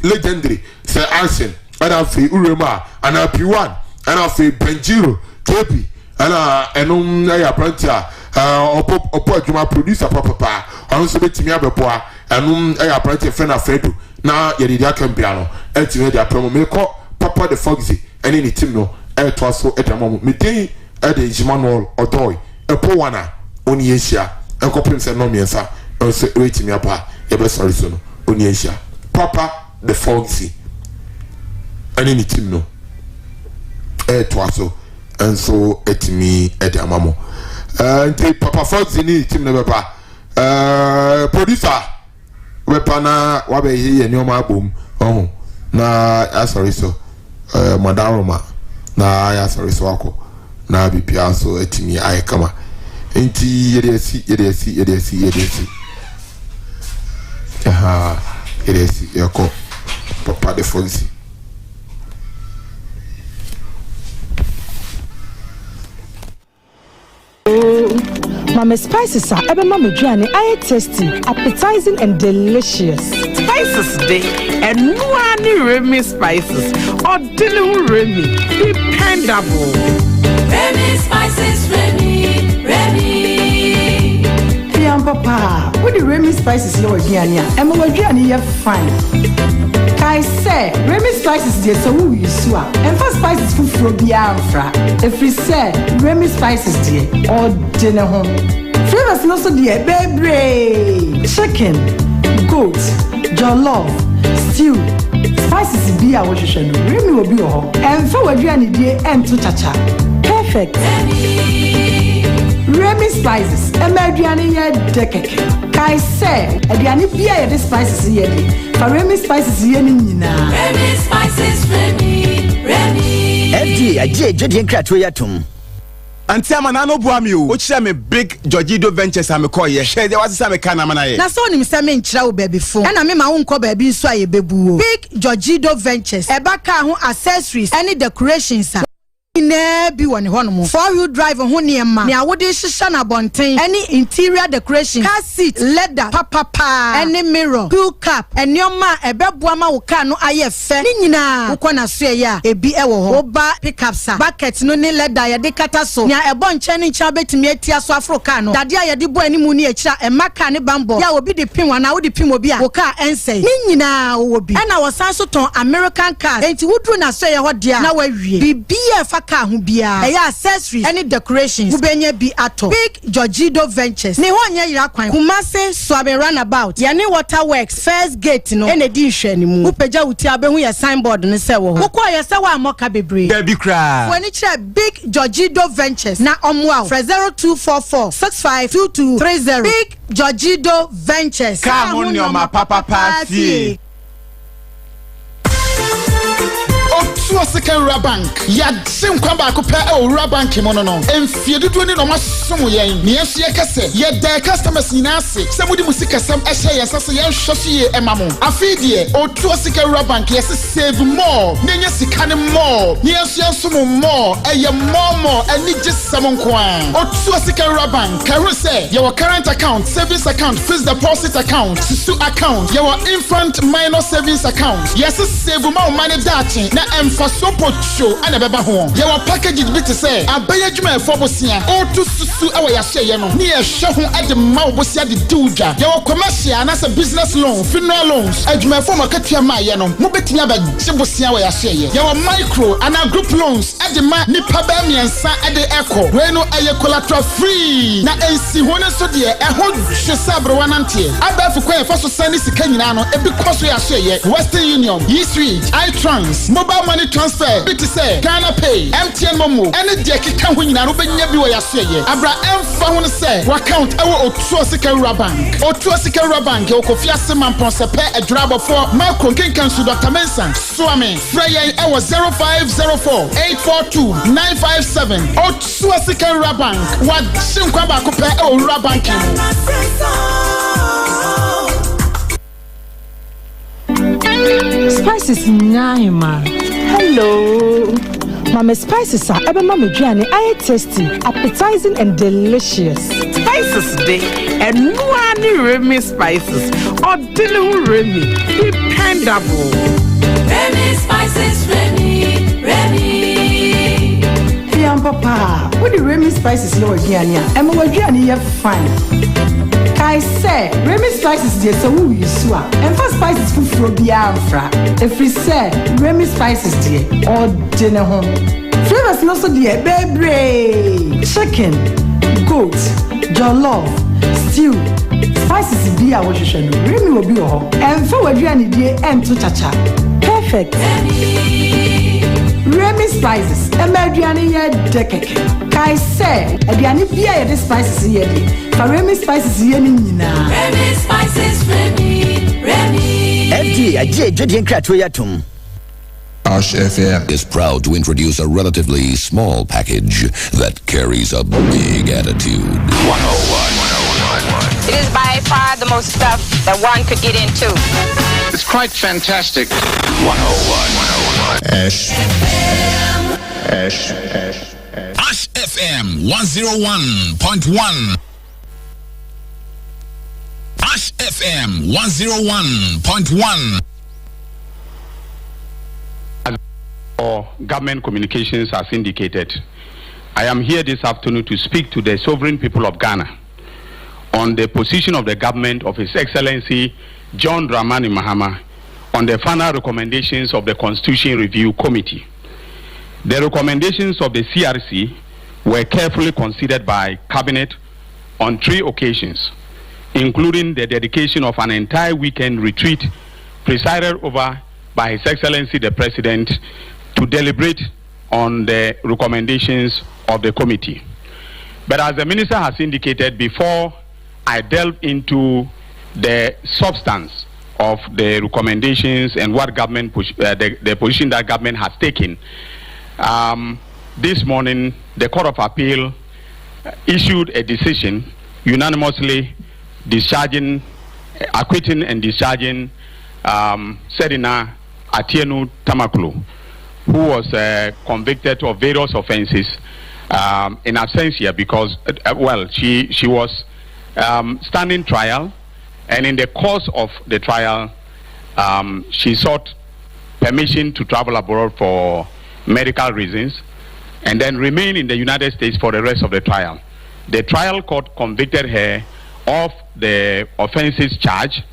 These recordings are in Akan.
legendary Sir Arsen and afi Urema and P1 and afi Benjiro JP and ya prantia opo adwuma producer papa onu so betimi abeboa anu ya prantia friend Afredo na ye dey aka mbiano etime dey promo me ko papa the Foxy ene ni team no to aso edamo me den e dey Jimanol Odoy epo wana oni Asia enkopim se no miensa so etime apa e be sorry so no oni Asia papa the Foxy ene ni team no to aso and so etimi edamamo Papa Foxy ni team na beba producer wepa na wabe ye nyoma abom na sorry so madaroma na ya sorry so ako na bipia so etimi ay kama enti yedesi yedesi yako Papa the Foxy Mama spices are ever mama journey. I tasty, appetizing and delicious. Spices day and one Remy spices or dealing Remy. Dependable. Remy spices, Remy. Young papa, what the Remy spices you are here? And my journey you're fine. I say, Remy spices dear so who you swear. And for spices food from Biafra. If we say Remy spices dear or dinner home. Flavors not so dear, baby. Chicken, goat, jollof, stew. Spices be our tradition. Remy will be your and for what you need dear and to cha-cha. Perfect. Remy spices. Ameriani ya dekeke. Kai say, Adiani beer the spices here. For Remy spices here nina. Remy spices, Remy. FD, I did cratouyatum. Anti amanano buami o chire me big Georgido Ventures amekọ ye share there was some kana mana ye na so nim se me nkyira wo baby phone na me ma wo nkọ baby nso aye bebu o big Georgido Ventures ebaka ho accessories any decorations na bi woni hono 4-wheel drive ho niema ne awode hihya na bonten any interior decoration car seat leather papa any mirror cool cap enioma ebeboa ma wo car no aye fe ni nyina wo kona so ya ebi ewo ho wo ba pickups bucket no ne leather ye de kata so nya ebo nche ne ncha betimi atia so afro car no dade aye de bo animu ni akira emaka ne bambo ya obi de pin wana wo de pin obi a wo car ense ni nyina wo bi na wo san so ton American cars enti wudru na so ye ho dia na wawie bibia fa car ho bia eya accessories any decorations ubenya bi ato big Georgido Ventures ne ho nya yira kwan Kumasi Swabe roundabout ya ne waterworks first gate no ene di hwe ni mu upeja wuti abehu ya signboard ne se wo ho ko ye se wa amoka bebre baby cry woni kire big Georgido Ventures na omwa 0244652230 big Georgido Ventures come on your papa party Otua second bank ya sim kwamba ko pe owura bank mo no no emfie dudu ni no masom yen ne yesu ye kase ye da customers ni ase se mudi musika sam ehye ye sase ye hwoso ye emamo afidie Otua second bank yes save more ne nya sika ne more ne yesu yeso more eye more ani gisam nko an Otua second bank karu say your current account savings account fixed deposit account susu account your infant minor savings account yes save more money datin na emfaso pocho ana beba ho ye wa package bit say abaya dwuma efo bosia o to susu awa ya hye ye no ne ye hwe ho ade ma wo bosia de diuja ye wa commercial na say business loan funeral loans adwuma efo makatua ma ye no mo betimi aba je bosia awa ya hye ye wa micro ana group loans ade ma nipa ba miensa ade echo we no aye collateral free na ensi ho ne so de e ho hwe sabre wanante aba fu kwa efo so sani sika nyina no ebi koso ya hye ye Western Union E-Street iTrans mobile money transfer bit say Ghana Pay MTN Momo any de kika ho nyina no benya bi wo ya so ye abra emfa ho ne say account ewo Otua Security Bank Otua Security Bank o kofi asema ponsepe adurabo for macro kenkan su Dr. Mensa Swami Freya ewo 0504842957 Otua Security Bank wa chinkwa ba ko pe ewo bank spices nine man. Hello. Mama spices are ebe mama aduane aye tasty, appetizing and delicious. Spices day and one Remy spices. Ordinary Remy, dependable. Remy Spices, Remy. Fiam papa, what the Remy spices you again? Emma aduane ye fine. Kai say Remy spices dey so who you swa. And for spices fufuro bia amfra. If we say Remy spices dey ordinary home. Flavors no so dey bebre. Chicken, goat, jollof, stew. Spices be a what you should know. Remy will be ho. And for aduane dey to chacha. Perfect. Remy spices. Aduane ye dekeke. Kai say aduane bia ye spices ye dey. For Remy spices ye ni nyina. Remy Spices, Remy. FD aje jodi nkrato yatum. Ashh FM is proud to introduce a relatively small package that carries a big attitude. 101.1. It is by far the most stuff that one could get into. It's quite fantastic. 101.1. Ashh. Ashh FM 101.1. Ashh FM 101.1. Or government communications has indicated, I am here this afternoon to speak to the sovereign people of Ghana on the position of the government of His Excellency John Dramani Mahama on the final recommendations of the Constitution Review Committee. The recommendations of the CRC were carefully considered by Cabinet on 3 occasions, including the dedication of an entire weekend retreat presided over by His Excellency the President to deliberate on the recommendations of the committee. But as the Minister has indicated, before I delve into the substance of the recommendations and what government the position that government has taken, this morning the Court of Appeal issued a decision unanimously acquitting and discharging Sedina Atienu Tamakulu, who was convicted of various offenses in absentia because, she was standing trial, and in the course of the trial, she sought permission to travel abroad for medical reasons and then remain in the United States for the rest of the trial. The trial court convicted her of the offenses charged,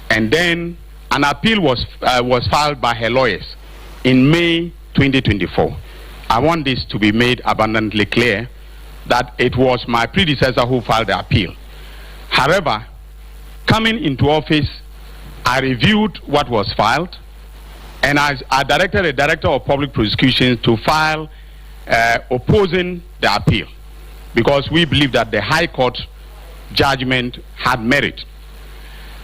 and then an appeal was filed by her lawyers in May 2024. I want this to be made abundantly clear that it was my predecessor who filed the appeal. However, coming into office, I reviewed what was filed, and I directed the Director of Public Prosecutions to file opposing the appeal, because we believe that the High Court judgment had merit.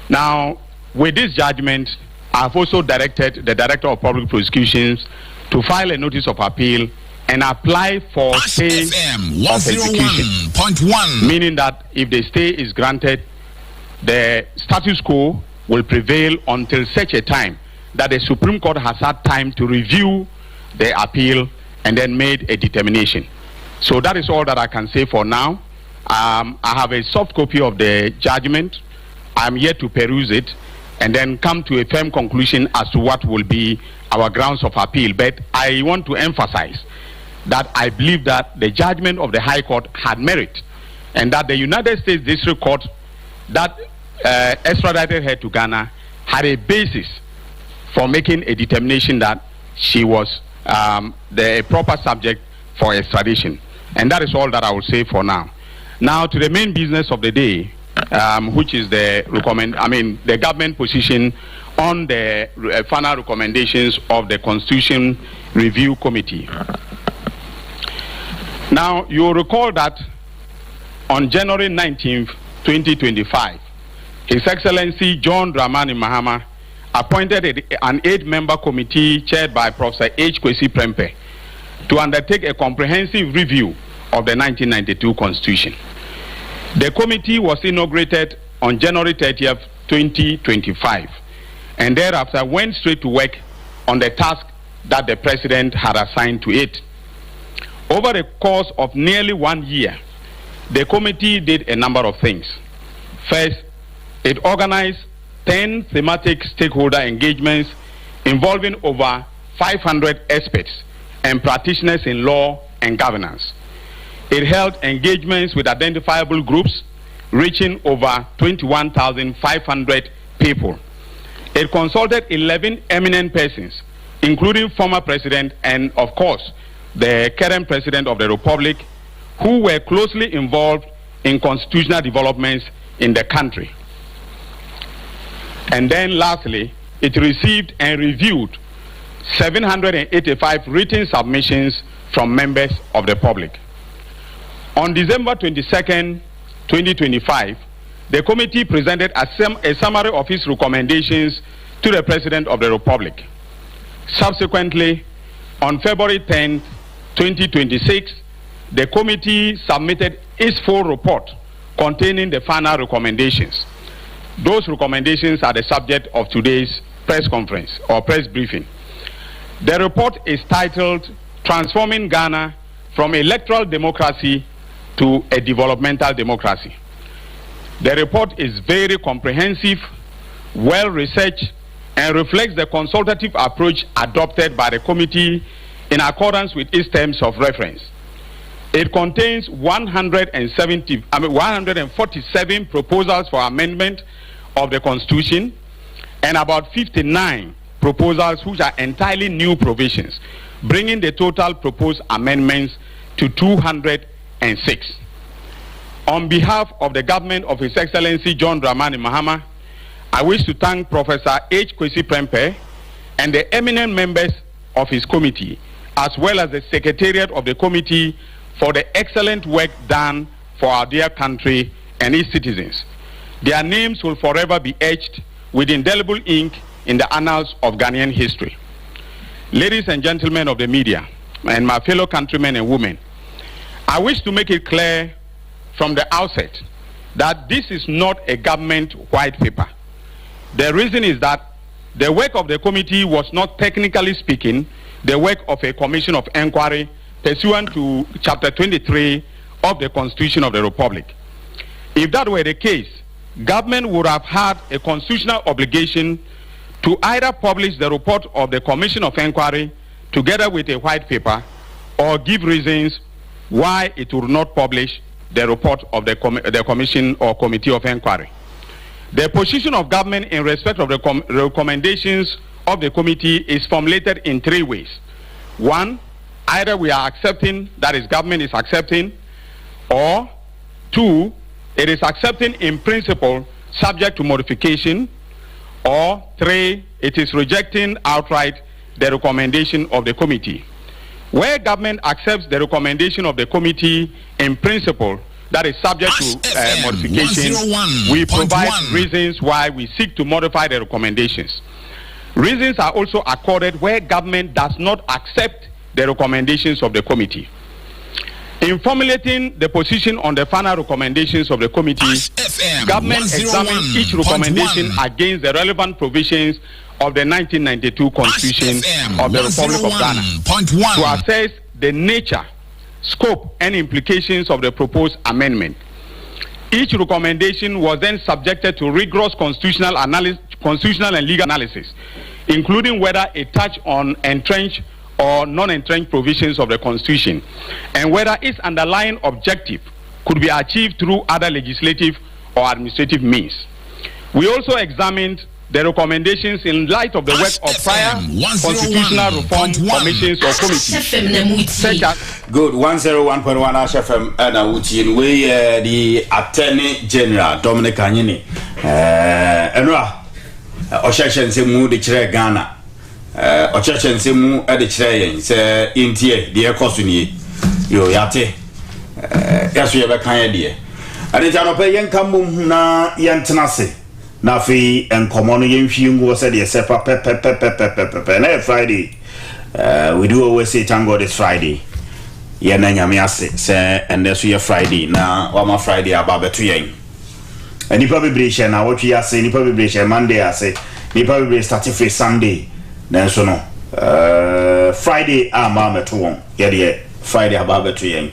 Now, with this judgment, I've also directed the Director of Public Prosecutions to file a notice of appeal and apply for stay of execution, meaning that if the stay is granted, the status quo will prevail until such a time that the Supreme Court has had time to review the appeal and then made a determination. So that is all that I can say for now. I have a soft copy of the judgment. I'm yet to peruse it and then come to a firm conclusion as to what will be our grounds of appeal. But I want to emphasize that I believe that the judgment of the High Court had merit, and that the United States District Court that extradited her to Ghana had a basis for making a determination that she was the proper subject for extradition. And that is all that I will say for now. Now to the main business of the day, which is the government position on the final recommendations of the Constitution Review Committee. Now, you will recall that on January 19th, 2025, His Excellency John Dramani Mahama appointed an 8-member committee chaired by Professor H. Kwesi Prempeh to undertake a comprehensive review of the 1992 Constitution. The committee was inaugurated on January 30th, 2025, and thereafter went straight to work on the task that the President had assigned to it. Over the course of nearly 1 year, the committee did a number of things. First, it organized 10 thematic stakeholder engagements involving over 500 experts and practitioners in law and governance. It held engagements with identifiable groups reaching over 21,500 people. It consulted 11 eminent persons, including former president and, of course, the current president of the Republic, who were closely involved in constitutional developments in the country. And then lastly, it received and reviewed 785 written submissions from members of the public. On December 22nd, 2025, the committee presented a summary of its recommendations to the President of the Republic. Subsequently, on February 10, 2026, the committee submitted its full report containing the final recommendations. Those recommendations are the subject of today's press conference or press briefing. The report is titled Transforming Ghana from Electoral Democracy to a Developmental Democracy. The report is very comprehensive, well-researched, and reflects the consultative approach adopted by the committee in accordance with its terms of reference. It contains 147 proposals for amendment of the Constitution and about 59 proposals which are entirely new provisions, bringing the total proposed amendments to 206. On behalf of the government of His Excellency John Dramani Mahama, I wish to thank Professor H. Kwesi Prempeh and the eminent members of his committee, as well as the Secretariat of the committee, for the excellent work done for our dear country and its citizens. Their names will forever be etched with indelible ink in the annals of Ghanaian history. Ladies and gentlemen of the media, and my fellow countrymen and women, I wish to make it clear from the outset that this is not a government white paper. The reason is that the work of the committee was not, technically speaking, the work of a commission of inquiry pursuant to Chapter 23 of the Constitution of the Republic. If that were the case, government would have had a constitutional obligation to either publish the report of the commission of inquiry together with a white paper, or give reasons why it would not publish the report of the commission or committee of inquiry. The position of government in respect of the recommendations of the committee is formulated in three ways. One, either we are accepting, that is, government is accepting, or two, it is accepting in principle subject to modification, or three, it is rejecting outright the recommendation of the committee. Where government accepts the recommendation of the committee in principle, that is subject to modification, we provide reasons why we seek to modify the recommendations. Reasons are also accorded where government does not accept the recommendations of the committee. In formulating the position on the final recommendations of the committee, government examines each recommendation against the relevant provisions of the 1992 Constitution of the Republic of Ghana to assess the nature, scope, and implications of the proposed amendment. Each recommendation was then subjected to rigorous constitutional and legal analysis, including whether it touched on entrenched or non-entrenched provisions of the Constitution, and whether its underlying objective could be achieved through other legislative or administrative means. We also examined the recommendations in light of the work of prior constitutional reform commissions or committees, such as Good 101.1 Ashh FM and Awuchin, we the Attorney General Dominic Anyini, Enra Oshashan Semu de Chire Ghana. Ochechen semu ade chire se intie de ekosuni yo yate yaso ye be kan de ade ja no pe yen kamum na yentenase na fi enkomo no yenhwi ngo se de se pa pe na Friday we do always say thank God it's Friday ye na nyame ase se ende so ye Friday na wa ma Friday aba beto yen anipa bebre na wotwe ase nipa bebre Monday ase nipa bebre start for Sunday. Then so no Friday mama to one yeah Friday ababa to yen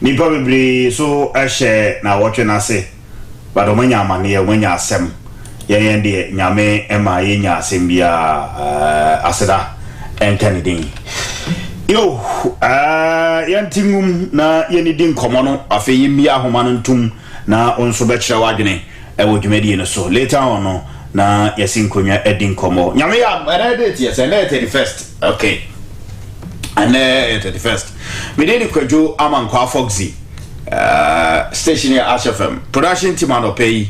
ni probably so share na watch na say but omanya amane omanya asem yen de nyame ema yenya asem bia aseda enkanidin yo yen tingum na yen din komo no afi yimia ahoma no ntum na onso be kire wadwene e wo dwumadi no so later on no na yesin konya edin komo nyame ya date yes and 31st okay and 31st me dey kwadwo Host-Foxzy station here Ashh FM production team ano pay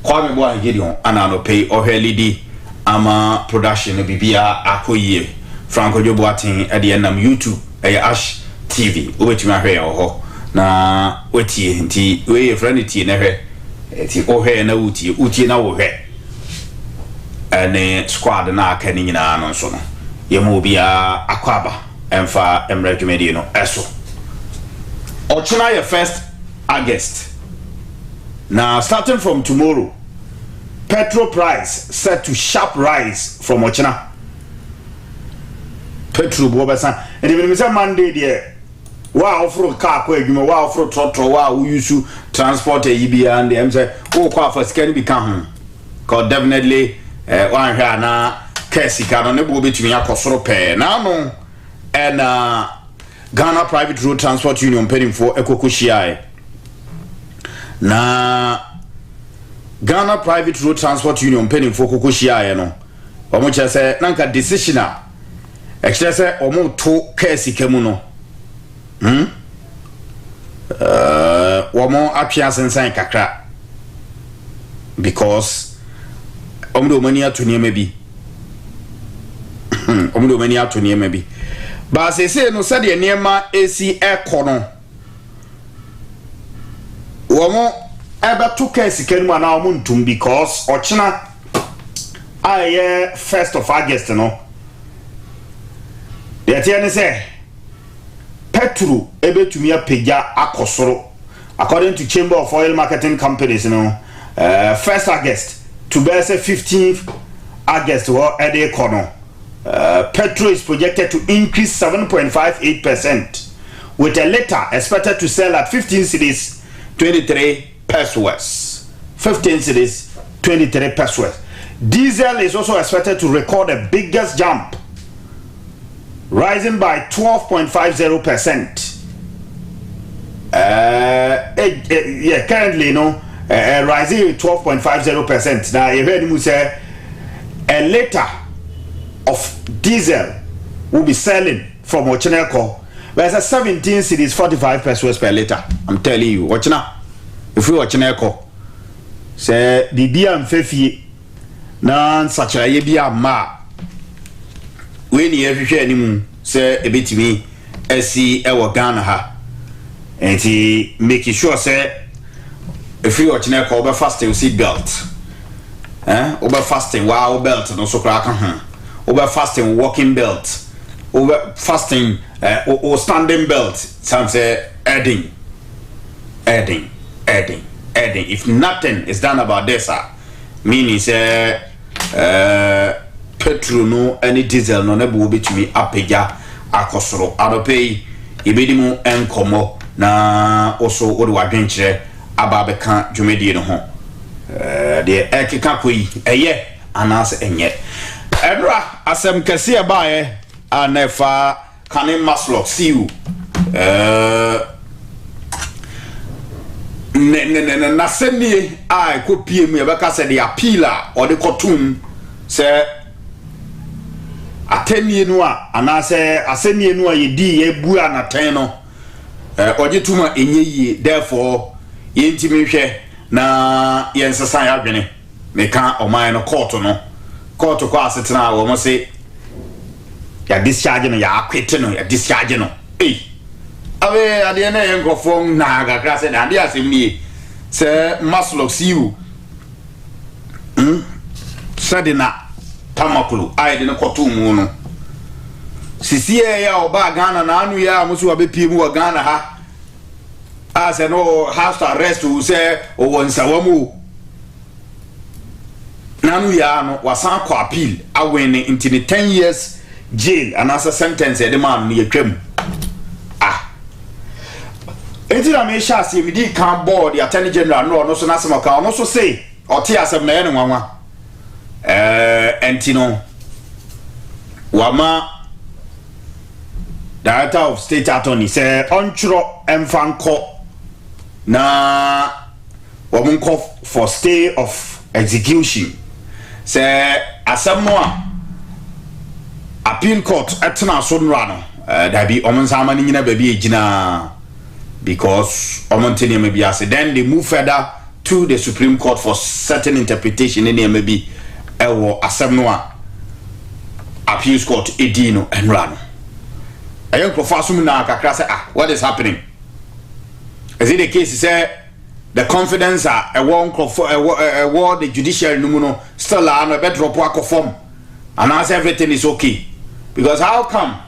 Kwame Boa Gideon ana no pay ohelidi ama production bibia akoyie Franco Joboatin at the end of YouTube Ashh TV obetumi ahwe ho na wetie nti we friend tie na hwe ti ohwe na utie na wo hwe ene squad na aka ni nyina no so no yemu bia akwaba emfa emredwumedi no eso ochina your 1st August now starting from tomorrow petrol price set to sharp rise from ochina petrol bo besa and even say Monday there wa ofro car ko adwuma wa ofro trotro wa use transport yibia and them say wo kwa for scan bi kan ho cause definitely one here na kesi kan no bo betumi akosoro pe na no and Ghana Private Road Transport Union paying for ekokoshia na Ghana Private Road Transport Union paying for kokoshia no omo che say nanka decision a ekche say omo to kesi kemu no womo apia sensan kakra because omdo mani atuni emebi omdo mani atuni emebi ba se no said the niema AC ekono womo ebe to kesi kenu ana omo ntum because ochina aye 1st of August no the tiene say petrol ebetumi apegya akosoro according to Chamber of Oil Marketing Companies 1st August to be 15th August or ede kono petrol is projected to increase 7.58% with a litre expected to sell at 15 cedis 23 pesos 15 cedis 23 pesos. Diesel is also expected to record the biggest jump, rising by 12.50%. Currently, rising 12.50%. Now, you heard me say a liter of diesel will be selling from Ochineko. There's a 17 cedis 45 pesos per liter. I'm telling you, Ochina. If you Ochineko, say the beer and fefi na such a beer ma. When you ever share him, say a bit to me, SC Ewa Ghana ha. And he making sure, say, if you watch neck over fasting seat belt, over fasting wow belt and also crack over fasting walking belt, over fasting or standing belt. Some say adding. If nothing is done about this, meaning say petrol no any diesel no nebu be to me apega akosoro adopei ibedimu enkomo na also odo adwenkyere aba beka dwumedi no ho de ekeka koi eye anas enye edra asem kase abaye anefa kanin maslock siu na senie ai ko piem ye beka se de apila or de kotum se atenie no a anase asenie no a yedi ye bu anaten no ojetuma enyeyi therefore yentimi hwe na yensesan ya dwene meka oman no court ko asetena wo mo se ya discharge no ya akwete no ya discharge no awe ade na yenkofo na agakra se na ade asemni se maslock siu sadina tamakulu aide no kotumu no sisie ya oba Ghana na anu ya musu abepiem wa Ghana ha ase no house arrest who say o wonsa wamu na anu ya no wasan ko appeal awene into 10 years jail and as a sentence the man ni yetwam Enti me sha se me di kan board the attorney general no so na se maka no so say o te asem na ye no nwanwa enti no wama Director of State Attorney say ontro emfanko na womunko for stay of execution say asem no a appeal court etna so nra no da bi omunsama ni nyina ba bi egina because omontene me bi ase then they move further to the Supreme Court for certain interpretation in maybe ewo asem no a appeals court edino enra no ayo profasum na kakra say what is happening? Is it the case say the confidence ewo the judiciary no still no be drop akofom and as everything is okay? Because how come?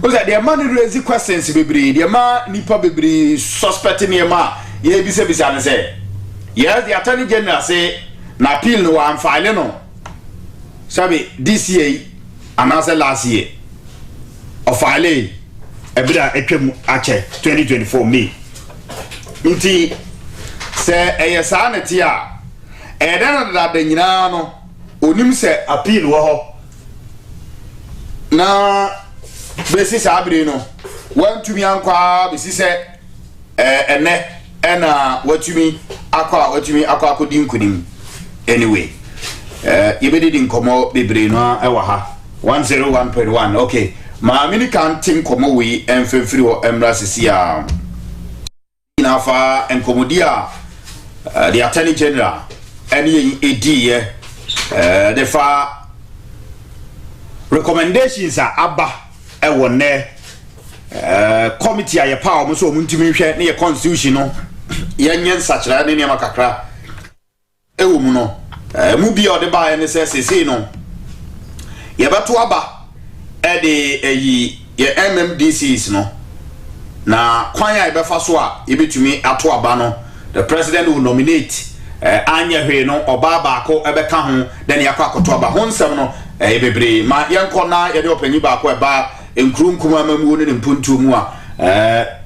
Because the man raise questions bebre, the man nipa bebre suspecting the man ye bi say yes, the attorney general say na appeal no am file no sabi this year and as last year of file ebida etwem ache 2024 May nti say eyesa na ti a eden da nyina no onim say appeal wo ho na besi sabire no wantumi ankwa besi say ene ena watumi akwa akodi nkunim anyway yebedi din komo bebre no ewa ha 101.1 okay ma mini kan tin komo we emfefiri o emra sisi a inafa enkomodia the attorney general eni edi the fa recommendations are aba ewo ne committee aye pa o so muntimi hwe ne ye constitution no yenyen sachira ne ne makakra ewo mu no mu bi o de ba ne se no ye beto aba e de eyi ye MMDCs no na kwan ya befa so a ye betumi ato aba no the president will nominate anya hwe no oba ba ko ebeka ho then yakwa akoto aba ho nsem no bebre ma yenko na ye de opanyi ba ko eba enkrum kuma mamu ne mpuntu mu a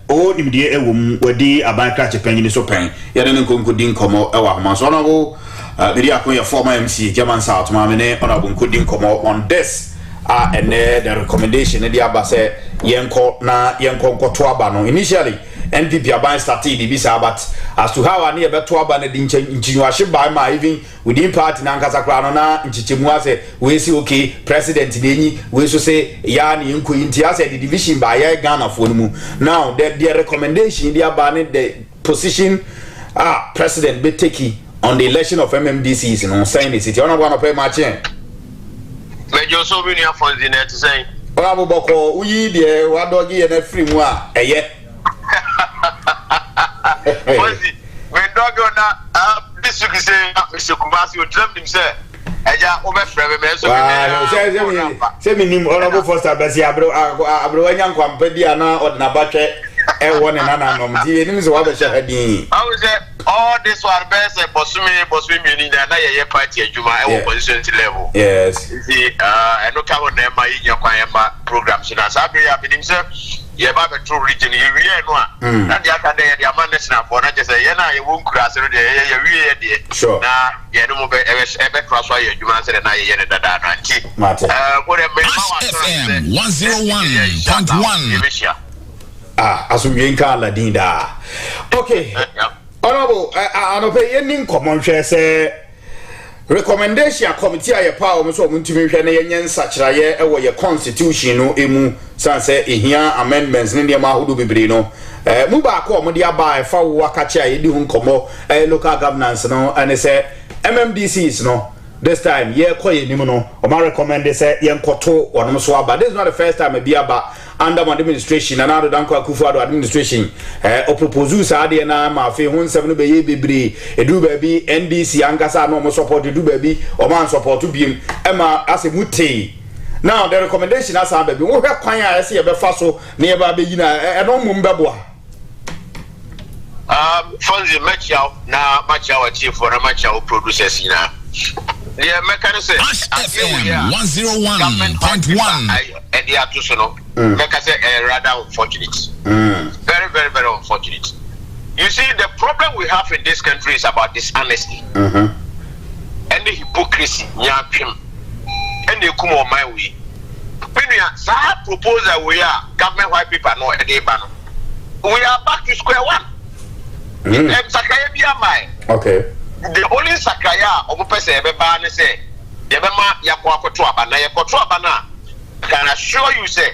o nimdie ewom wadi aban krache panyi ni so pan ye de nkonko din komo ewa homa so na go beri akoya former MC German South ma me ne honorable nkodi komo on this and the recommendation the aba say yenko nkoto aba no initially NPP aban started bisa but as to how ani ebeto aba na di nchinyuahye by ma even within party na nkasa kra no na nchichemu ase we see okay president denyi we so say ya ni nko yinti ase the division by ya Ghana for mu now the recommendation the aba the position president be taking on the election of MMDCs in saying the city on one of pay match Major so many for the net saying Ola boko uyi de wadogi na free mu a eye Foxzy me dog na this week say Mr. Kumasi o dream him say eja o be frame me so say me nim honorable foster besi abro anya nkwampa dia na odna batwe e won na na nom di enim so wa be sha hadin I was say all this one best bosumi me ni na ye party adwuma e wo constituency level yes see no ka won na ma yi kwan ma program so na sabe ya bidim say ye ba be true region ye wie no a na dia ka dey dia man national for na just ye na ye won kura se no dey ye wie ye dey na ye no mo be e cross wa ye adwuma se na ye ne dada no anti what FM 101.1 asumyenka ladinda okay honorable anope yenin common share say recommendation committee aye pa o so muntimi hwe na yenyen sachira ye ewo ye constitution no emu sanse ehia amendments ne ma hudu bebre no mu ba ko mo dia ba fa wo akache aye di hu nkomo local governance no and say MMDCs no this time ye koye nimu no o ma recommend say ye nkoto wonom so aba this is not the first time e bia ba under my administration and now danko Akufo-Addo administration o propose sa de na ma fe hu nsem no be ye bebre edu ba bi NDC angasa no mo support edu ba bi o man support biem e ma ase mutei now the recommendation as am be wo hwe kwan a ese ye be fa so na ye ba be yina e no mum bebo Foxzy match out na match out chief for match out producers ina The mechanism Ashh FM 101.1 and the Atusono, rather unfortunate. Very, very, very unfortunate. You see, the problem we have in this country is about dishonesty and the hypocrisy. And they come on my way. When we are proposal, we are government white people no a day ban. We are back to square one. Okay. The only Sakaya of a person ever ban say, Yabama Yakwakotwaba, Nayakotrabana. Can assure you, say,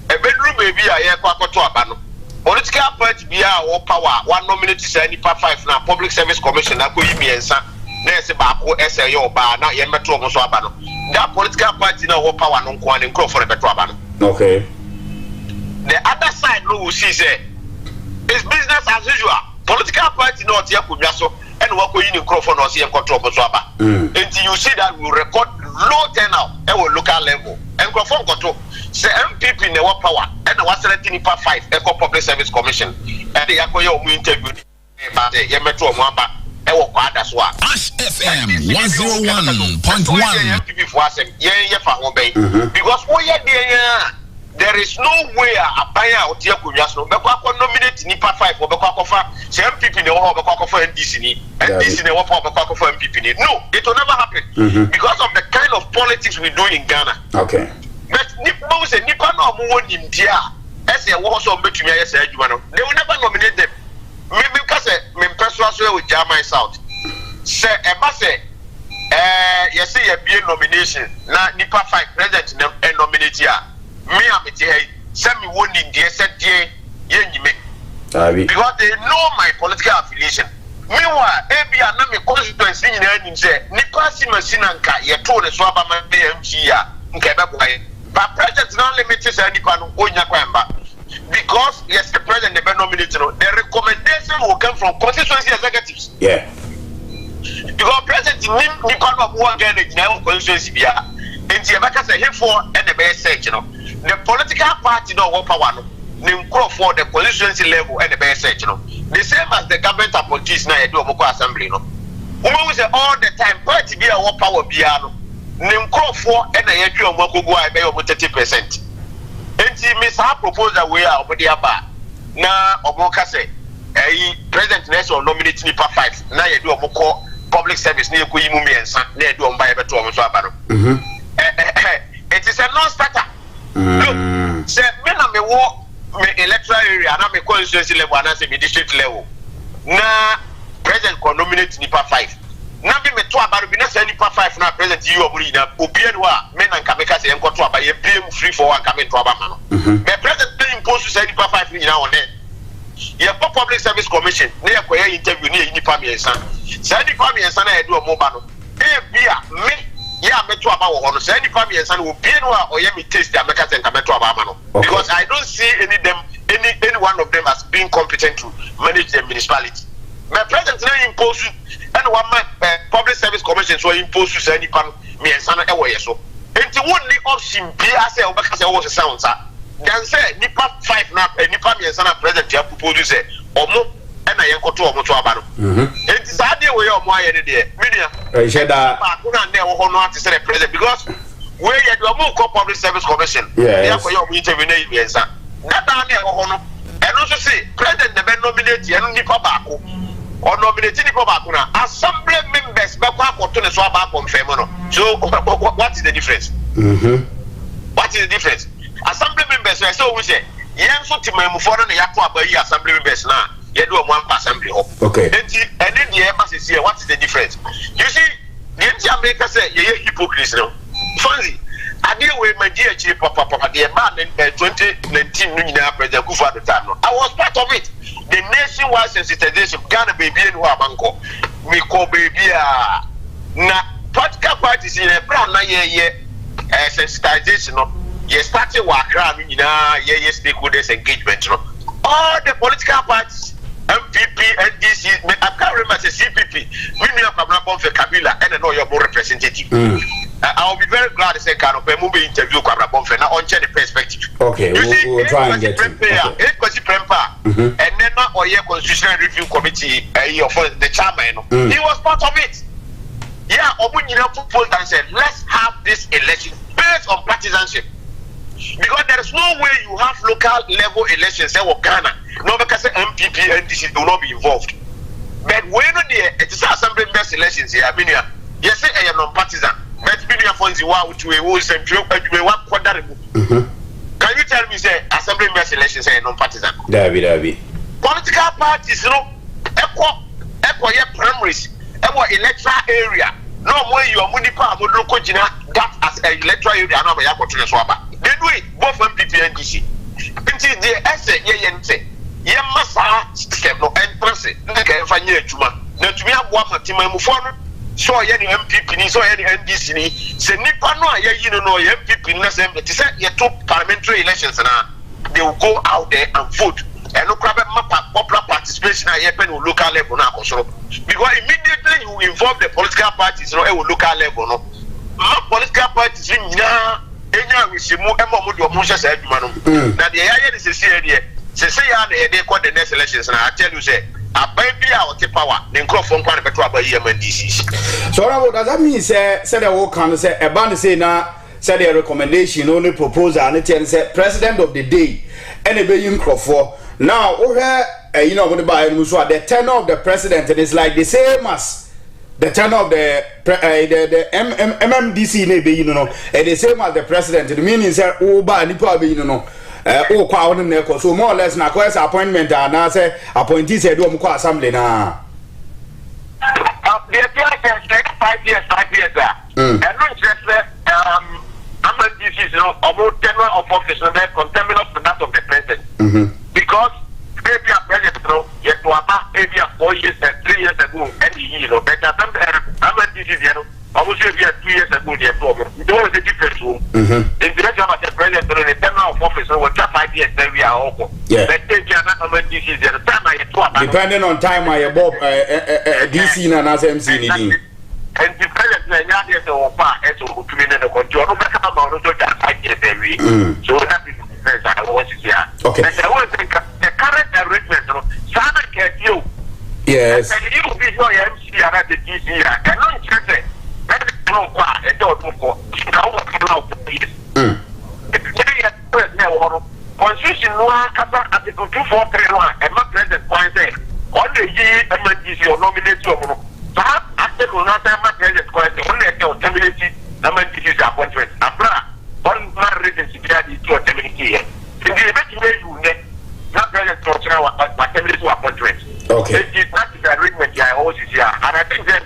a bedroom baby, a Yakwakotwabano. Political party be our power, one nominated say, 5 now, Public Service Commission, that could be and son. There's a Bako SAO bar, not Yamato Mosabano. That political party now power no one and for a betrabano. Okay. The other side, no, see, say, it's business as usual. Political party not Yakuyaso and what we in Crawford or see and control Mosaba. Until you see that we record low turnout at local level and Crawford control. Say MPP in the power and the 175 Eco Public Service Commission and the Yakoyo interview about the Yametro Mwamba. Ashh FM 101.1 because there is no way a buyer out here could just nominate Nipa 5 or MPP in the war for NDC and this in the war for MPP. No, it will never happen because of the kind of politics we do in Ghana. Okay. But Nipa no more in India as a war so between me as a they will never nominate them. Maybe because me personally with Jamaica South. Say Emma say you see a be nomination na Nipa 5 president and nominate here. Me am it here send me one in the said because they know my political affiliation. Meanwhile, every another constituency in any say Nipa Simasinanka ye told the Swaba man BMG but president not limited to Nipa no Kwamba. Because yes, the president never nominated. The recommendation will come from constituency executives. Yeah. Because president Nipa no one get the constituency bia. And the America say here for and the best search, you know. The political party no want power no. They call for the constituency level and the best search, you know. The same as the government appointees now do Moko assembly, no. We say all the time party be a want power bia no. They call for and the do Moko go I be 30%. Enti Miss ha proposal we are over there ba na omoka say president Nelson nominate Nipa 5 na ye do omoko public service na ekoyi mu miensa na ye do omba ye beto omo so aba no it is a non-starter. Look, say me na me wo me electoral area na me constituency level and say me district level na president ko nominate Nipa 5 na be me to aba bi na say Nipa 5 na president you oburi na obi enu a me na nka me ka say enko to aba ye blame free for one come to aba ma no me president dey impose to say Nipa 5 ni na on there ye public service commission na ye koye interview ni Nipa miensa say Nipa miensa na ye do mo ba no e bia me ya me to aba wo ho no say Nipa miensa na obi enu a oye me taste ya me ka say nka me to aba ma no because I don't see any one of them as being competent to manage the municipality. My president now impose and one man public service commission so impose to say Nipa me and sana ewo yeso. Enti wonni option bi ase obeka say wo sound sir. Then say Nipa 5 na Nipa me and sana president ya propose say omo e na yenkoto omo to aba no. Enti sa de we omo aye ne de. Media. Sheda ba kuna na ewo ho no ati say president because we ye do omo ko public service commission. Yeah. For your interview na you answer. That na ewo ho no. And also say president never nominate enu Nipa baako. Or nominating Nipa baako na assembly members be kwa akoto ne so aba confirm no. So what is the difference? What is the difference? Assembly members say we say yen so timamufo no na yato aba yi assembly members na ye do one assembly ho. Okay. And then the embassy say what is the difference? You see the America say ye hypocrisy no. Fancy ade we magia chi papa the ban in 2019 no nyina president Kufu at the time no. I was part of it. The nationwide sensitization Ghana baby and Wabanko we call baby na political parties in a brand na ye sensitization no ye started wakra no nyina ye stakeholders engagement no. All the political parties MPP, NDC, I can't remember the CPP. We knew for Kabila and I know you're more representative. I'll be very glad to say kind of a movie interview Kwabra now on the perspective. Okay, we'll try and get to and then not or constitutional review committee for the chairman. He was part of it. Yeah, Yeah, Obunyina proposed and said, let's have this election based on partisanship. Because there is no way you have local level elections in Ghana. No, because MPP and NDC do not be involved. But when it is assembly based elections here, I mean, yes, I am non-partisan. But million funds you are which we will send you one quarter. Can you tell me, say, assembly based elections are non-partisan? David. Political parties, you know, equal primaries, equal electoral area. No more you are municipal, that as an electoral area, no more you swap. They do it both MPP and DC. Until the essay, ye massa step no entrance, like Fanya Juma. Now to me, I want my team move on. So any MPP, so any NDC, say Nipano, you know, MPP in the same, but it's a two parliamentary elections and they will go out there and vote. And no problem, popular participation at local level now. Because immediately you involve the political parties at local level. No, political parties now. Enya wisimu emo mu do mo hye sa adwuma no na de yaye de sese de sese ya na de ko the next elections na I tell you say aban bi a o power the microphone kwa na beto abayi MNDC. So now does that mean say the work can say e ban say na say the recommendation only proposal and tell say president of the day and e be yin crofo now o he you know when buy no so the tenure of the president is like the same as the tenure of the MMDC ne be you know and the same as the president the meaning say o ba nipa be you know o kwa won na ko so more or less na ko as appointment na say appointee say do mo ko assembly na the like 5 years and no just MMDC is about tenure of office and contempt of that of the president because maybe a president yet to about maybe 4 years and 3 years ago any you know but MMDC you know almost 2 years ago the problem there was a difference in the direction of the president the tenure of office was just 5 years then we are all but maybe MMDC the time I to depending on time I above DC and as MC needing and the president na here to opa eto otumine the control no make am on to that 5 years every so that is the difference I want to see okay and I want to think the current arrangement no sana get you yes and you be your MC and the DC and no interest that no kwa e do ko now now constitution no akata article 243 no e ma president point say on the year MNDC or nominate you no after the president question only a terminate MNDC appointment abra on my residence to a terminate here in the event where you net not president to terminate appointment okay it is not the arrangement I always here and I think that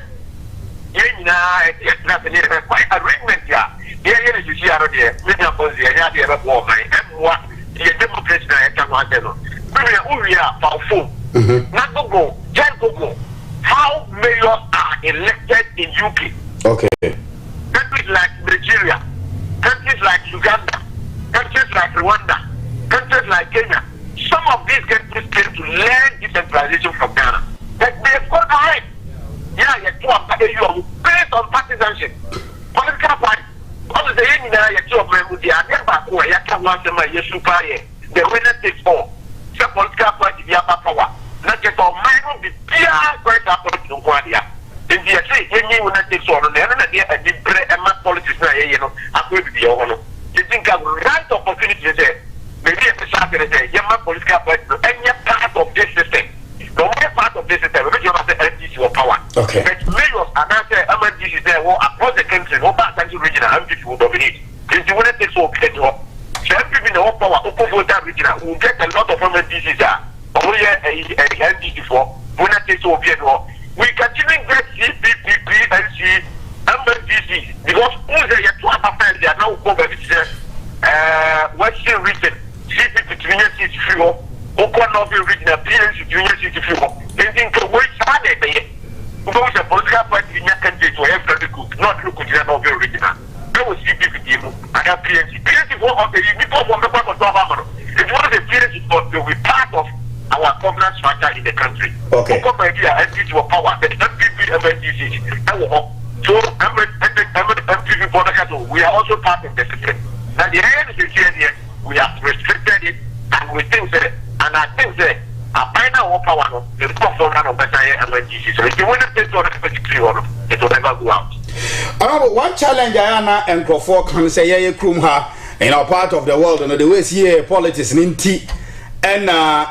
it's not the quite arrangement here you see out there many of us here they have war my M1 the democracy I can want to know we are powerful not go just go how mayors are elected in UK. Okay. Countries like Nigeria, countries like Uganda, countries like Rwanda, countries like Kenya. Some of these countries came to learn decentralization from Ghana. But they've gone ahead. Yeah, you based on partisanship. Political party. All the the winner takes all. The political party, the upper power. Not just all minor, the great opportunity. In the say, you will not take so on the and the bread and math politics, you know, I will be over. You think I will right opportunity there. Maybe at the Saturday, say, you're my political party, and you're part of this system. The only part of this system, you have the NDC or power. Okay. But mayors and I say, MNDC there, across the country, no back country regional, MPP will dominate. If you want to take so, so MPP in the whole power, open voter regional, will get a lot of MNDCs there. Only a NDC for, will not take so, we continue to get CPPP and MNDC because who's the two other friends they are now over Western region, CPP Junior City Fuel, Okonovi region, PNC Junior City Fuel. They think to wait Saturday, because the political party in your country to have very good, not look at the Novi regional. That was CPP and have PNC. PNC for the people from the back of the if you want the PNC to be part of our governance structure in the country. Okay. Power, the MPP, MNDC, so MPP for we are also part of the system. Now the reality here, we have restricted it, and we think that, and I think that a final power, the top of MNDC. So if you want to take on the 53 it will never go out. one challenge I am and Crawford can say yeah krum ha in our part of the world and the way see politics in tea and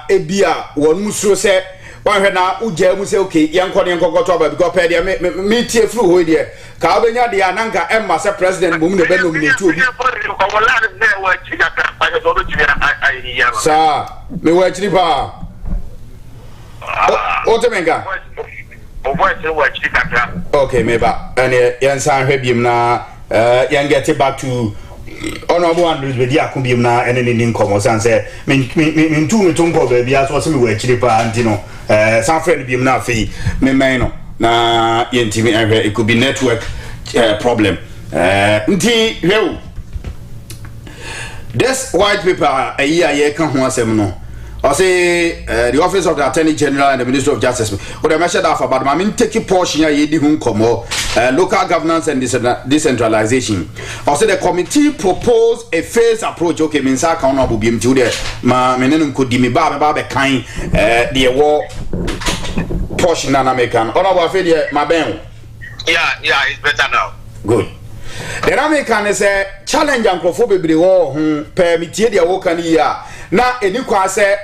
ebia one muso say one na uje mu say okay yanko to ba because per dia me tie fru ho dia ka obenya dia nanka emma say president bo mu ne be nominate obi sa me wa chiri pa o te menga okay meba and yan san hwebiem na yan get back to honorable Andrews be dia kumbiem na ene ni nkomo san say me tu nko ba bia so me wa chiri pa antino san friend biem na afi me man no na yentimi ehwe it could be network problem nti hwew this white paper a year ye kan ho asem no I say the office of the Attorney General and the Minister of Justice. What I mentioned after, but I mean take a portion ye di hun komo local governance and decentralization. I say the committee proposed a phased approach. Okay, means I can't be to there. Ma menenum could me ba kind the war portion and American. Or I feel my ben. Yeah, it's better now. Good. The American is a challenge and be war permit the work and ya. Na enikwa say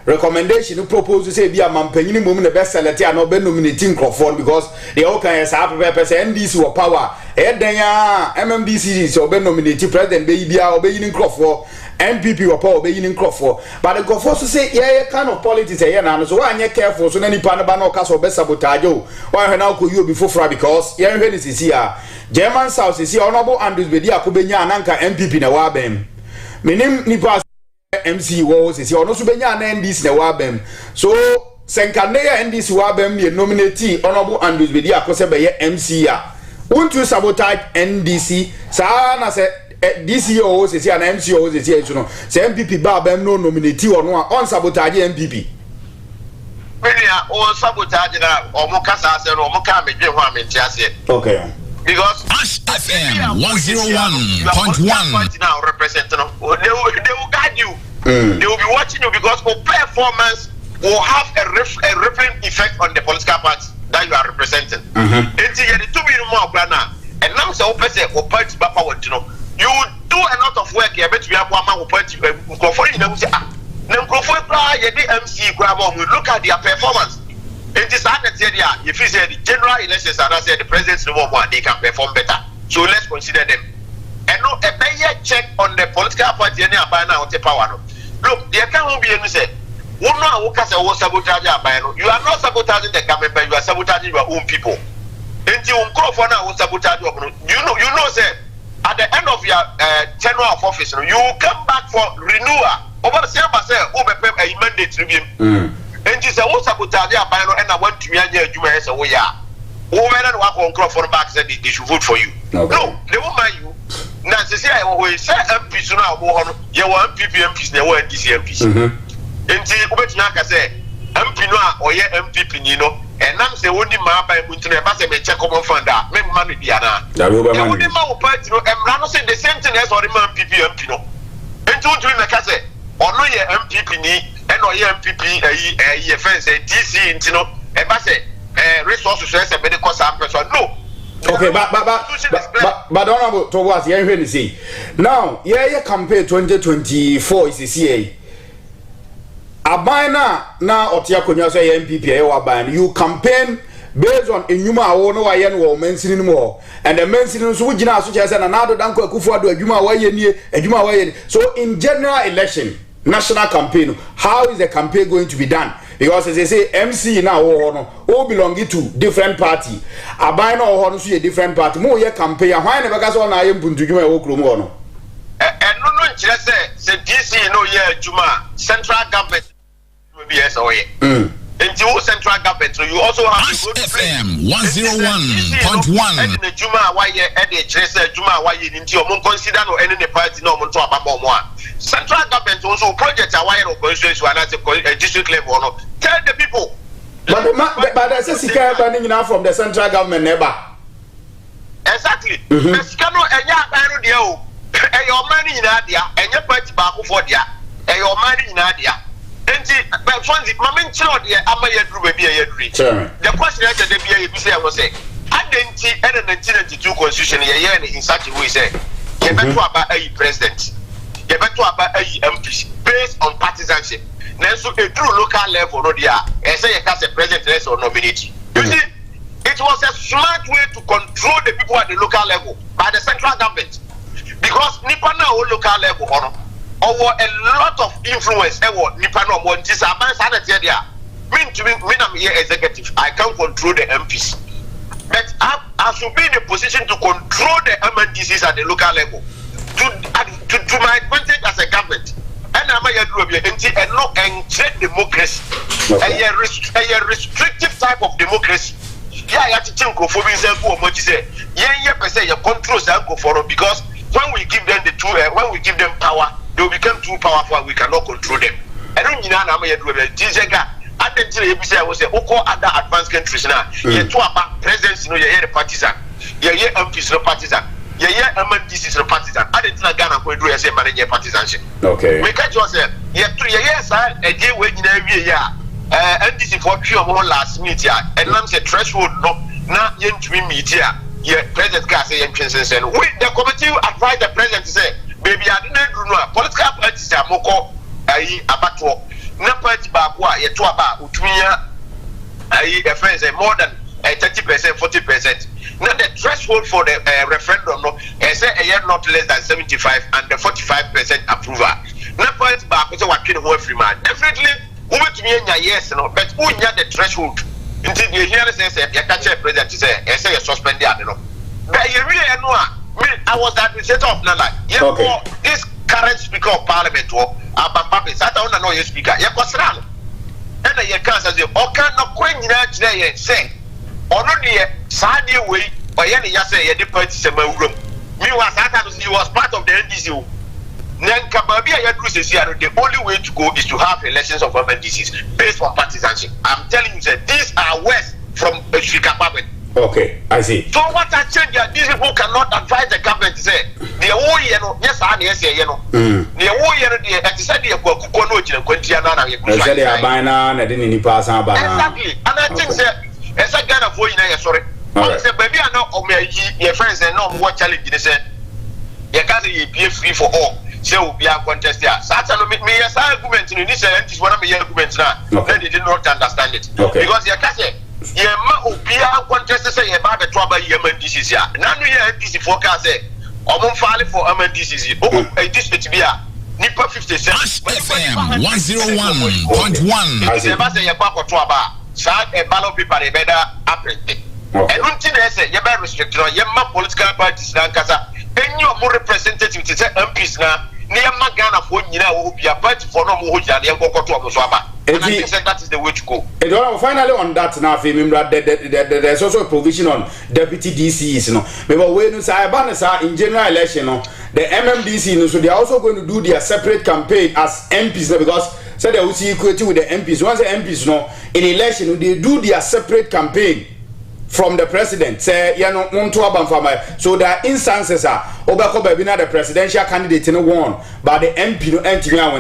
recommendation propose say be a mampanyini mum the best select and no be nominating Crawford because they all can say NDC or power then ya MMDC so be nominating president be bia obeying Crawford NPP or power obeying Crawford but the Crawford say yeah kind of politics here na so why you careful so any pan ba no case be sabotage o why na ko you before fra because here when is here German South is here honorable Andrews be dia ko benya ananka MPP na wa bem menim nipa MC was is ono so benya na NDC na wabem so senkaneya NDC wabem ye nominate honorable Andrews be dia akose be ye MC ya won't you sabotage NDC sa na se DC was is ya na MC was is ya so no se MPP ba bem no nominate ono a on sabotage MPP media o sabotage na o mo kasa se no mo ka medwe ho amenti ase okay because Ashh 101.1 now represent no they will guide you. They will be watching you because your performance will have a rippling effect on the political party that you are representing. Until you do be more planner and now so person or party bapa want to know you do a lot of work you bet we have one man party go for you say ah na go for you the MC grab on look at their performance. It is hard to say if you say the general elections and I say the president's no more they can perform better. So let's consider them. And no a better check on the political party any about now the power. Look, there can't be any say. You are not sabotaging the government, but you are sabotaging your own people. Until you call for now sabotage you know say at the end of your tenure of office, you will come back for renewal. Over the same say a mandate review. And you say what sabotage and I want to hear you as a way. Women and walk on Crawford back said they should vote for you. Okay. No, they won't mind you. Now, they say, I always say MPs now, you want MPs, they want DC MPs. Until Ubetunaka say, MP no or ye MPP, you know, and I'm saying, only my by Muntina, but I may check on Fonda, make money, Diana. There will be money. Party, and Rano say the same thing as or the MPP, no. And two dream like I say, or no ye MPP, and or ye MPP, a fence, a DC, you know, and I say, resources as a medical person. No. Okay, but honorable towards here when you see now, yeah, campaign 2024 is the CA. Abina now Otia Konya say MPP Abina. You campaign based on Enuma Awono Wayen or mentioning more, and the mentioning so Jina such as another Danko Kufuado Juma Wayen, Juma Wayen. So in general election, national campaign, how is the campaign going to be done? Because as they say, MC now all belonging to different party. Abina or a different party. More year campaign. Why never got on I am put to you a no. And no, just say DC no year Juma central government will be SOA. And you central government, so you also have Ashh FM 101.1. And the Juma why you at the Chester Juma why you didn't consider no any party no one to about more. Central government also projects a wire of constituency and at a district level. No. Tell the people. But there's a secret banning now from the central government never. Exactly. Mexicano and ya and your money in Adia and your party back for dia and your money in Adia. And but Fonzie, Mamma Chod, I'm a year baby. The question is that the BA say, I Adenti and the 1992 constitution in such a way say you better about a president, you better about a MPs based on partisanship. Now so a true local level no dia say you cast a president or nominate. You see, it was a smart way to control the people at the local level by the central government. Because nipa na o local level or a lot of influence nipa no mo ntisa ban sa na tie dia me am here executive, I can't control the MPs, but I should be in a position to control the MNDCs at the local level to my advantage as a government. And I'm here to be and trade democracy, a restrictive type of democracy. Yeah, you have to think of what you say. Yeah, you control the because when we give them when we give them power, they will become too powerful. We cannot control them. I don't know how to do it. I didn't say I was other advanced countries now. You talk about presidents, you know, you're partisan. You're MPs, no partisan. You're MNDCs, no partisan. I didn't know Ghana could do a same manage partisanship. Okay. We can't just say, you're 3 years, a day waiting every year. NDC for pure more last minute, and I'm saying threshold, no, not yet to meet here. Yeah, President Gassi and Princess, and we, the committee advised the president to say, baby, I didn't know political parties are more abattoir. Na party bakwa ye to aba utumia a friends more than 30%, 40%. Now the threshold for the referendum no say a year not less than 75 and the 45% approval. Na party bakwa say what kind of free man. Definitely who to me yes no, but who nya the threshold until you hear say you catch a president say you suspend the no. But you really know I was the administrator of Nala. Yeah, this current speaker of parliament Abambabe, I don't know your speaker. You go sral. And you can't say, "Oh, can not queen today?" Say, "Or not the Saudi way." Or any say, "The party is a room." Me was part of the NDC. Then Kababia Yadus here. The only way to go is to have elections of MNDCs based on partisanship. I'm telling you, sir, these are worse from Shikapaben. Okay, I see. So what I said that these people cannot advise the government to say the whole year, yes, I say, you know, the whole year, the said the Kukono, Quintiana, they are buying on, I didn't pass on by exactly. And I think that as a kind of voice, sorry, I said, baby, I know your friends and no more challenge. They said, you can't be free for all. So we are contest here. Saturday, me as argument in this is one of my arguments now. Then they did not understand it because you can't say. Yeah, ma contest say about the trouble MNDCs here. Now you hear NDC forecast say, "I'm filing for MNDCs." Oh, this it be a nipa 57. Ashh 101.1. I say, "But say you back to aba." Sad a ballot paper they better appreciate. And until they say you better restrict you ma political parties na kasa. Any more representative to say MPs na near Magana for you know be a party for no more than you go to Abusaba. And I think that is the way to go. And finally on that now, there's also a provision on deputy DCs, you know. But when you say in general election, the MMDC, so they are also going to do their separate campaign as MPs, because so they will see equity with the MPs. Once the MPs, in election, they do their separate campaign from the president. Say, so there are instances the presidential candidate won, but the MP no.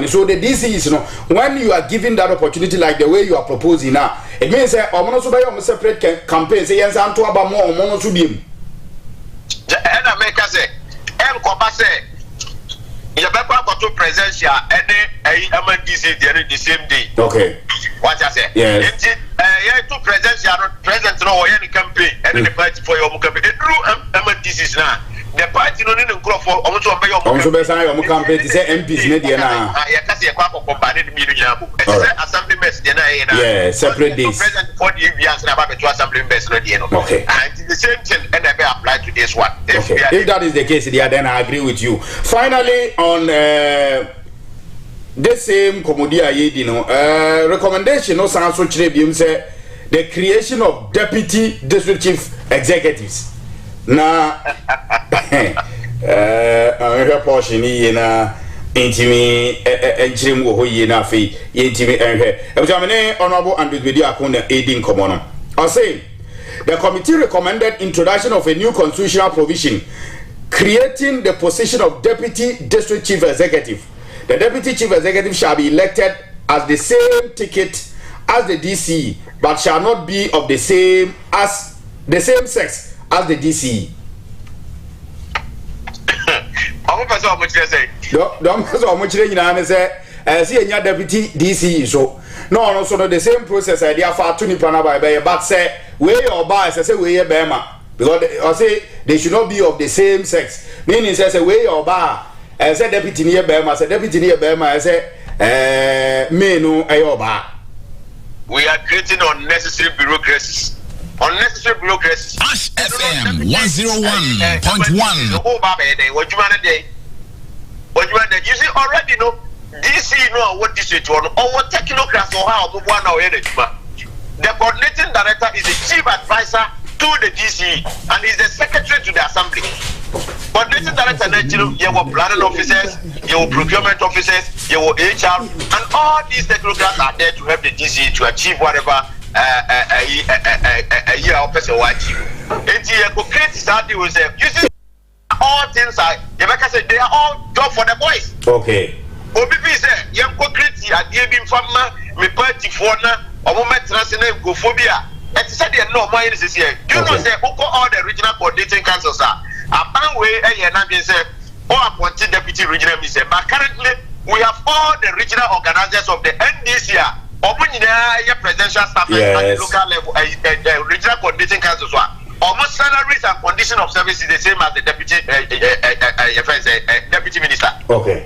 So the DC is when you are given that opportunity like the way you are proposing now, it means that separate campaign. Say yes, I'm to about more mono to be. And America say, say, you better go to presidential any MNDC the same day. Okay. What I say? Yes. To president no any campaign and the party for your campaign. The true MNDCs now. The party no need to grow for almost to pay your campaign to say MPs ne dia na. Ya kasi e kwa combine the million yabu. Assembly members dia na. Yeah, separate days. President for the years na ba to assembly members no dia no. Okay. And the same thing and be applied to this one. If that is the case, then I agree with you. Finally, on the same Komodia Yedi, recommendation no sounds so tribune say the creation of deputy district chief executives. Na a portion na intimi enchim wo hoye na fe yentimi enhwe ebjamene honorable and video akona aiding common. I say the committee recommended introduction of a new constitutional provision creating the position of deputy district chief executive. The deputy chief executive shall be elected as the same ticket as the DC, but shall not be of the same sex as the DC. I'm going to say, don't so much in an see a deputy DC so no so the same process idea for 20 pana by but say way or by say way a bema because I say they should not be of the same sex meaning says a way or bar as a deputy near bema as a deputy near bema as a menu ayoba. We are creating unnecessary bureaucracies. Unnecessary bureaucracies. Ashh FM 101.1. You see already no DC know what this is or what technocrats or how one or the coordinating director is the chief advisor to the DC and is the secretary to the assembly. Coordinating director, you have planning officers, you have procurement officers, you have HR, and all these technocrats are there to help the DC to achieve whatever a year of person will achieve. And you create this idea with them. You see, all things are, they are all job for the boys. Okay. OBP said, young concrete, I gave him from me party for now, or moment transcendent go phobia. And said, no, my is here. You know, say, all the regional coordinating councils are. A way, and said, all appointed deputy regional minister. But currently, we have all the regional organizers of the NDC, presidential staff at the local level, the regional coordinating councils. Almost salaries and condition of service is the same as the deputy deputy minister. Okay.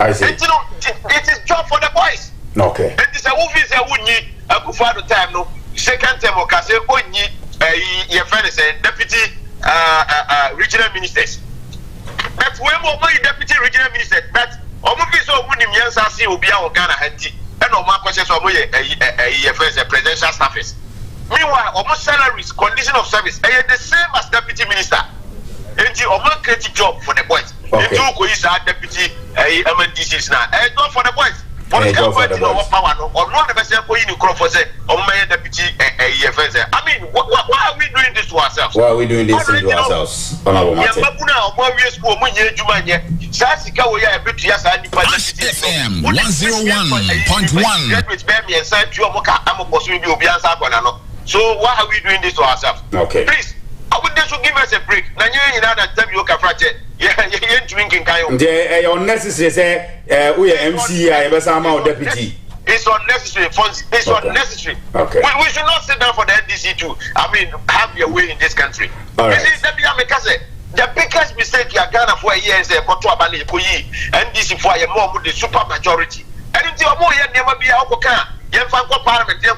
I see. And, you know, it is job for the boys. Okay. And this is a movie say we need a good time no second term or say only your friend is a deputy regional ministers. But when we deputy regional ministers, but movie so we need to see Obia or Ghana Hanti and no more questions of your friends presidential staffers. Meanwhile, almost salaries, condition of service, are the same as deputy minister. And you almost create a job for the boys. Okay. And you go is our deputy MNDCs now. And not for the boys. What is going to power or not the best for you crop for say or my deputy EFS. I mean, why are we doing this to ourselves? Why are we doing this to ourselves? Ashh FM 101.1. So why are we doing this to ourselves? Okay. Please, I would just give us a break. Now you know that time you can fracture. Yeah, you're drinking kayo. The unnecessary say we are MC deputy. It's unnecessary. It's unnecessary. Okay. We should not sit down for the NDC to, have your way in this country. All right. You see, the biggest mistake you are Ghana for a year is NDC for a more the super majority. And if you are more, you never be a parliament, you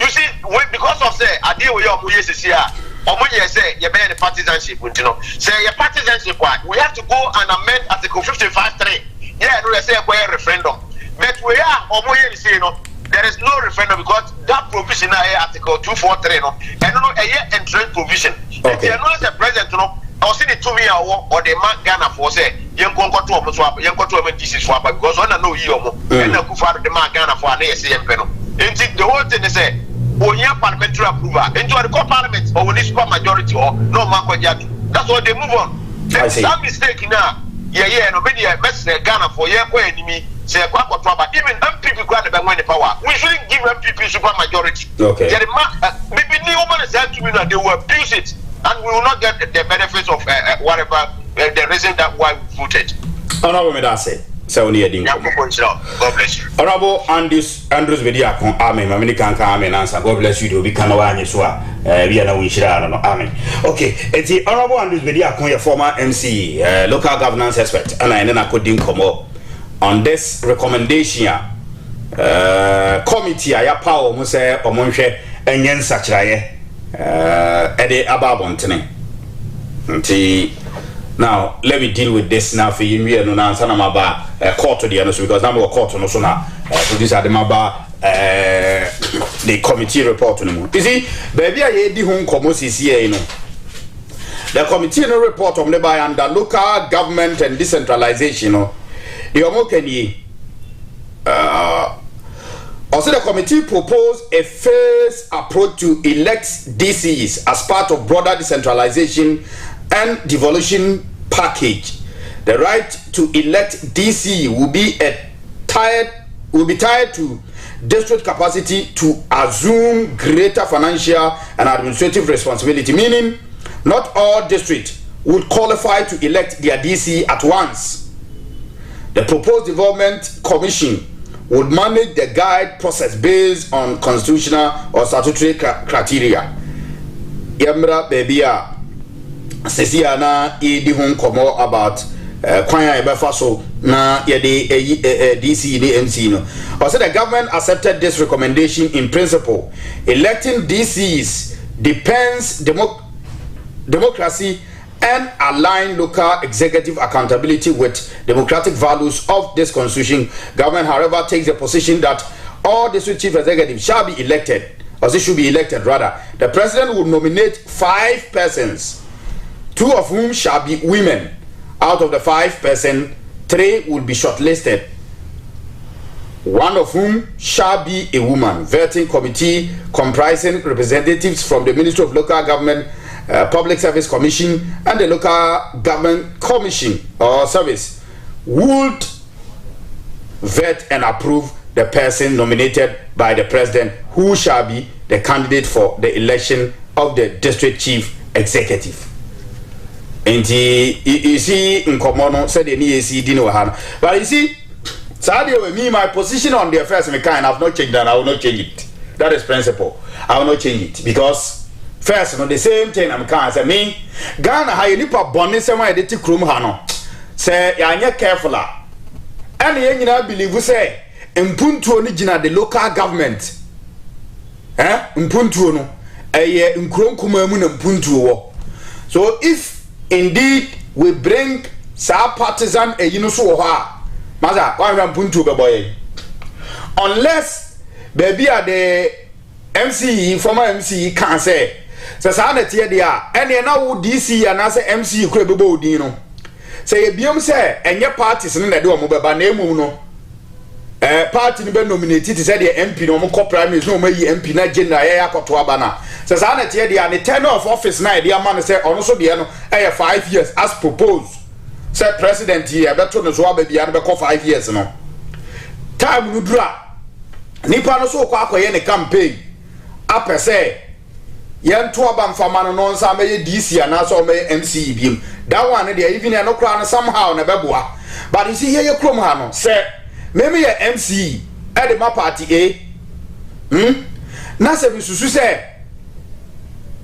see, because of say, I deal with your Muyes here. Or when you say you ban the partisanship, you know, say your partisanship, we have to go and amend Article 55(3). Yeah, no, say a referendum. But we are, or when you say, you know, there is no referendum because that provision Article 243, no, and no, a year entrance provision. If you are not the president, you know, I'll see the 2 year or the man Ghana for say, young conquer to swap, young conquer to swap, because I know you, and the Kufa the man Ghana for an ASM panel. And the whole thing is say, oh, yeah, parliamentary approval. Enjoy the parliament or when it's super majority or no Marco Jatu. That's what they move on. There's some mistake now. Yeah, nobody best Ghana for your enemy. Say, even MPP grant the power. We shouldn't give MPP super majority. Okay. Maybe new woman said to me that they will abuse it. And we will not get the benefits of whatever the reason that why we voted. Honorable Medase, so near Ding. God bless you. Honorable Andrews Media, Amen, American Amen answer. God bless you to be Kanawani Swa, Viana Wishra, Amen. Okay, it's the Honorable Andrews Media, your former MC, local governance expert, and I then I could come up on this recommendation. Committee, I power, Muse, or Monche, and Yen Sachraye. Eddie Ababontene. Now, let me deal with this now for you. We are not court to the honest because now we're court on now. Producer the Maba the committee report on them. You see, baby, I did home commerce here, you know. The committee report on the by under local government and decentralization, you know. Also, the committee proposed a phased approach to elect DCs as part of broader decentralization and devolution package. The right to elect DC will be tied to district capacity to assume greater financial and administrative responsibility, meaning not all districts would qualify to elect their DC at once. The proposed development commission would manage the guide process based on constitutional or statutory criteria. Yamra Bebia Sesiana Edi Hong Komo about Kwanya Ebefaso na Yede DC the MC no. Also the government accepted this recommendation in principle. Electing DCs depends democracy and align local executive accountability with democratic values of this constitution. Government, however, takes the position that all district chief executives shall be elected, or they should be elected rather. The president will nominate 5 persons, 2 of whom shall be women. Out of the 5 persons, 3 will be shortlisted, 1 of whom shall be a woman. Vetting committee comprising representatives from the Ministry of Local Government, Public Service Commission and the Local Government Commission or Service would vet and approve the person nominated by the president who shall be the candidate for the election of the district chief executive. And you see in Komono said any dino han. But you see, sadly with me, my position on the affairs I have not changed and I will not change it. That is principle. I will not change it because first, on the same thing, I'm can't say me. Ghana, how you nipa bonnet some way to Krum Hano. Say, you're careful. And you know, believe we say, Mpuntu original the local government. Mpuntu no. Nkrom Kumamu Mpuntu. So, if indeed we bring sa partisan so ha, Maza, why Mpuntu boy? Unless, baby, are the MCE, former MCE can't say. Sasanity dia ene na wo DC anase MC kura bebo odin no say biom say enye parties no na de omo beba na emu no party ni be nominate ti say de MP no mo primaries no mo yi MP na general ya akoto aba na sasanity dia ne tenure of office na dia man say ono so de no 5 years as proposed say president here beto no so aba bia no be 5 years no time no dura nipa no so kwa akoye ne campaign apese Yanto Abamfama no nsa me DC and also me MC bim. That one they even no crown somehow na beboa. But you see here Krom ha no say maybe your MC at the party A. Na se bi susu say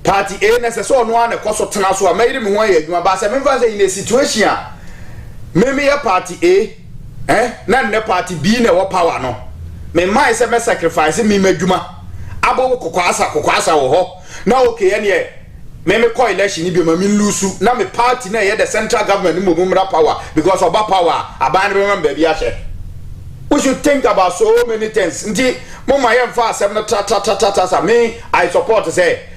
party A na se so no an koso tena so a made me ho ya adwuma ba say me fa say in a situation maybe your party A na ne party B na wo power no. Me mai say me sacrifice me madwuma. Abo kokwasa wo ho. Now okay any me call election bi ma me lose na me party na the central government mo mumra power because of power aban remember bia hye. We should think about so many things. Nti mo ma yem fa asem no ta me I support say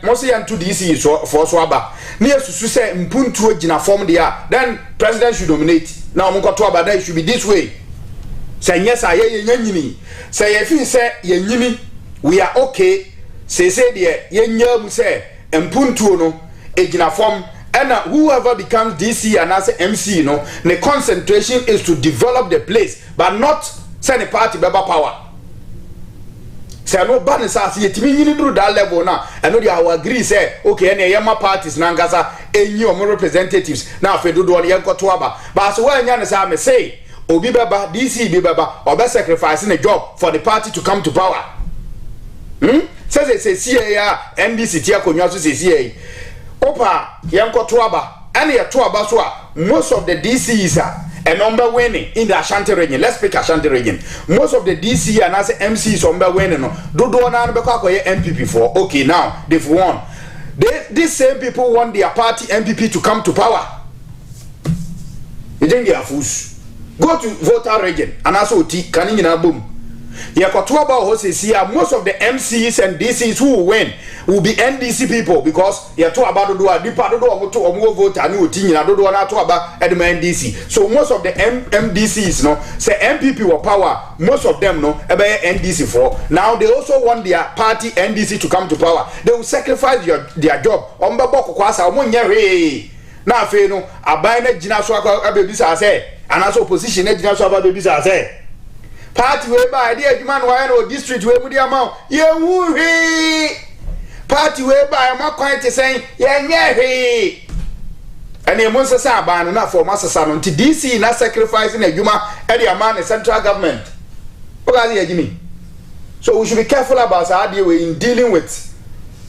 mo say to DC for so aba na yesusu say mpuntu agina form there then president should nominate. Now mo to aba that should be this way. Say yes aye nyanyini say if you say yenyini we are okay. Say there yenya mu say mpuntuo no egina form and whoever becomes DC and as MC no the concentration is to develop the place but not send a party beba power. Say no ban say yetimi nyini do that level now and no dey agree say okay any yema parties na ngasa enyi o representatives na afi do do ye nkoto aba but so when nya say me say obi beba DC bi beba obe sacrificing a job for the party to come to power. Says CA NDC tia konwa so CA opa yenkoto aba and ye to aba so most of the DCs are number winning in the Ashanti region. Let's pick Ashanti region. Most of the DC and as MCs number winning no do na be kwakoye MPP for. Okay, now they've won. These same people want their party MPP to come to power. You think they are fools? Go to voter region and also can in boom. Most of the MCs and DCs who will win will be NDC people because you to about do a deeper do vote and you think do about NDC. So most of the MDCs no say MPP or power, most of them no NDC for. Now they also want their party NDC to come to power. They will sacrifice their job. Now fe no abai na gina so abebisa say and also opposition na gina so abebisa say party we by the adwuma no why no district we mu di amount ye wu hwe party we by amakwan te sen ye nye hwe and ye monse sa ban na for masasa no nti DC na sacrifice na adwuma e di amount the central government oga ye gimi. So we should be careful about how we in dealing with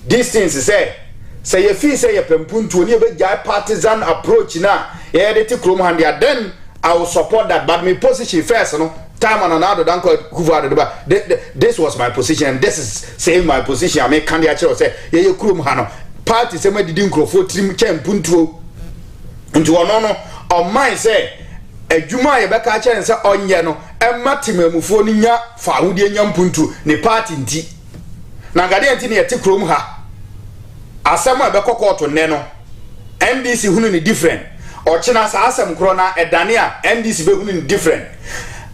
these things. Say you feel say you pempuntu ni be partisan approach na ye dey take krom hand ya, then I will support that, but my position first no time and another don't this was my position and this is saying my position. I make candidature say ye krom hand party say me didn't crofo trim chempuntu into ono on mine say adwuma ye beka che nse onye no ematemamufo ni nya fa hudie nya mpuntu ne party nti na ngade nti ne yete krom ha asem a beko court ne no NDC hunu ni different o china sa asem kro na edane a NDC be hunu ni different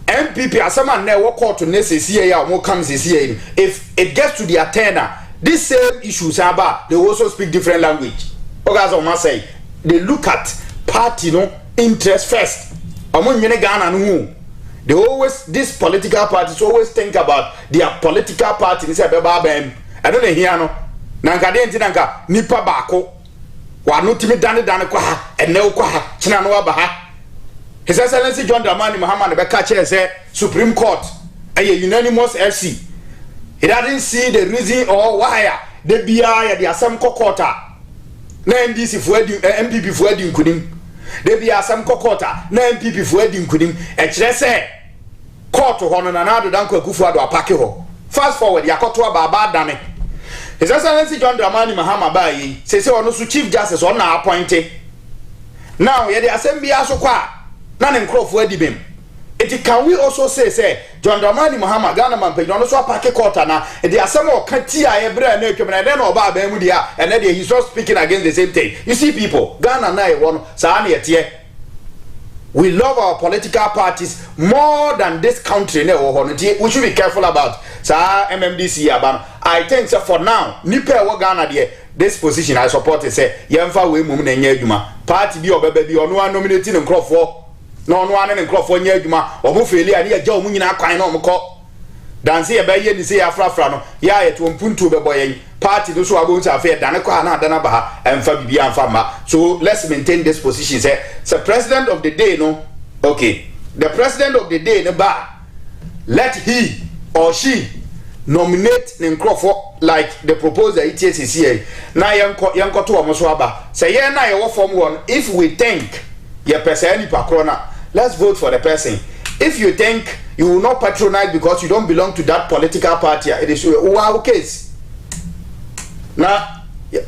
MPP asem an na wo court ne sesiye ya mo kam sesiye if it gets to their turn this same issues about they also speak different language ogas o ma say they look at party no interest first. They always, these political parties always think about their political party. I don't know here no. Nanka denti nanka nipa bako. Wa no timi dane kwa ene kwa china no aba ha. His Excellency John Dramani Mahama be ka kire say Supreme Court a unanimous FC. He doesn't see the reason or why the BI the asem kokota. Na NDC fu adi MPP fu adi nkunim. They be some kokota na MPP fu edi nkunim e kire se court ho no na do danko akufu ado apake ho fast forward yakoto aba dane His Excellency John Dramani Mahama bayi say ono su chief justice on na appointed now ye the assembly aso kwa na ne nkrofo edi bem it can we also say John Dramani Mahama Ghana man pe ono so apake court na the assembly o kati a ebre na etwem na den oba aba mu dia and then he's not speaking against the same thing. You see people Ghana na e wono sa na yete we love our political parties more than this country na wo hono. We should be careful about sa MMDC aban. I think so for now nipa wo Ghana de this position I support it say yemfa we mum na nya adwuma party bi obeba bi ono a nominate ne nkrofo no no ane nkrofo nya adwuma obo feli ani ya jaw mu nyina kwan na omko danse ye ba ye ni se ya frafra no ya ye to mpuntu be boyen party do so abo nsa fe dane kwa na dana ba ha emfa bibia amfa ma. So let's maintain this position say president of the day no okay the president of the day no ba let he or she nominate nkrofo like the proposal ETCCA na yanko to omoso aba say ye na ye wo form one if we think ye person ni pakrona let's vote for the person. If you think you will not patronize because you don't belong to that political party, it is our case. Now,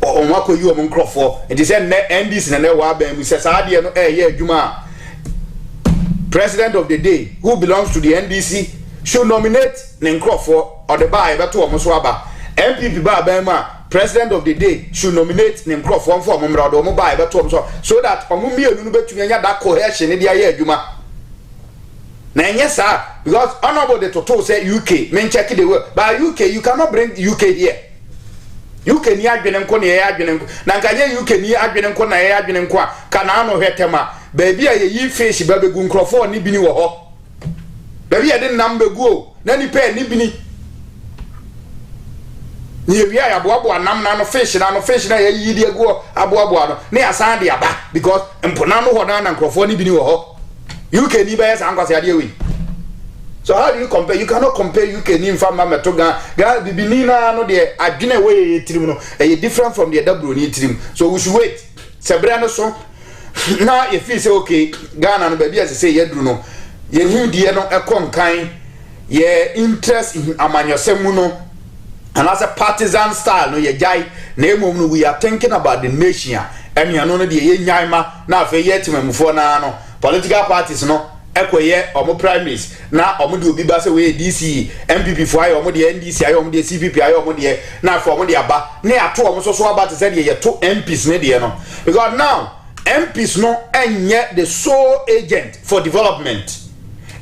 on what you among Crawford, it is NDC and Wabem, we says, Juma. President of the day, who belongs to the NDC, should nominate Nen Crawford or the Bai Batu Moswaba. MPP Babema, President of the day, should nominate Nen Crawford for Momrado Mobile Batu so that Omumi Nube to that cohesion in the year Juma. Na yes sir, because honorable the Toto say UK, men check the work. But UK, you cannot bring UK here. UK ni adwene nko na adwene nko. Na nka ye UK ni adwene nko na adwene nko a kana no hwetema. Baby a ye fish ba begu nkrofo ni bini wo ho. Baby a de nam begu o, na ni pe ni bini. Ni ewia ya boabo anam na no fish na ye yidi egu aboabo no. Na ya san de aba because mpona no ho na nkrofo ni bini wo ho. UK ni bias and we. So how do you compare? You cannot compare UK ni mfa metoga. Ga bibinina no de adwene way trim no. E different from the double ni trim. So we should wait. Sebra no so. Now if you say okay, Ghana no baby as say yedru no. Ye hu die no ekon kan ye interest in amanyosemu no. And as a partisan style no ye jai na emom no we are thinking about the nation. Enu ano no de ye nyaima na afa ye timamufo na no. Political parties no ekoye omo primaries na omo de obi ba se we DC MPP fo ayo omo de NDC ayo omo de CPP ayo omo de na fo omo de aba na ato omo so aba te se de ye to MPs ne de no because now MPs no enye the sole agent for development.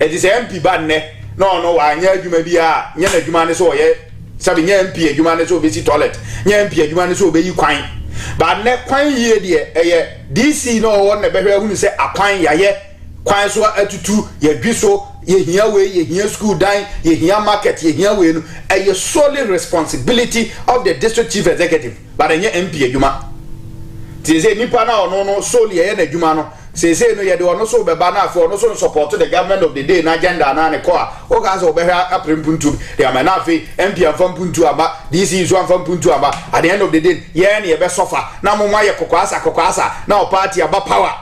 It is MP ba ne no anya adwuma bi a nya na adwuma ne so ye sabi nya MP adwuma ne so be si toilet nya MP adwuma ne so be yi kwan but ne kwan yie de eye DC no won na behwe hu se akwan yaye kwan so atutu ye gwiso ye hia we ye hia school dan ye hia market ye hia we no a solely responsibility of the district chief executive but enye MP adwuma ti say nipa na ono no solely ye na adwuma no say no ye de ono so beba na afa ono so support the government of the day na agenda na ne ko a o ga so behwa aprempuntu de ama na afi MP amfampuntu aba DC so amfampuntu aba at the end of the day ye na ye be suffer na mo ye kokwasa na o party aba power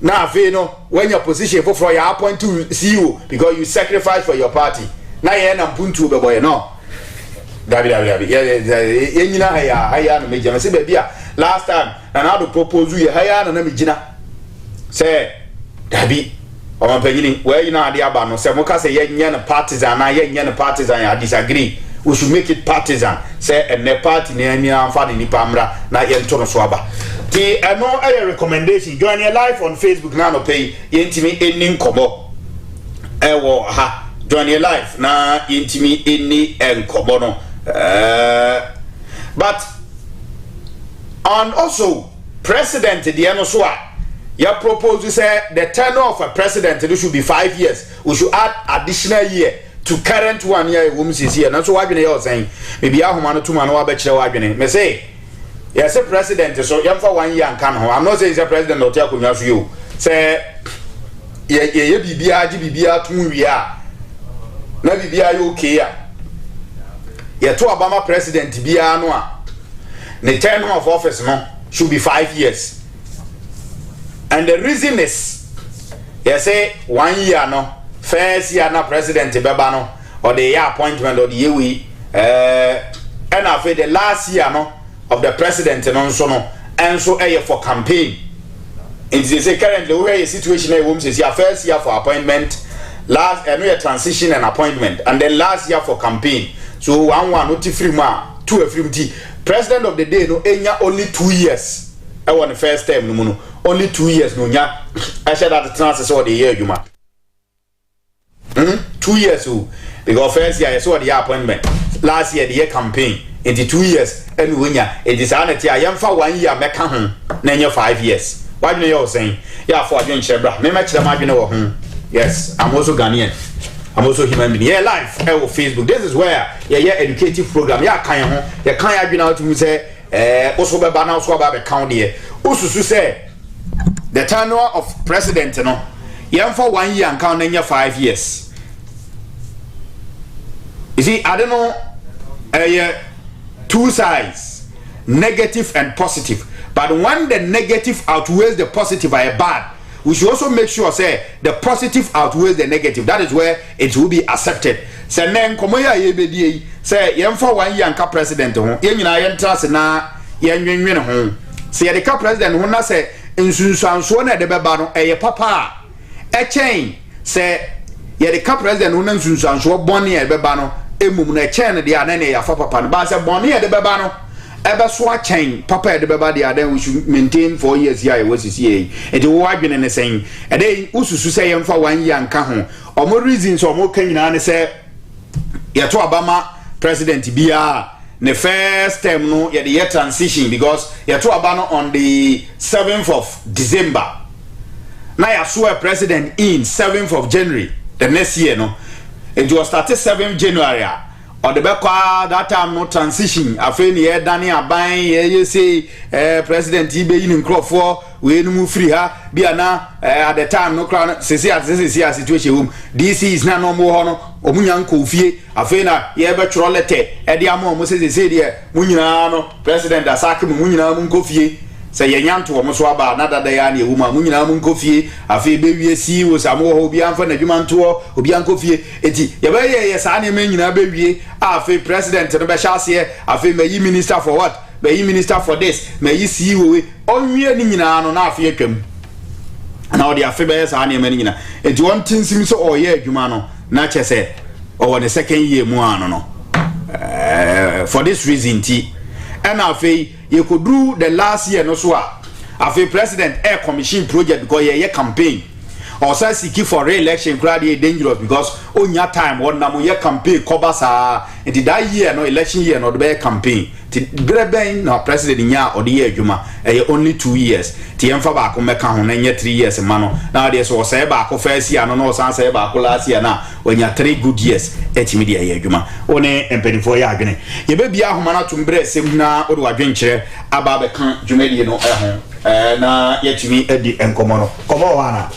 na afi no when your position for your appoint to CEO because you sacrifice for your party na ye na mpuntu be boy no dabi ye nyina haya no meje se be bia last time and how to propose you haya na mejina say dabi o man panyini where you na ade aba no say mo ka say ye nya na partisan na ye nya na partisan I disagree we should make it partisan say a party na ni amfa ni pamra na ye nto no so aba ti no a recommendation join your live on Facebook na no pay yentimi eni nkobo ewo ha join your live na yentimi eni enkobo no but and also president the no so you propose to say the tenure of a president it should be 5 years we should add additional year to current 1 year woman says here na so what you saying maybe ahoma no tuma no wa be kire wa dwene me say yes a president so yam for 1 year and can ho I'm not saying he's a president or tell you you say ye bibia agi bibia tun wi a na bibia yo okay a ye to Obama president bia no a the term of office no should be 5 years and the reason is you say 1 year no first year na president beba no or the year appointment or the year we and after the last year no of the president no so no and so for campaign it is say currently we have a situation where we say first year for appointment last year transition and appointment and then last year for campaign so one not free ma two free president of the day no enya only 2 years I want the first time no only 2 years no nya I said that the transfer or the year you ma 2 years because first year so the appointment last year the year campaign into 2 years and winya it is anati I am for 1 year meka ho na nya 5 years what do you saying yeah for adwen chebra me match them adwen wo ho yes I'm also Ghanaian I'm also human being yeah live on Facebook this is where yeah educative program yeah kan ho yeah kan adwen out to say also be bana so ba be count there ususu say the tenure of president no yeah for 1 year and count na nya 5 years you see I don't know two sides negative and positive but when the negative outweighs the positive are bad we should also make sure say the positive outweighs the negative that is where it will be accepted say nen komo ya ye bedie say yem for 1 year anka president ho ye nyina ye ntrase na ye nwenwen ho say ye de ka president ho na say nsunsuanso na de beba no eye papa e chen say ye de ka president ho na nsunsuanso bone e beba no emum na chen de ana na ya fa papa no ba say bone e de beba no ebe so a chain papa e de beba de then we should maintain 4 years here was here e de wo adwene ne sen e de ususu say yem for 1 year anka ho omo reasons omo kan nyina ne say ye to Obama president bia the first term no ye the transition because ye to Obama on the 7th of December now ya swear president in 7th of January the next year no it was started 7th January or the back that time no transition afeni ye dani aban ye say president ibe yin nkrofo we no free ha bia na at the time no crown say situation home this is na no mo ho no omunya nko fie afei na ye be twro letter e de ama mo say de munyina no president asake munyina mu nko fie say ye nyanto mo so aba na dada ya na ewuma munyina mu nko fie afei be wie si wo samo ho obi amfa na dwuma nto obi anko fie eti ye be ye sa na menyina be wie afei president no be hyase afei me minister for what be minister for this me CEO we onwie ni nyina no na afei atwam na odi afei be sa na me nyina eti won tinsim so oye adwuma no na chese over the second year mu no for this reason ti and afei you could do the last year no so afei president air commission project because ye campaign or say seeking for re-election crowd is dangerous because on your time one na mo ye campaign cover sa and that year no election year no the campaign Breben no president nya or the year juma only 2 years. Tiemfa ba ko meka ho na nya 3 years mano. Now there so say ba ko first year no san say ba ko last year na when you 3 good years etimi dia year juma. One empedifo ya adwene. Ye be bia ho mana tumbre sem na o de wadwen kire aba be kan jumadi no na yetimi edi enkomo no. Komo wana.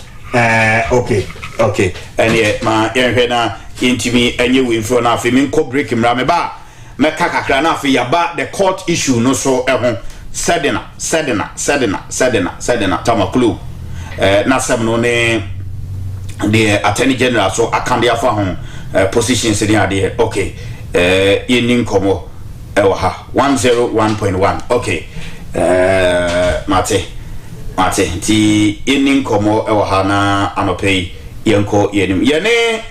Okay. And yeah, ma yenhwe intimi enye we info na afi min ko break mra me ba meka kakra na afi ya ba the court issue no so sedena tamaklu na sem no ne the attorney general so akande afa ho positions ni ade okay yenin komo ewa ha 101.1 okay mate ti yenin komo ewa ha na anopei yenko yenim yene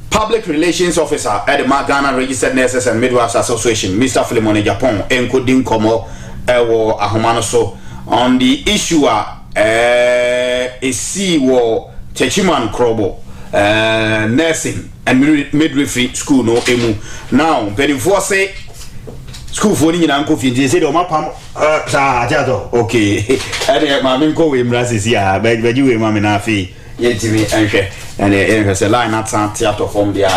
Public Relations Officer at the Ghana Registered Nurses and Midwives Association, Mr. Philemon Japan, encoding Komo Ewo Ahumano so on the issue AC war Techiman Krobo nursing and midwifery school no emu. Now, very say school for ni nanko fi say do mapam sa jado. Okay. Ade ma min ko we mrasis ya, be we ma me na fi. Yetimi enhwe and say line at theater form there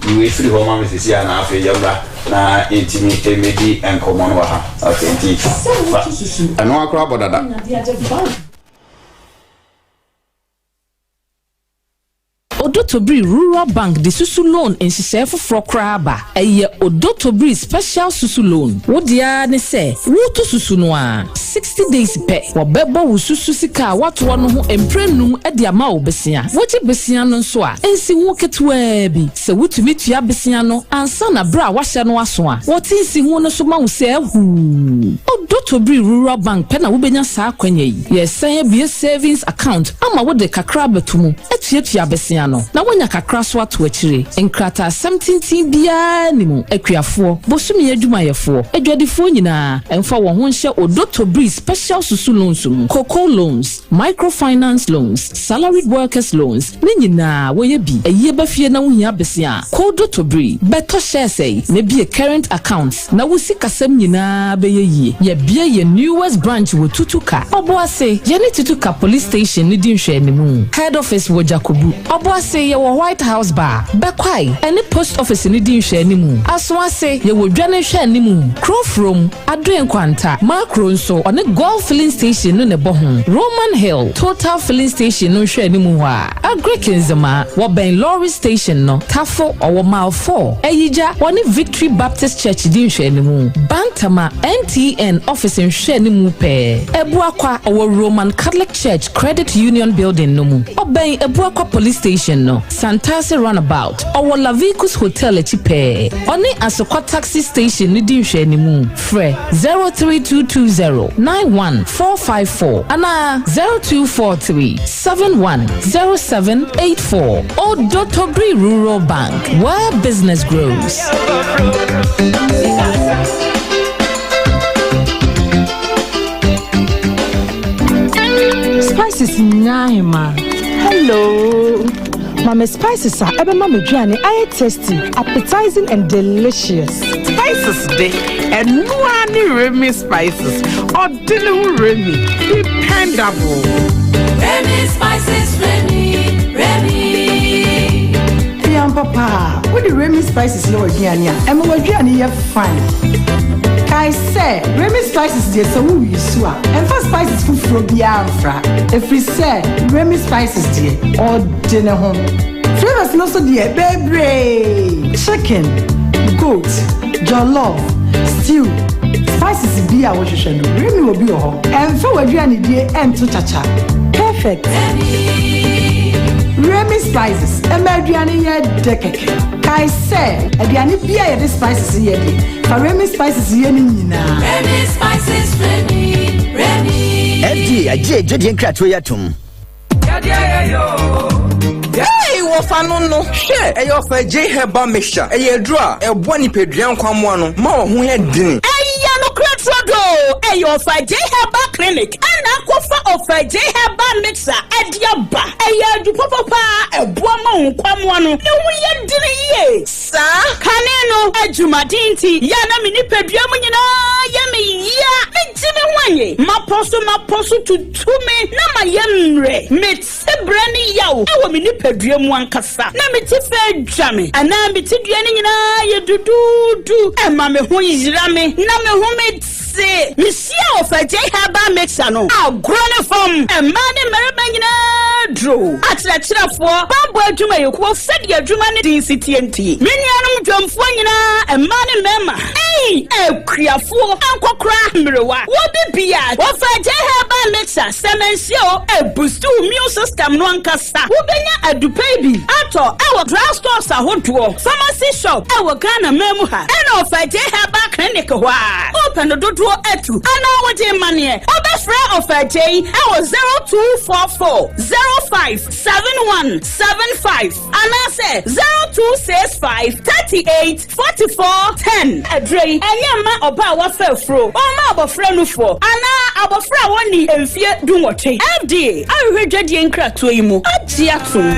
we free home am is here na afi yamba na yetimi emedi enkomo no ha okay nti anu akra bodada Odotobri Rural Bank the susu loan in Sisefo Frokraba eye Odotobri special susu loan wodia ne se woto susu no a 60 days pe wo bebo wo susu sika wato no ho emprenum ade ama wo besia woje besia no nso a ensi wo ketwa bi se wotumi tua besia no ansa na bra wahye no aso a wotinsi ho no so ma wo se hu Odotobri Rural Bank pe na wo benya sa kwanya yi yesen bie savings account ama wo de kakra betumu etuatua besia no na wonya kakra so ato akire enkrata 17 bia nimu akuafo bosumi adwumayefo adwadifo nyina emfa wo ho nhye Odotobri special susu loans cocoa loans microfinance loans salaried workers loans ne nyina wo ye bi eye bafie na wo hia besia Odotobri beto share say ne bi current accounts na wo sikasam nyina be ye ye bia ye newest branch wo tutuka oboase ye ne tutuka police station ne di nhwe animu head office wo Jakobu oboase ye wo White House bar bekwai any post office ni di nhwe animu aso ase ye wo dwane nhwe animu Crofrom Adwen Kwanta Macro nso one Golf filling station no ne bohon Roman Hill Total filling station no nhwe animu wa Agrikinzema wo Ben Lorry station no Tafo owo mile 4 Eyija one Victory Baptist Church di nhwe animu Bantama NTN office nhwe animu pe Ebuakwa owo Roman Catholic Church Credit Union building no mu oben Ebuakwa police station no Santase runabout owo Lavicus Hotel echipe oni Asokwa taxi station ni di nhwe animu fre 032209144 ana 0243710784 Odotobri Rural Bank where business grows. Spices nyaima. Hello. Mama spices are ebe mama duane aye tasty, appetizing and delicious. Spices day and one Remy spices or dinner Remy dependable. Remy spices, Remy. Young papa, what the Remy spices you again? And my duane you fine. Kai say Remy spices dey so we use and for spices food from Biafra. If we say Remy spices dey or dinner home. Flavors no so dey baby. Chicken, goat, jollof, stew. Spices be our tradition. Remy will be home. And for we duane dey to chacha. Perfect. Remy spices. Duane ye dekeke. Kai say aduane bia ye spices ye dey. Remy spices ye ni nyina. Remy spices, Remy. FD aje jodi nkrato ya tum. Hey, wo fanu no. Hwe, e yo fa J Herbal mixture. E ye dro a e bo ni pedua nkwamo no. Ma wo ho ye din. No krato do. E yo fa J Herbal clinic. And akwo wofa Host-Foxzy herbal mixer adiaba eya du papa ebuama nkwamwa no ne woye diri ye sa kaneno adwumadinti ya na me nipadua mu nyina ya me ya me wanye maposo tutume na mayemre me sebrani yawo ewo me nipadua mu ankasa na me tifa dwame ana me tidua ne nyina ye dududu ema me ho yira me na me ho me se Monsieur Host-Foxzy herbal mixer no agrone from a man in Marabangina drew at la trafo bambo adwuma yekuo sede adwuma ne din city menianum dwamfo nyina a man in mema kriafo ankokra mrewa wo bibia Host-Foxzy herbal mixer semensio boost immune system no ankasa wo benya adupai bi ato ewo drugstores ahodo pharmacy shop ewo Ghana memu ha ena Host-Foxzy herbal clinic ho a open do etu ana wodi mane obefra Host-Foxzy ewo 0244 057175 ana se 0265 38 44 10 adrei enyema oba wa fafro o ma obofra no fo ana abofra woni emfie dunwote fda ahwedwadie nkrato yimu agiatum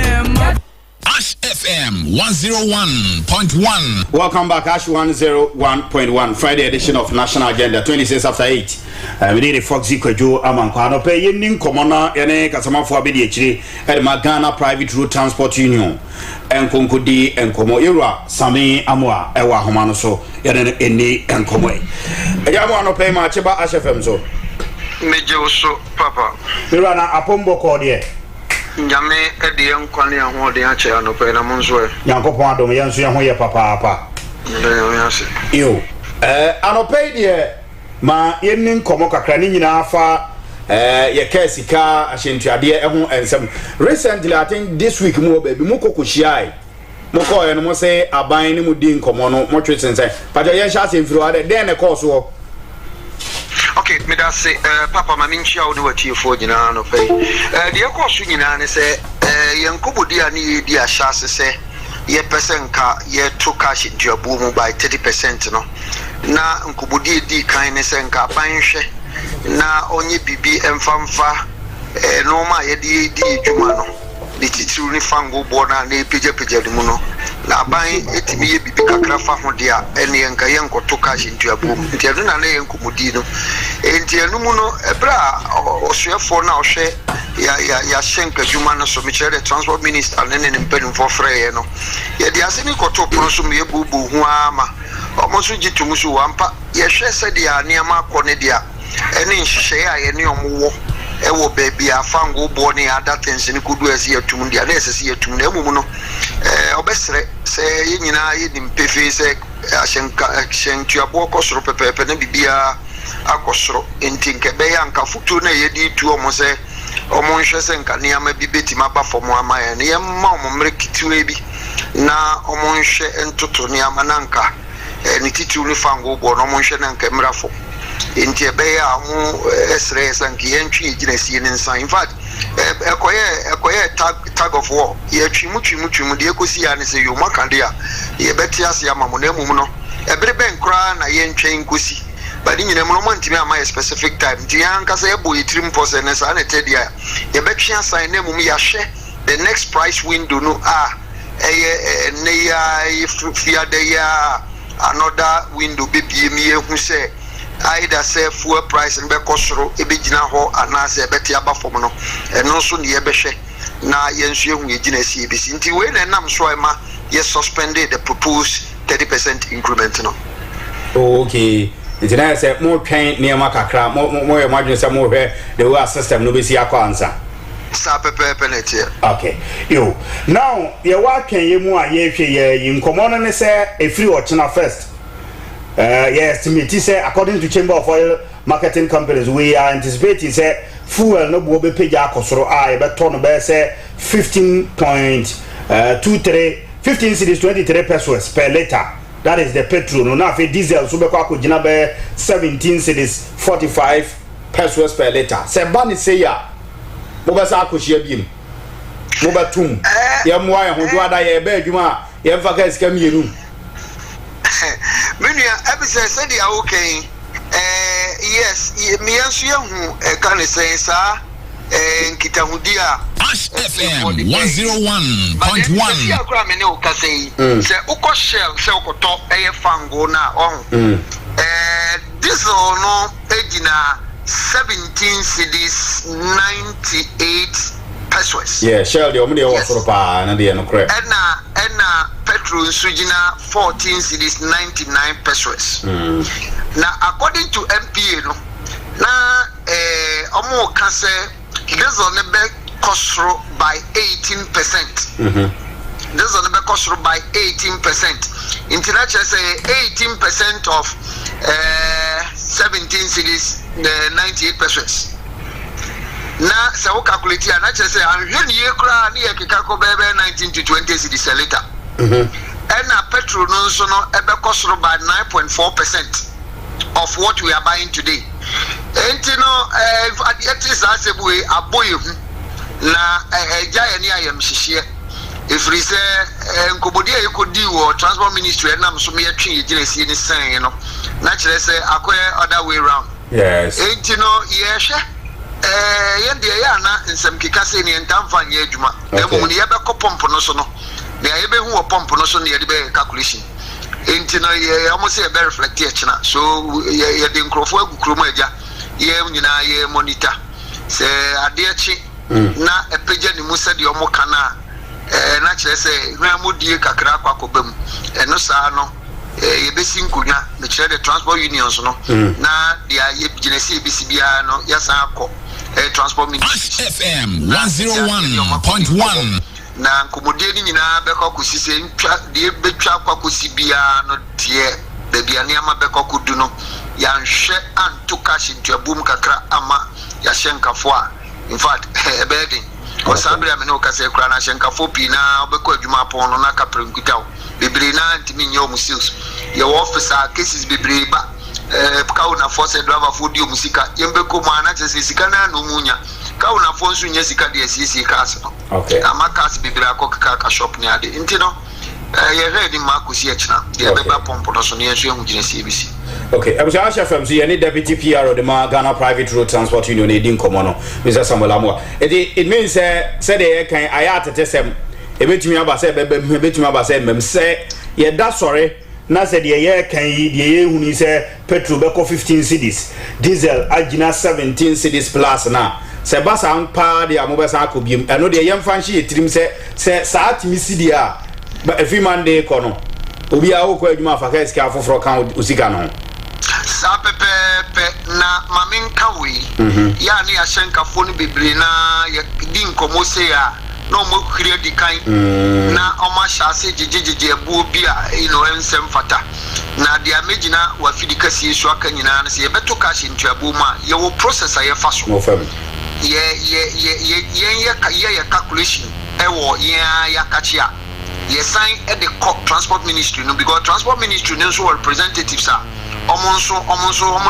Ashh FM 101.1. Welcome back, Ashh 101.1, Friday edition of National Agenda, 26 after 8. We need a Foxy Kwejo Amakom. Pay Yenin Komona, Yane Kasamafo Abidi, and Ghana Private Road Transport Union, and Konkudi and Komo Ira, Sami Amwa, Ewa Homanoso, Yan Eni and Komwe. Yamano pay my Cheba Ashh FM so. Mejo so, Papa. Mirana Apombo Cordier. Nyame edi enkwani ho de ache anope na monzo e Yankopon adom yenso ye ho ye papa yo anope de ma yennin komo kakra ni nyina afa ye kasika ahyentuade ho ensem recently I think this week mo baby mo kokohia mo ko ye no mo say aban ni mo di nkomo no mo twetsen say paja ye sha se mfiro ade den ne course wo. Okay, me da say Papa ma minchia wo de watiefo nyina no pay de ekoso nyina ne say yankobodi ani ye di ahase say ye percent ye to cash duabu mu by 30% no na nkobodi di kan ne say nka banhwe na onye bibi emfamfa no ma ye di dwuma no de titiru ni fango bo na epeja de mu no na ban etimi ye bibi kakra fa ho de a ene nka ye nkoto cash duabu nti enu na ye nkomodi no enti enu mu no ebra osuefo na ohwe ya shenka juma no so me chere transport minister ne mpenu for free no ye de ase ni koto pro so me bubu hu ama omoso gitumu so wampa ye hwe se de aniama akone de a ene nhihye a ye ne omwo ewo baby afango bo ne ada tension kudu ase atum de na ese atum na emum no obesre se ye nyina ye nimpefe se ahyentuabo kosoro pepepe na bibia akosoro entinke be ya nka futu na ye di tu omo se omo nhwe se nka ne ama bibeti maba fomo ama ya ne ma omo mrekitiwe bi na omo nhwe entoto ne ama na nka ni titu ni fango bo no omo nhwe na nka mrafo enti ebe ya mu esre sanki yentwi ejinasi ne nsan in fact ekoye tag of war ye twimu de ekosi ya ne se yo makande a ye beti ase amamo na emum no ebere ben kra na ye ntwen kosi but nyina mo ntimi ama a specific time di ankasa ye bo yitrim pose ne sa na tedia ye betwe asan na emum ya hwe the next price window no ne ya fia de ya another window bebie mi ehu se either say fuel price and be kosoro ebegina ho anase ebeti aba fom no eno so ne yebehwe na yensu ehu egina si ebisi nti we na nam so ema ye suspended the proposed 30% increment no. Okay, nti na say mo twen ne ma kakra mo ye madwene say mo hwe the way system no be si akọ answer sa pepe penalty. Okay, yo now ye wa twen ye mu a ye hwe ye nkomo no ne say efiri ochina first. Yes, to say according to Chamber of Oil Marketing Companies, we are anticipating say fuel no will be paid akosoro but turn be say 15 cities 23 pesos per liter. That is the petrol. No, now for diesel so be kwa jina be 17 cities 45 pesos per liter. Say bani say ya mo be sa akohia biem. Mo be tum. Ye mo aye ho do ada ye be adwuma ye mfa ka sika mienu. Many episodes said they are okay. yes, me answer who can say, sir, and Kitahudia. Ashh FM 101.1. Say, Uko Shell, Selkoto, a fango now. This is no Edina 17 cities 98 pesos. Yeah, Shell, the only one for and the correct. Enna petrol Sujina 14 cities 99 pesos. Now, according to MPA, no, now, Omo can say this on the back cost by 18%. This on the back cost by 18%. International say 18% of 17 cities 98 pesos. Now, so calculate here. Naturally say I'm here near Kikako baby 19 to 20 cities a liter. And a petrol no so no ebe cost by 9.4% of what we are buying today. And you know, at least I say we are boy na jaya ni ayam shishie. If we say nkobodia you could do or transport ministry and I'm so me atwi yegina ni san you know. Naturally say akwe other way round. Yes. And you know, yes. Yende ya na nsem kika se ni entamfa nye adwuma. Emu ni yebe ko pomp no so no. Na yebe hu pomp no so na yede be calculation. Enti no ye almost say be reflect here china. So ye de nkrofo agukro mu agya. Ye nyina ye monitor. Se ade achi na epeja ni mu se de omo kana na kire se hwamu die kakra kwa kobam. Eno sa no yebesi nkunya me kire the transport unions no. Na dia ye ginesi ebisibia no yasa akọ transport ministry FM 101.1 na nkomodie ni nyina beko kusise ntwa de betwa kwa kusibia no tie bebia ne ama beko kudu no ya nhwe antuka shintwabum kakra ama ya shenkafo a in fact ebedi ko sabre amene o kase kura na shenkafo pi na obeko adwuma pon no na kaprenkuta bebre na ntimi nye o musils ye officer cases bebre ba kauna force driver for dio musika yembe ko mana chese sika na no munya kauna force nya sika de sisi kas no okay amakas bibira ko ka shop ni ade ntino ye ready ma ko si echina de beba pompo no so ne enso ehu gine CBC. Okay, I was Ashh FM, so you need deputy PR of the Ghana Private Road Transport Union in Komono, Mr. Samuel Amwa. It means say they can ayat te sem e betumi aba say betumi aba say mem say ye da sorry na said ye can ye huni say petrol beko 15 cedis diesel agina 17 cedis plus na se basa ampa de amobesa akobiem eno de yem fanshi etrim say saat mi cedi a every Monday kono obi a wo ko adwuma fa ka sika afoforo kan usika no sa pepe na maminka we ya ni ashenka foni bebre na ye din komo se ya no mo create the kind na oma shase jejeje ebu obi a ensem fata na dia megina wa fidika si so aka nyina na se ye beto cash into abu ma ye wo processor ye fa so ye calculation e wo ye yakachia ye sign at the transport ministry no because transport ministry no so representatives are omonso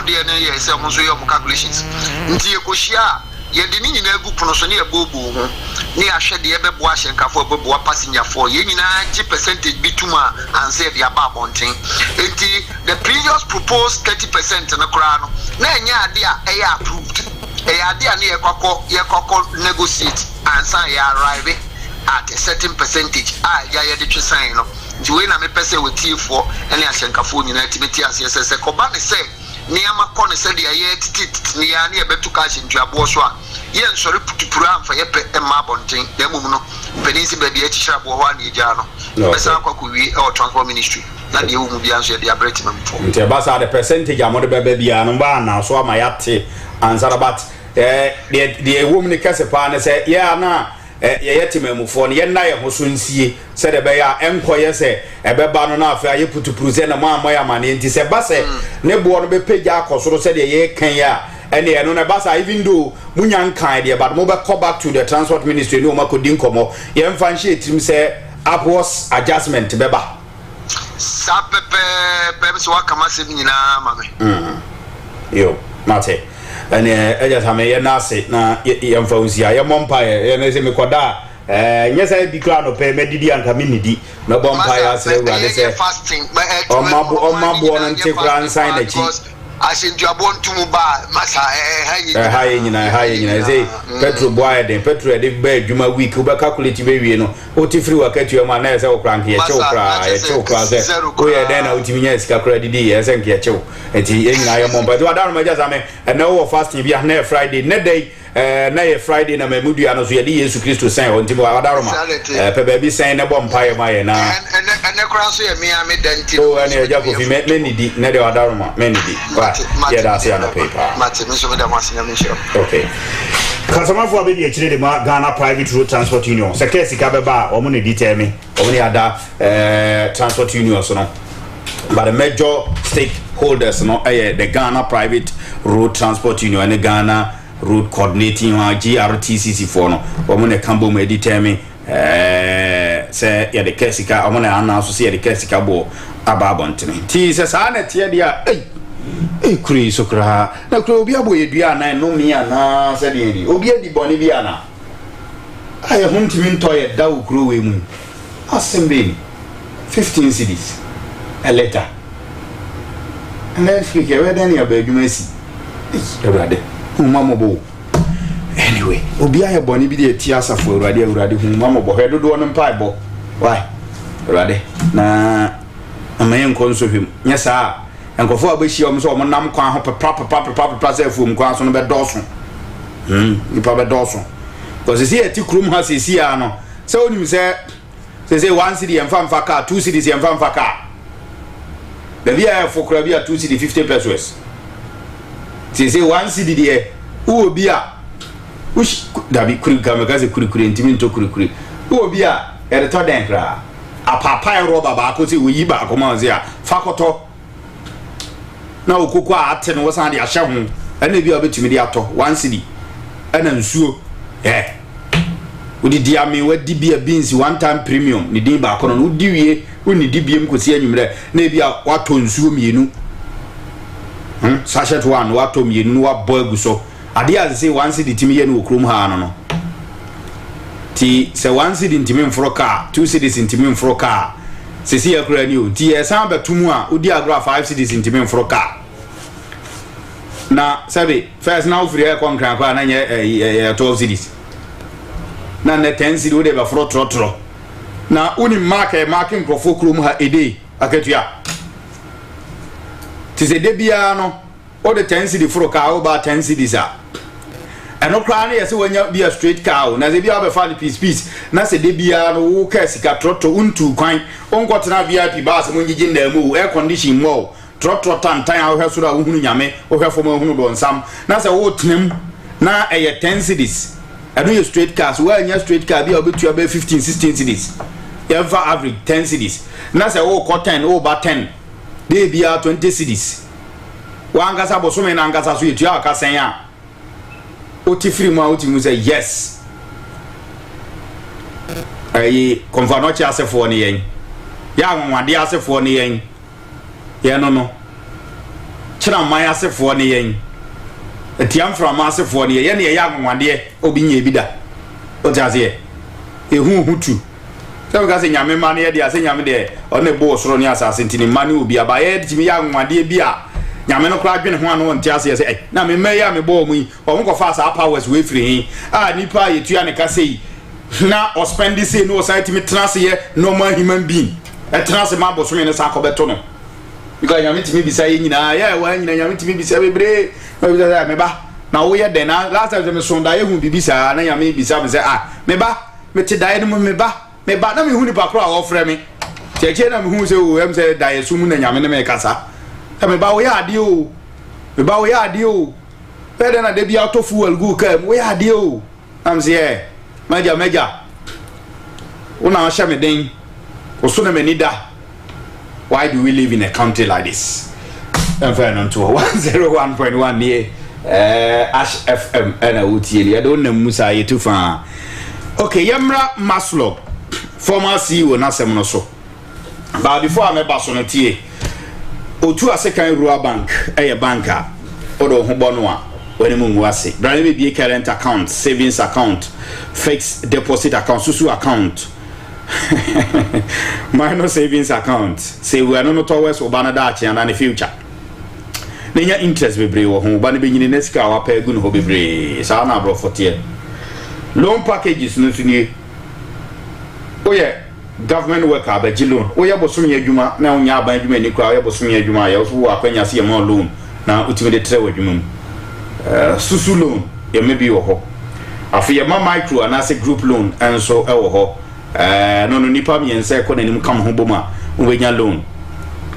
de na ye se omonso ye calculations nti ye koshia ye de ni nyina gu pono so ne ye bobu ho ni ahwe de ye bebo ahyenkafo bebo passenger for ye nyina gi percentage bituma and say the above bonten enti the previous proposed 30% na kura no na enya ade a e approved e ade a ne ye kokko negotiate and say ye arrive at a certain percentage ya de twisan no nti we na me pese we tifo ene ahyenkafo nyina timeti asese koba ne se niama kone se de ye titit ni ya ne ye betu cash ntuabo so a ye nsori putupuru amfa ye pe emma bonten dem mu no penisi be de achira bo ho ani gya no pesa akwa wi e transport ministry na de wu mu bia nso de abretima mfo nti ba sa the percentage amode be bia no ba na so ama yate ansara but de wu mu ne kase pa ne se ye na ye yetimemufo ne ye na ye hoso nsie se de be ya enkoye se ebeba no na afa ye putupuru se na ma ya ma ne nti se ba se ne bo no be pagya akosoro se de ye kan ya ene ye no na ba sa even though munya nkan de but mo be call back to the transport ministry no ma ko din komo ye mfa nhye etim se upwards adjustment beba sa pepe so akamase nyina ma me yo mate ene eja tame ye nase na ye mfa usia ye mompa ye ne se me koda nyesa bi kra no pe medidi anka minidi na bompa ya se urade se fasting omabo no nte kra nsan na chi asentu abon tumu ba masa hayi nyina say petrol boy den petrol de be adwuma week we calculate be wie no o ti free wakati e ma na say o kra nke ye chew kra say o ye den na o ti nya sika kra didi ye say nke chew enti e nyina ye mo but wa dan ma just ame na wo fasting bia na Friday na day na ye Friday na memudu ano so ye di Yesu Kristo san o nti wa daroma pe ba bi san na bom paye ma ye na kra so ye me ame denti o ani e jako fi me nidi na de wa daroma me nidi wa ye da say na paper mate me so me da masenya me sure okay Kasamafo abedi akire de ma Ghana Private Road Transport Union sekesi ka beba o mo ne ditemi o mo ne ada transport union so no but the major stakeholders no the Ghana Private Road Transport Union and the Ghana Road Coordinating GRTCC for no o mo ne kambo mo ditemi say ya de kesika o mo ne announce say de kesika bo ababontene ti se sa na tie dia kuri sokra na kuri obi aboye dua na no mi ana se de ni obi adi boni bi ana aye huntimi ntoye da ukuro we mu asembe 15 cedis a letter and then speak e we dan ya ba adwuma si ewrade humamo bo anyway obi aye boni bi de ti asafo ewrade humamo bo he dodo no mpa bo why ewrade na amayen konso hwem nya saa enkofo abeshi om so om nam kwa ho papa say fum kwa so no be doso ipa be doso because see eti krum ha sesi ya no say onim say 1 cedi emfa car 2 cedis emfa car the via for kra bia 2 cedi 50 pesos say 1 cedi de u obi a ush dabi kuri kamagaze kuri ntimi to kuri u obi a e to den kra apapa roba ba ko say oyi ba ko ma say fakoto na okoko ate no wosan de ahye ho ena bi obetumi de ato 1 cedi ena nsuo udi dia me wadi bia beans one time premium ni din ba kono udi wie uni di biem kosi anwumre na bi a wato nsuo mienu sachet one wato mienu wa boy so ade a say 1 cedi timi ye no okrom ha no ti se 1 cedi ntimi mforo ka 2 cedis ntimi mforo ka sisi ya kura ni o ti esan betumu a odi agra 5 cedis ntimi mforo ka na sabe first now free e konkran kwa na nye 12 cedis na 10 cedis ode be foro trotro na uni marking crofo krum ha ede akatua ti se de bia no ode 10 cedis foro ka o ba 10 cedis a eno kra na yesi wanya bia straight cow na ze bia be fa piece na se de bia no wo ka sika trotro untu kwan onkotena VIP bus mo ngigi na mu air condition mo trotro tantan a wo hwe so da wo hunu nyame wo hwe fo mo hunu do nsam na se wo tenem na 10 cedis eno ye straight car so anya straight car bia obetua be 15 16 cedis ever average 10 cedis na se wo ko 10 wo ba 10 de bia 20 cedis wa angasa bosome na angasa so yetua aka sen a oti free ma oti mu say yes ayi konfano cha asefo ne yen ya nwade asefo ne yen ye no kira man asefo ne yen etiam from asefo ne yen ye ya nwade obi nya ebida o jaze ehu hutu so ga se nyame ma ne ye dia se nyame de one bo soro ne asase ntini ma ne obi aba ye timi ya nwade bia nyame no kra dwene ho ano ntia se say na me meya me bo mu o mo ko fa sa powers we free nipa yetua ne ka sei na o spend this no site me trans ye normal human being e trans ma bo so me ne sa ko beto no because nyame timi bisa ye nyina ya wa nyina nyame timi bisa bebre me ba na wo ye den na last time me sonda ye hu bibisa na nyame bisa me say me ba me ti dai no me ba na me hu ni pa kro a wo frɛ me cheche na me hu se o em say dai su mu na nyame ne me kasa me ba wo ya ade o pede na de bia to fuel go kam wo ya ade o am say meja una sha me den o so na me nida why do we live in a country like this and fair on to 101.1 near Ashh FM and Utieli I don't know Musa yetu fa okay Yamra Maslow former CEO na semno so but before I me baso no tie otu asekan rural bank banker odo ho bono a wani mu wase brand me be current account savings account fixed deposit account susu account minor savings account say we are no towards obana da chi and in the future Nenya interest bebre wo ho ba ne benyini na sika wa pa egu no ho bebre sa na bro fotie loan packages no sunie oye government worker abaji loan oye bosom ye adwuma na onya aban adwuma ni kwa oye bosom ye adwuma ya so wa kwanya se ye mo loan na utimi de tre wadwuma susu loan ye mebi wo ho afi ye ma micro anase group loan enso e wo ho no nipa mi ense ko nanim kam ho boma ubenya loan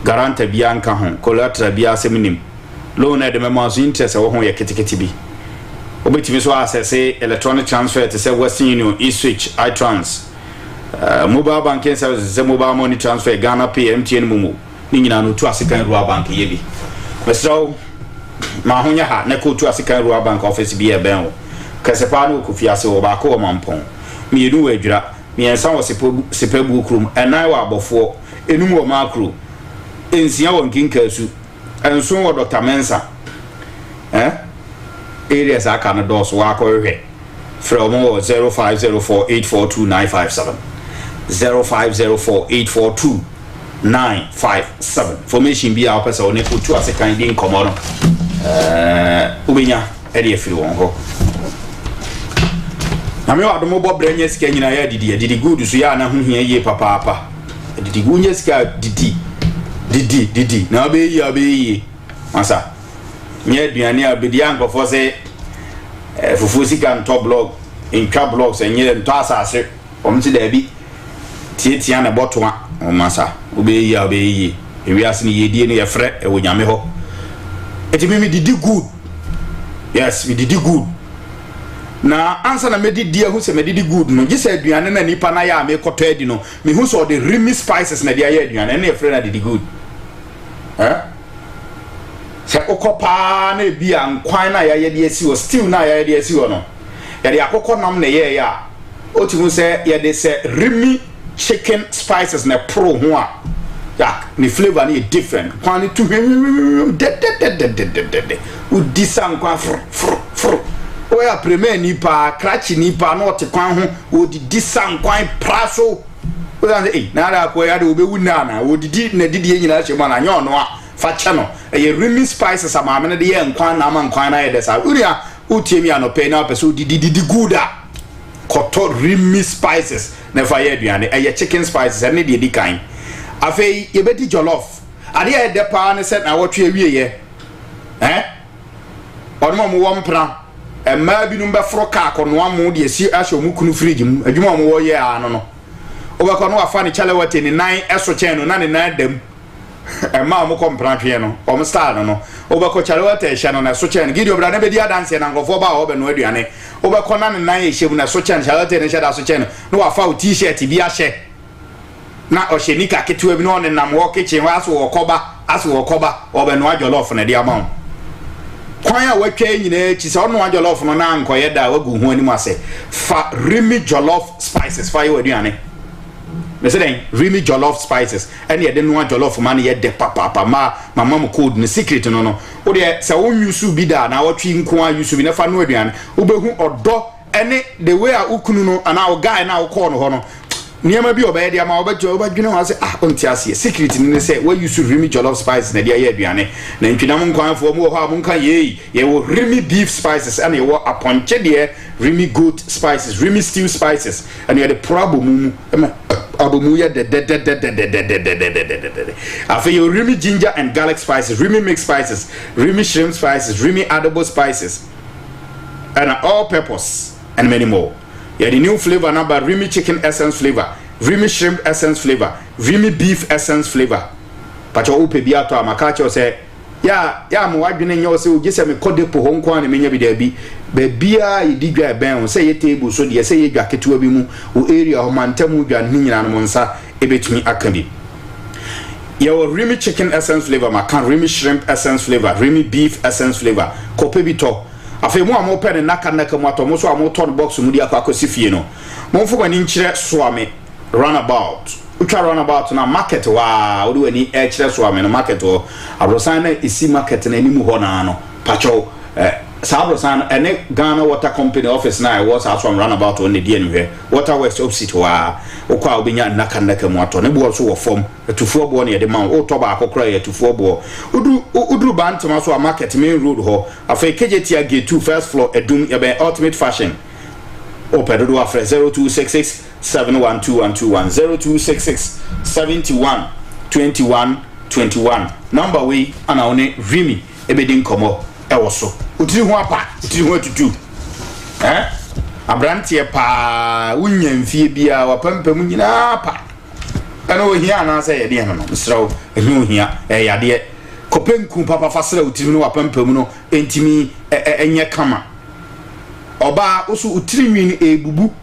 guarantee bia nka ho collateral bia seminim loan e de mema so interest wo ho ye ketekete bi obetimi so access electronic transfer to say Western Union e-switch iTrans mobile banking services mobile money transfer Ghana Pay MTN Momo ni nyina no to African Rural Bank ye bi mesraw ma honya ha na ko to African Rural Bank office bi e ben wo kasepa no ko fiase wo ba ko o mampon mi edu wa adwira mi ensan wo sepabu krum enai wa abofo enum wo makro ensia wo nkinka su enso wo Dr. Mensa areas aka no dos wa ko hwe from 0504842957 0504842957 formation bi a pesa one ko tu asekan din komo no ubenya e de afiri won ho na me wa do mo bobranya sika nyina ya didi good so ya na ho hia ye papa didi gunya sika didi na abeyi masa nye aduane abedi ankofo se fufu sika nto blog in ka blogs enye nto asase omti da bi tietia na botoa masa obeyi ewiase ni yedie ni yefre e wonyame ho eti me didi good yes we didi good na ansa na medidi hu se medidi good no gise aduane na nipa na ya me koto adi no me hu so the Remy spices na dia ya aduane na yefre na didi good se okopa na bia nkwan na ya de asi wo stew na ya de asi wo no ya de akokọ nam na ye ya otimu se ya de se Remy chicken spices na pro ho a ya ni flavor na different kwan to de udi sankwa fr o ya premier ni pa crachi ni pa na otekwan ho odi sankwan praso o ya na ra ko ya de obewu na odidi na didi nyina chema na nyo no a fa chano e Remy spices amame na de ye nkwan na ama nkwan na ye de sa uria utiemi anope na peso didi gooda koto Remy spices na fa ye aduane e chicken spices e ne de di kan afei ye beti jollof ade ye de pa ne set na wotwe awie ye onmo mo wompra e ma bi no be fro ka akono amu de si ahyo mu kunu fridge mu adwuma mo wo ye ano no obekọ no afa ne chalewate ni nan eso chen no na ne nan dam e ma mo kompra twe no o mo star no obekọ chalewate ehya no na so chen gidi obra na be di adanse na ngofo ba obe no aduane obekọ na ne nan ehye mu na so chen chalewate ne hya da so chen no wa fa o t-shirt bi ahye na o shenika ketewa bi no ne nam wo kitchen wa aso wokoba obe no ajolof na di amount kwan a watwa nyina chi se ono ajolof no na ankoye da wagu hu anim ase fa Remy jollof spices fa yo aduane meseden Remy jollof spices and ye de no jollof man ye de papa mama mo code ne secret no o de se won yusu bi da na watwi nko a yusu bi na fa no aduane obehu odo ene the way a ukunu no ana o guy na o call no ho no niema bi obaye dia ma obadwene ho ase onti ase secret ni say we use Remy jollof spices na dia ye aduane na ntwina mo nkwanfo mo ho a mo nka ye wo Remy beef spices and ye wo aponche de Remy goat spices Remy stew spices and ye the problem abomu ye de afa ye Remy ginger and garlic spices Remy mixed spices Remy shrimp spices Remy edible spices and all peppers and many more. Yeah, the new flavor number Remy chicken essence flavor, Remy shrimp essence flavor, Remy beef essence flavor. Pacho upe biato amakacho say, ya mo wadwene nyo se ugise me kode po ho nko an menya bi da bi. Be bia yidi dwa ben say ye table so de say ye dwa ketewa bi mu o area ho mantamu dwa nyina no nsa ebetumi aka bi. Your Remy chicken essence flavor, makan Remy shrimp essence flavor, Remy beef essence flavor, kope bi to. Afi mo amo pen naka mo ato mo so amo ton box mu di akwakosi fie no mo mfo kwani nkyere soame runabout utwa runabout na market wa odi wani e kyere soame no market o abrosan na isi market na ni mu ho na no pacho Sabrosan and Ghana Water Company office now was as from runabout on the DNV. Water West opposite to our Oka Binya Nakanaka Moto, and also a form to 4 born near the Mount or tobacco cry to 4 bore. Udru Ban Tomaso Market main road hall, a fake KJT gate 2 first floor, a doom ultimate fashion. Open the door for 0266 712121 0266 712121. Number we and our name Rimi Ebedin Komo Ewoso. Utiri ho apa, utiri ho tutu. Abrantie pa wunya mfie bia wapampam nyina pa. Ana ohia na say ye de no nsraw ehia ohia yade kopenku papa fasra utiri no wapampam no entimi enye kama. Oba osu utiri nwi ebubu.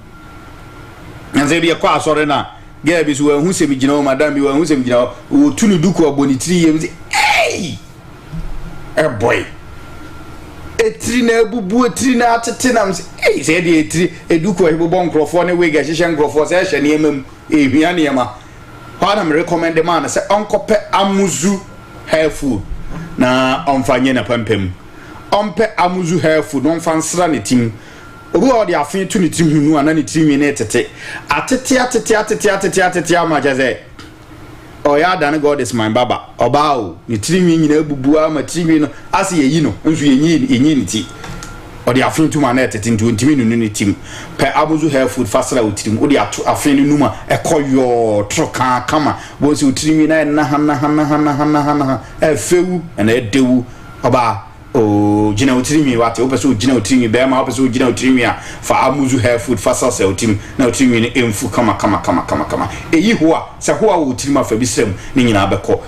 Nze bia kwa asore na ge bi so hu se mi gina o madam bi wa hu se mi gina o tunu duku obonitiri yem say hey boy etri na ebubu etri na atete na say hey say de etri eduku ebobon krofo ne we ga hihye krofo say hye ne emam ehia ne ema how am recommend man say onkope amuzu hair food na onfanye na pampam onpe amuzu hair food onfansra ne tim obi o de afin tu ne tim hunu ana ne tim ne tete atete amaja say oya dan God is my baba obao ni trinwi nyina ebubu ama trinwi no ase yeyi no nso yenyi ni ti odi afin tu ma na tete ntu ntimi nunu ni tim pe abuzu hair food fasara utirim odi ato afin ni numa ekoyo troka kama bo se utrinwi na hana efewu na edewu oba o jina utirimi wate opeso jina utirimi be ma opeso jina utirimi a fa amuzu hair food fa sasa utim na utirimi ne emfu kama eyi ho a se ho a utirima fa bisem ni nyina abekọ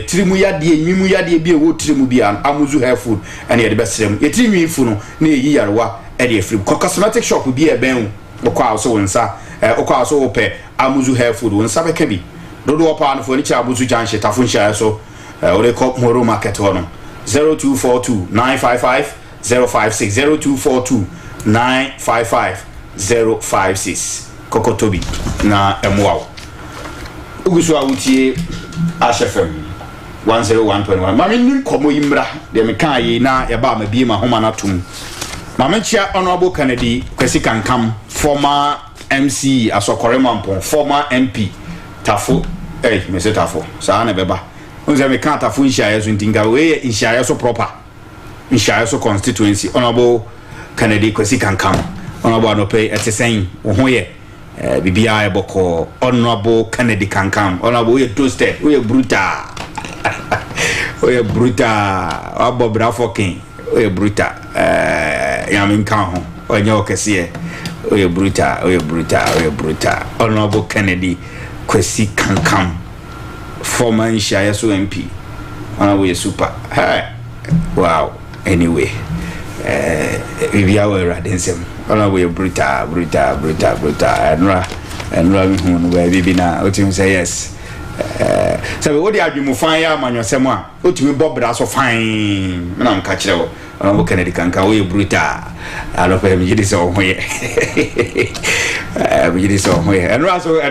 tirimu yade enwimu yade bi e wo tirimu bi an amuzu hair food ene ye de besrem yetirimi fu no na eyi yarewa e de free cosmetic shop bi e ben okwa aso wonsa okwa aso ope amuzu hair food wonsa beka bi dodo opa no fo ni cha abuzu janshe tafo nshia so ore ko moro market ho no 0242 955 056 0242 955 056 Kokotobi na emwao ugusu awutie Ashh FM 101.1 mami nim komo yimra de me kan yi na ya ba ma bi ma homa na tum mami chia honorable Kennedy Kwesi Kankam former MC Asokore Mampon former MP Tafo Mr. Tafo sa na beba unze me kan Tafo nshia so ntinga we nshia so proper nshia so constituency honorable Kennedy Kwesi Kankam honorable anope etesen wo ho ye bibia eboko honorable Kennedy Kankam honorable we toasted we brutal we brutal abo brafokin we brutal yamin kan ho onye okese we brutal honorable Kennedy Kwesi Kankam former Nshayaso MP we super hey wow anyway bibia we radensem we brutal enra mi hu no we na otim say yes so we dey adwemu fan ya amanyosem a otumi bobra so fan na nka kire wo we Kennedy Kankam we brutal alo pe mi jidi so ho ye mi jidi so ho ye enra so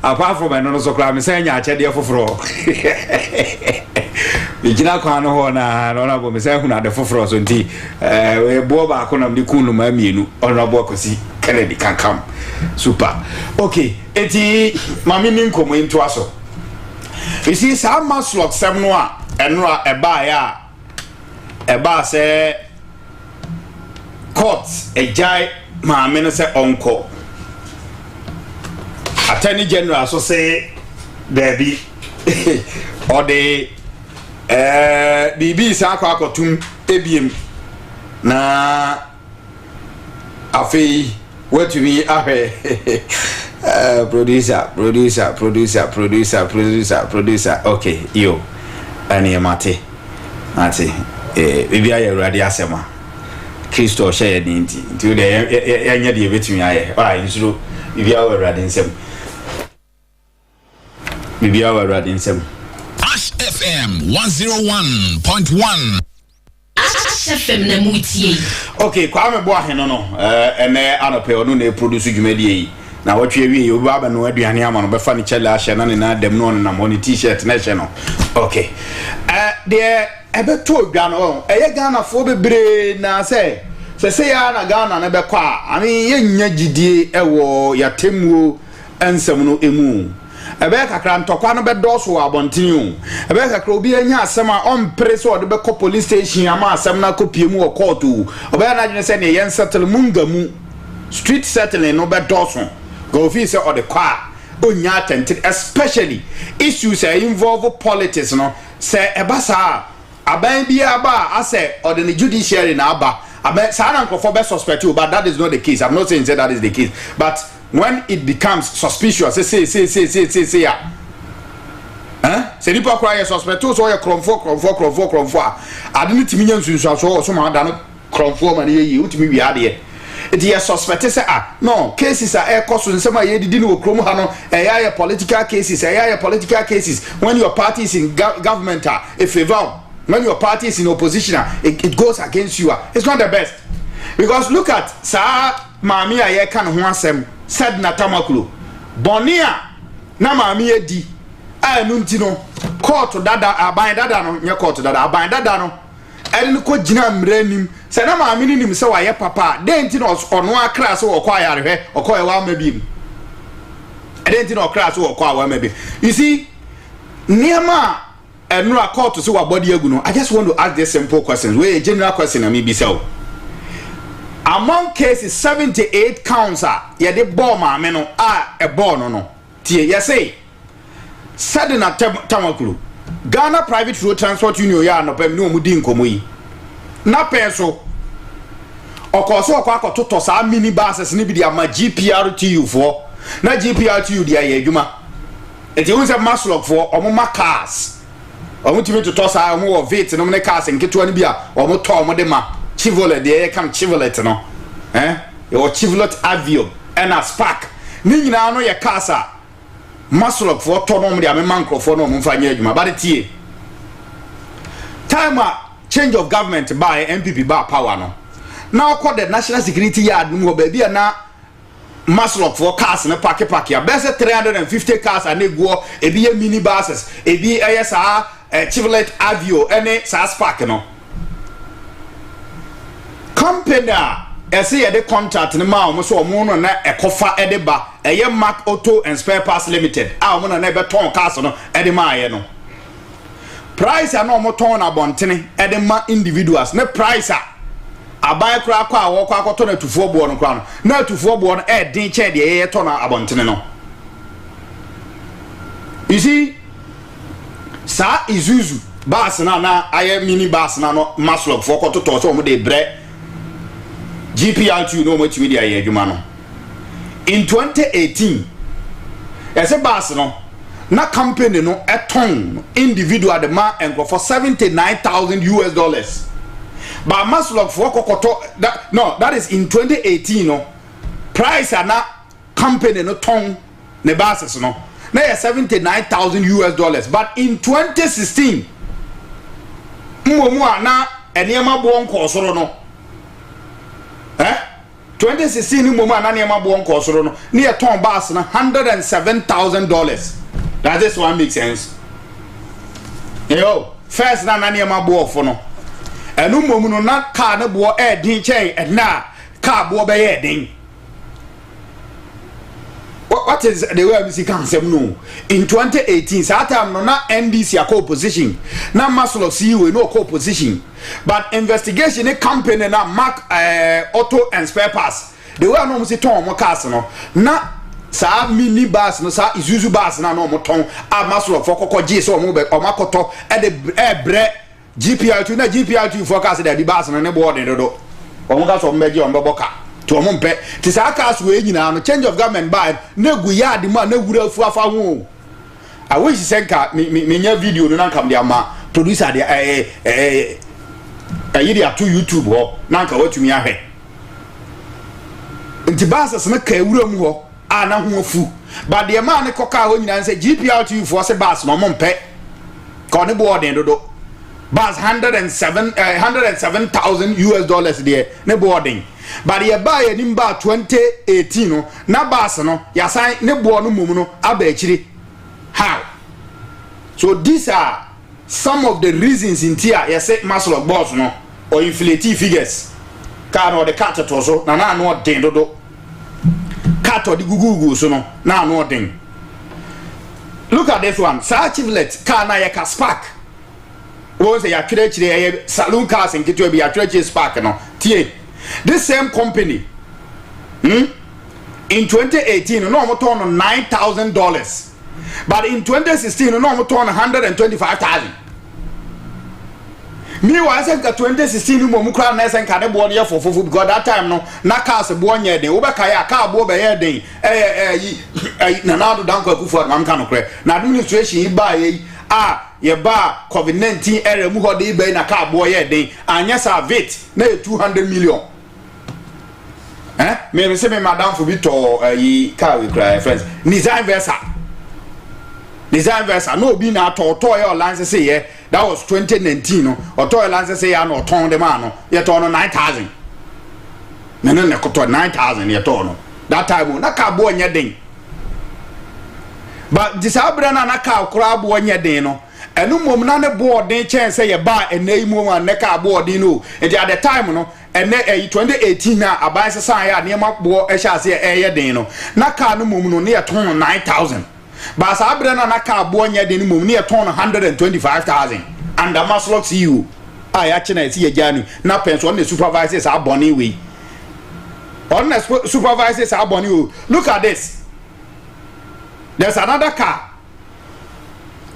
apart from eno so kra mi say nya achede foforo Ijina kwa no ho na honorable me say hu na de foforo so nti we bo ba ko na mi kunu ma mienu honorable Kwesi Kennedy Kankam super okay eti mami ni nkomo into aso you see some maslot sem no a enra eba ya eba se court ejai maami no se onko attorney general so say baby or the bibi sa akwa akotum ebiem na afei wetumi ahwe producer okay yo ani mate bibi aye urade asema Kristo share dinti nti de anya de betumi aye insuro bibi awe urade nsem Ashh FM 101.1 Ashh FM na mutie. Okay, kwa me bo aheno no ene anope onu na produce dwumadi yi na wotwe wi yi oba ba no aduane ama no be fa ne chele ahye na ne na dem no na mo ne t-shirt na hye no okay de ebe to dwa no Ghana fo bebre na say ya na Ghana na be kwa ani yenya gidie ewo ya temuo ensem no emu ebe kakra ntokwa no be doso abontin o ebe kakra obi anya asem a ompre so de be ko police station ama asem na kopie mu o court o obe na dwene se ne yen settle mungamu street settling no be doso go fi se o de kwa onya attentive especially issues involve politics no se ebasa aban bia ba ase or the judiciary na aba aban sana nkofo be suspect you but that is not the case. I'm not saying that is the case, but when it becomes suspicious say ya se nipa kwa ya suspect so ya kromfo adini timi nya nsunsuaso so ma da no kromfo ma ne yi utimi wi ade it is suspect say no cases are cost nsema ye didi no krom ha no ya political cases ya political cases when your party is in government a favor. When your party is in opposition, it goes against you. It's not the best. Because look at Sa Mami aye kan ho asem said na Tamakulu. Bonia na Mami edi. Anu nti no court dada aban dada no nye court dada aban dada no. Eri ko gina mranim. Se na Mami ni nim se wa ye papa. Den nti no ono akra se wo kwa yarehwe, okoye wa mabim. Den nti no akra se wo kwa wa mabim. You see, niema and no court to see what body aguno. I just want to ask this simple questions. Where a general question and maybe so. Among cases 78 counts are the bomber meno a born no. Tie yes say. Said na Tamakulu. Ghana Private Road Transport Union ya no pem no mudi nkomo yi. Na peso. Okoso okwa to sa mini buses ni bi dia ma GPRTU for. Na GPRTU dia ye adwuma. Eti won say maslok for omoma cars. Omutimi to toss a mo vet no ne cars nketo ani bia omo to omo de ma Chevrolet de kam Chevrolet no your Chevrolet Avio and a Spark ni nyina no ye cars a maslok for to no mo de am microphone no mo mfa nya adwuma ba de tie time a change of government by MPP ba power no now call the national security yard no ba bia na maslok for cars na park ya best 350 cars and go ebi mini buses ebi ayesa Chevrolet Avio any Spark no company say the contract no ma o so mo no na ekofa edeba eye Mark Auto and Spare Parts Limited mo na be ton cars no edema ye no price na mo ton abontene edema individuals na price aban kra kwa wo kwa akoto na tufuo bo no kra no na tufuo bo no din che de ye ton abontene no. You see sa Isuzu bus na aye mini bus na no maslok for koto to so mo de bre GPRTU no mo timi de aye adwuma no in 2018 ese bus no na company no eton individual de ma enko for $79,000 but maslok for koto that is in 2018 no price na company no ton ne buses no na $79,000 but in 2016 mmomu ana enema bo nko soro no 2016 mmomu ana enema bo nko soro no na ye ton bus na $107,000. Does this one make sense? Yo first na enema bo ofo no enu mmomu no na car na bo din chen na car bo be ye din. What is the way we can say no? In 2018, Satam no na NDC a co-position, na Maslow CEO no co-position, but investigation a company na Mark Auto and Spare Parts. The way no say ton mo cars no na sa mini bus no sa Isuzu bus na no mo ton a Maslow for kokoji so mo be o makoto e de bre GPRTU na GPRTU forecast the bus no ne board do. O mo ka so meje o mbeboka. To ompe ti sa cars we nyina no change of government by na gu yard ma na wura fu afa ho I wish senka me nya video no na kam dia ma producer dia yidi to YouTube ho na nka watumi ahwe nti basas na ka wura mu ho a na ho afu but the man ne koka ho nyina say GPRTU for say bas no mompe ko ne board do bas $107,000 there ne boarding. But ye buy a nimba 2018 no na bas no ya sign ne bo no mum no abechiri how so these are some of the reasons in here you say muscle of boss no or inflated figures car or the cat to so na no den do cat or the gugu so no na no den. Look at this one. Sarchivlet car na yaka spark. Was a create saloon cars and get to be a create spark no. Tie. This same company in 2018 no more turn on $9,000. But in 2016 no more turn $125,000. Meanwhile, I said that 2016 no more crowd nice and can born here for because that time no na cars born here dey obekaya car bo be here dey na do down ko for man kan okre na administration ba ye ye ba COVID-19 era mu ho dey be na car bo here dey anya savit na 200 million me say me madam for bit yi car we cry friends design versa no be na to your lance say yeah that was 2019 no or to lance say ya no ton the man no ye ton 9,000 na na ko to 9,000 ye ton no that time na ka bo nya den but disabra na ka kura bo nya den no enu mom na ne bo den chen say ye ba enai mu ma ne ka bo den no and at the time no ene 2018 na abai say ya ne ma bo e sha say e ye den no na ka no mom no ne ye ton 9,000. But Sabrina na car born yet in mum near ton 125,000 and the must look see you. I actually see a journey. Now pens on the supervisors are bonny way. On the supervisors are bonny. Look at this. There's another car.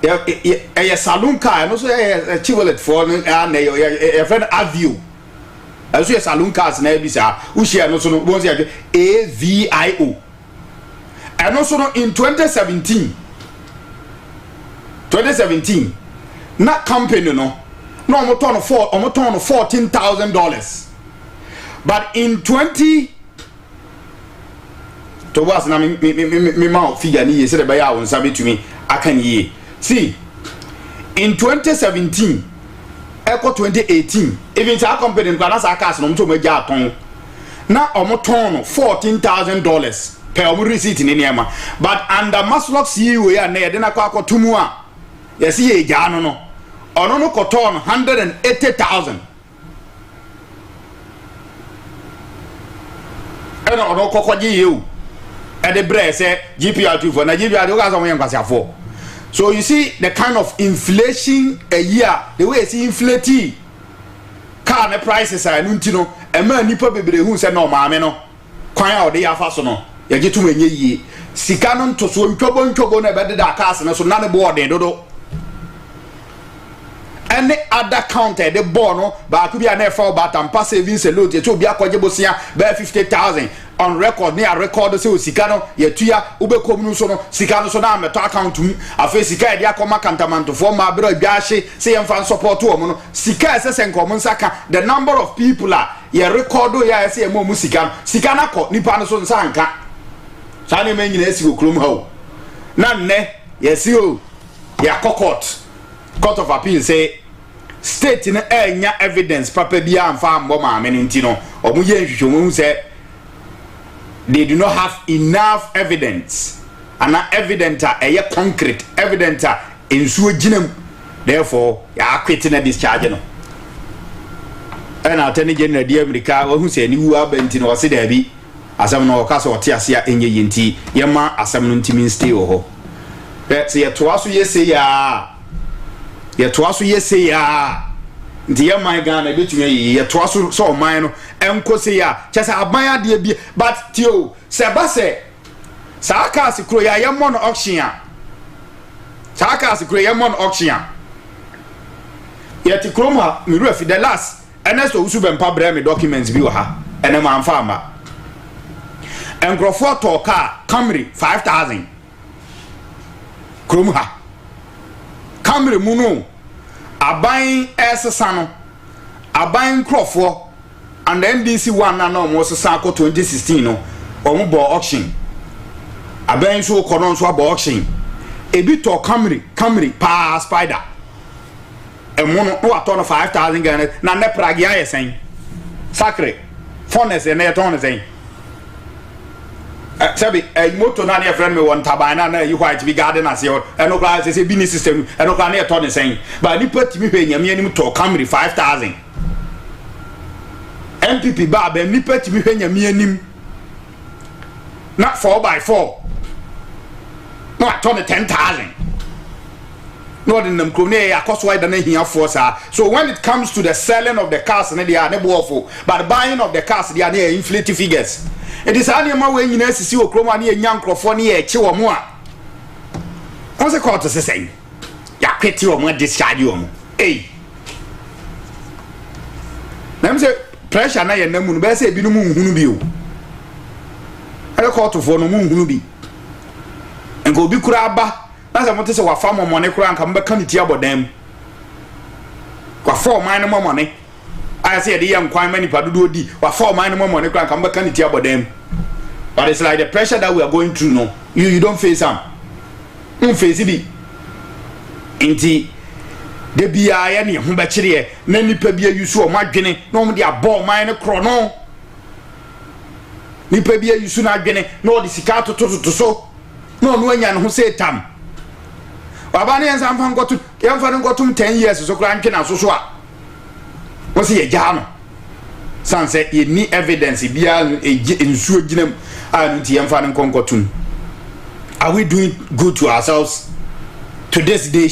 A saloon car, and also a Chevrolet for a friend Avio. I see a saloon cars in Ebisa, which are no so was AVIO. And also in 2017, that company almost on $14,000. But in 20 to was na me mouth figure ni say the buyer won sabi to me akan ye. See, in 2017, echo 2018, even sa company nkwana sa cars no mto meja aton. Na omoton $14,000. Per receipt in Niama, but under Maslock CEO ya ne de na kwa kotumu a yesi ye ja no ono no koton 180,000 eno ono kokoji you e de bre say GPR2 for na GPR do ga so yen kwase afọ. So you see the kind of inflation a year, the way it's inflating car the prices are nuntino e ma nipa bebre hu say no maame no kwan a ode ya fa so no ya gitu menye yi sika no to so ntwobo na be da cars na so na ne board dodo any other counter the board no ba ku bia na fa ba tampa savings load ye to bia kwaje bosia be 50,000 on record near record say sika no ye tua ubekom no so no sika no so na meto account mu afa sika e dia koma kantamanto for ma bro biache say ye fan support o mo no sika ese senko mo nsaka the number of people ye record ya say mo mu sika na ko nipa no so nsanka sane men nyina esi okrom ha o na nne yesi o ya court of appeal say state na enya evidence papa bia amfa ambo ma me ntino omu ye nhwehwemu say they do not have enough evidence and evidence a concrete evidence in suojinem therefore ya quit na discharge no and attorney general di America who say ni wu abenti no se da bi asam no ka so otiasia enye yinti yema asam no ntimi stay ho but say to aso yese ya ndi yema Ghana betumi ye to aso so man no enko se ya chese aban ade bi but tio se ba se saka se kro ya yemo no auction saka se kro yemo no auction yeti kroma mi ru afi the last enesto usu bempa bra me documents bi wo ha ene ma amfa ama engrofo to car Camry 5,000 krom ha Camry mu no aban esesa no aban krofo and the NDC one na no mo sesa ko 2016 no omo bo auction aban so kono so bo auction ebi to Camry pa Spider emo no ato no 5,000 Ghana na ne pragi ayesen sacre furnace na eto no sen Sabi moto na ne friend me won tabana na you white be garden as you and no class say business system and no class na turn saying but ni put me hwe nyame anim to Camry 5000 MPP ba ba ni put me hwe nyame anim na 4x4 no turn 10,000 no den nam kro ne akoso wide na hia force so when it comes to the selling of the cars na they are ne boofo but the buying of the cars they are near inflated figures. It is only my way in SC or Chroma near young Crofonia, Chihuahua. What's the call to say? Ya quit you on discharge you. Eh? Them say pressure na your name, but say, Binumu Hunubu. I call to for no moon Hunubi. And go be crabba. That's a motor say, what farmer money crank come back on the about them. What for mine more money? I say the young quite many Padudo D, what for mine more money crank come back on the about them. But it's like the pressure that we are going through now. You don't face them. You face it. Inti de biya ni ho ba kire na nipa biya yusu o madwene na o de abọ man ne kro no. Nipa biya yusu na adwene na o de sika toto so. Na o no anya ne ho say tam. Baba ne yansa mfa ngoto, yamfa ne ngoto 10 years so kra ntwe na so a. Wo se ye ja no. Sanse ye ni evidence biya ensuo ginam. Are we doing good to ourselves to this day?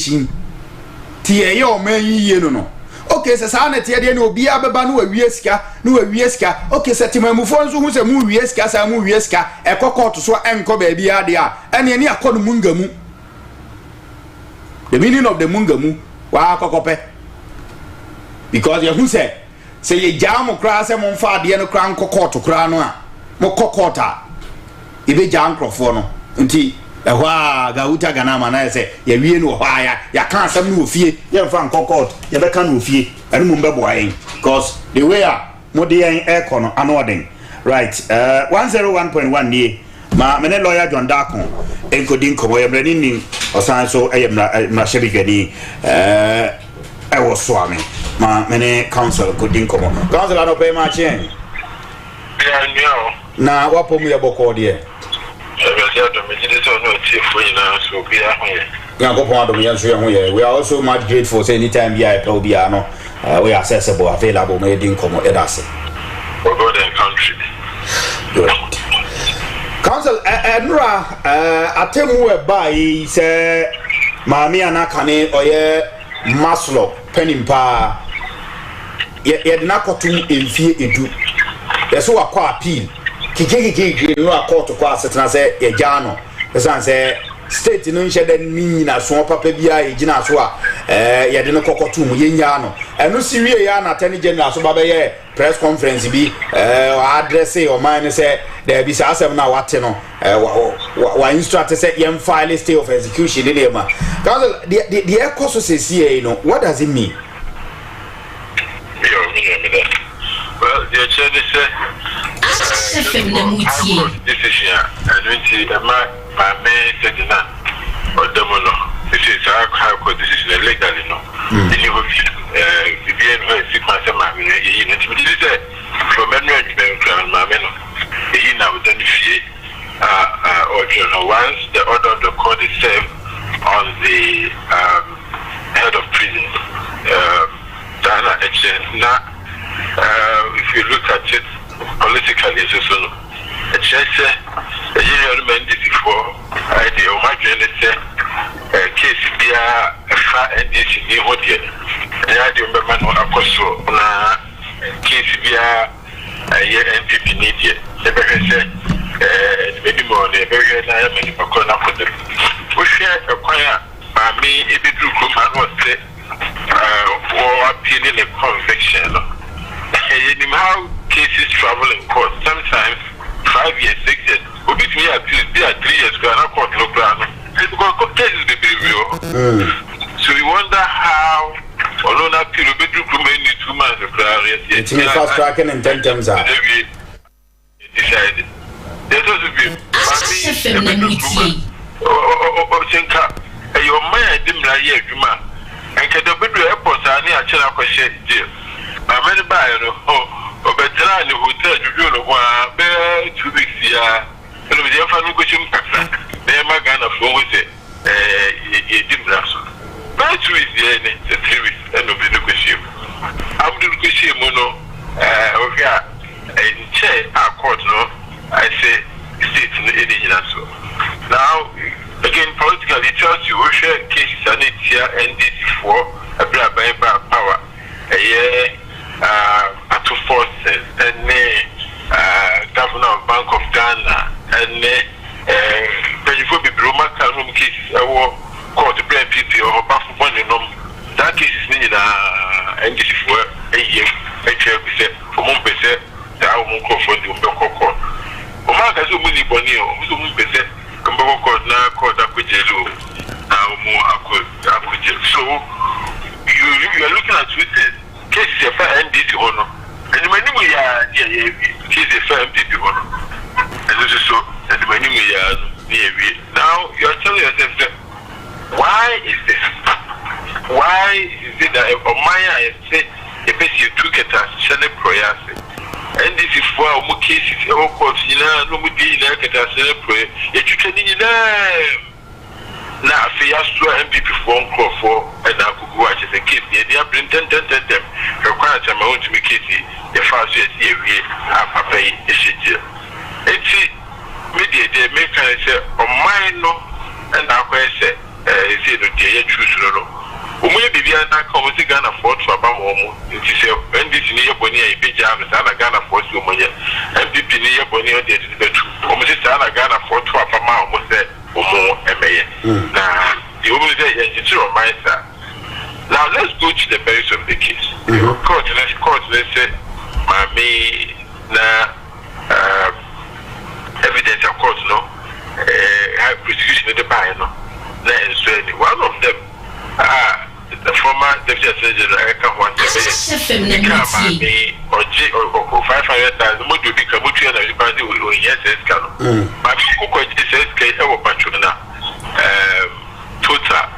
Tia yo man ye no. Okay, so sana tia no be abeba no wieska no wieska. Okay, so timamu fo nso hu se mu wieska sa mu wieska e kokot so enko ba bia de a ene ne akono mungamu. The meaning of the mungamu wa kokope. Because you hu say ye jam kra se mo fa de no kra nkokot kra no a mo kokota ibe jankro no nti ehwa ga uta ganama na se ya wie no hwa ya kan asam no ofie ya mfa nkokot ya be kan ofie anu mo mbebo ayen because the way mo de yen aircon no anoden right 101.1 nie ma mene lawyer John Dakon enkodi nkomo ya brani ni osan so na shebi gani I was swami ma mene council kodi nkomo council ano pay ma chen na wapo mu ya boko de we are also much grateful say anytime we are we are accessible available me din komo edase for God and country. Good. Council Enra atemu e bai say maami anakane oye maslo penimpa ye de nakotum emfie edu yeso akwa appeal kiki no akọ to kwa asetena se ye jano esan se state no nhye de ni na so papa bia ye gina so a ye de no kokotu mu ye nya no eno siwie ya na attorney general so baba ye press conference bi address o man se there be asem na wate no wa instruct se ye file stay of execution dey ma council the cost so say no what does it mean? Well, the chair say this is here, and when my main said that, or the mono, this is how could this is illegal, you know. The new the BN sick myself, my unit, which is a from memory, my men, the in now then or once the order of the court is served on the head of prison, Dana H. If you look at it politically, it's also a church, a union mandate before idea of my journalist, a case be a far and this in the hotel. And I do remember no apostle on a case be a year MPP need. The very said, maybe more, the very many Pacona for them. We share a choir by me, if it do come and was say, or appealing a conviction. How cases travel in court, sometimes 5 years, 6 years, but between be 3 years, court no plan. Cases be real. So we wonder how, although that period be need 2 months of clarity. It's fast tracking and 10 times out. Decided. There's also been your man didn't lie, Juma, and can the bedroom airport and near China jail. I made by no, but the hotel you do 2 weeks here, ɛno bi yɛmfa no nkɔhyɛm kakra na yɛma ghanafoɔ ho sɛ yɛdi mmara so bɛyɛ 2 weeks deɛ ne sɛ 3 weeks ɛna obi no kɔhyia mu abdo no kɔhyia mu no ɔhwɛ a nkyɛ a court no ɛsɛ state no ɛde nyina so now again politically it tells you wohwɛ cases a ne tia NDC foɔ ɛberɛ a bɛyɛ ba power ɛyɛ ato forces ɛne governor of Bank of Ghana ɛne mpanyinfoɔ bebree wɔn aka nom cases ɛwɔ court brɛ NPP ɔbafo bɔne nom that cases ne nyinaa NDC foɔ ɛyɛ ɛtwa bi sɛ wɔn mpɛ sɛ saa wɔn nkurɔfoɔ de wɔn bɛkɔ court wɔn aka sɛ wɔn ni bɔne o wɔn nso wɔn mpɛ sɛ wɔn bɛkɔ court na court akɔgyelu o na wɔn akɔgyelu so you are looking at 2 things cases yɛfa NDC hɔ no ɛnumanimu yɛ cases yɛfa MPP hɔ no ɛno nso so ɛnumanimu yɛ ne yɛ wie now you are telling yourself that why is this why is it that ɔman a yɛsɛ yɛbɛsi etu kɛtɛ ahyɛ ne prɔyɛ ase NDC foɔ a wɔn cases ɛwɔ court nyinaa na wɔn di nyinaa kɛtɛ ahyɛ ne prɔyɛ yɛtwitwa ne nyinaa na afei aso MPP foɔ nkurɔfoɔ ɛna akogu akyɛ sɛ case yɛde abere ntɛntɛntɛntɛm ɛkwan akyɛm a wɔntumi case yɛfa so yɛsi yɛwie a papa yi ɛhyɛ gyina eti media deɛ meka ne sɛ ɔman no ɛna akɔyɛ sɛ ɛsɛ no deɛ yɛtwi so no wɔn yɛ biribiara n'aka wɔn si Ghanafoɔ to aba wɔn mu nti sɛ NDC ne yɛ bɔne a yɛbɛgya ano saa na Ghanafoɔ si wɔn yɛ MPP ne yɛ bɔne a ɔde ɛde bɛtu wɔn si saa na Ghanafoɔ to aba ma wɔn sɛ wɔn ɛmɛyɛ na deɛ wɔn sɛ yɛnkyekyere ɔman saa now let's go to the merits of the case court ne sɛ maame na evidence a court no high prosecution de baa no na nso ani one of them the former deputy attorney general Eka Hwante maame ɔgye ɔkɔ 500,000 mo de obi ka mo tuya na nipa de oyɛ sɛsika no maame kɔkɔ gye sɛsika ɛwɔ patro na total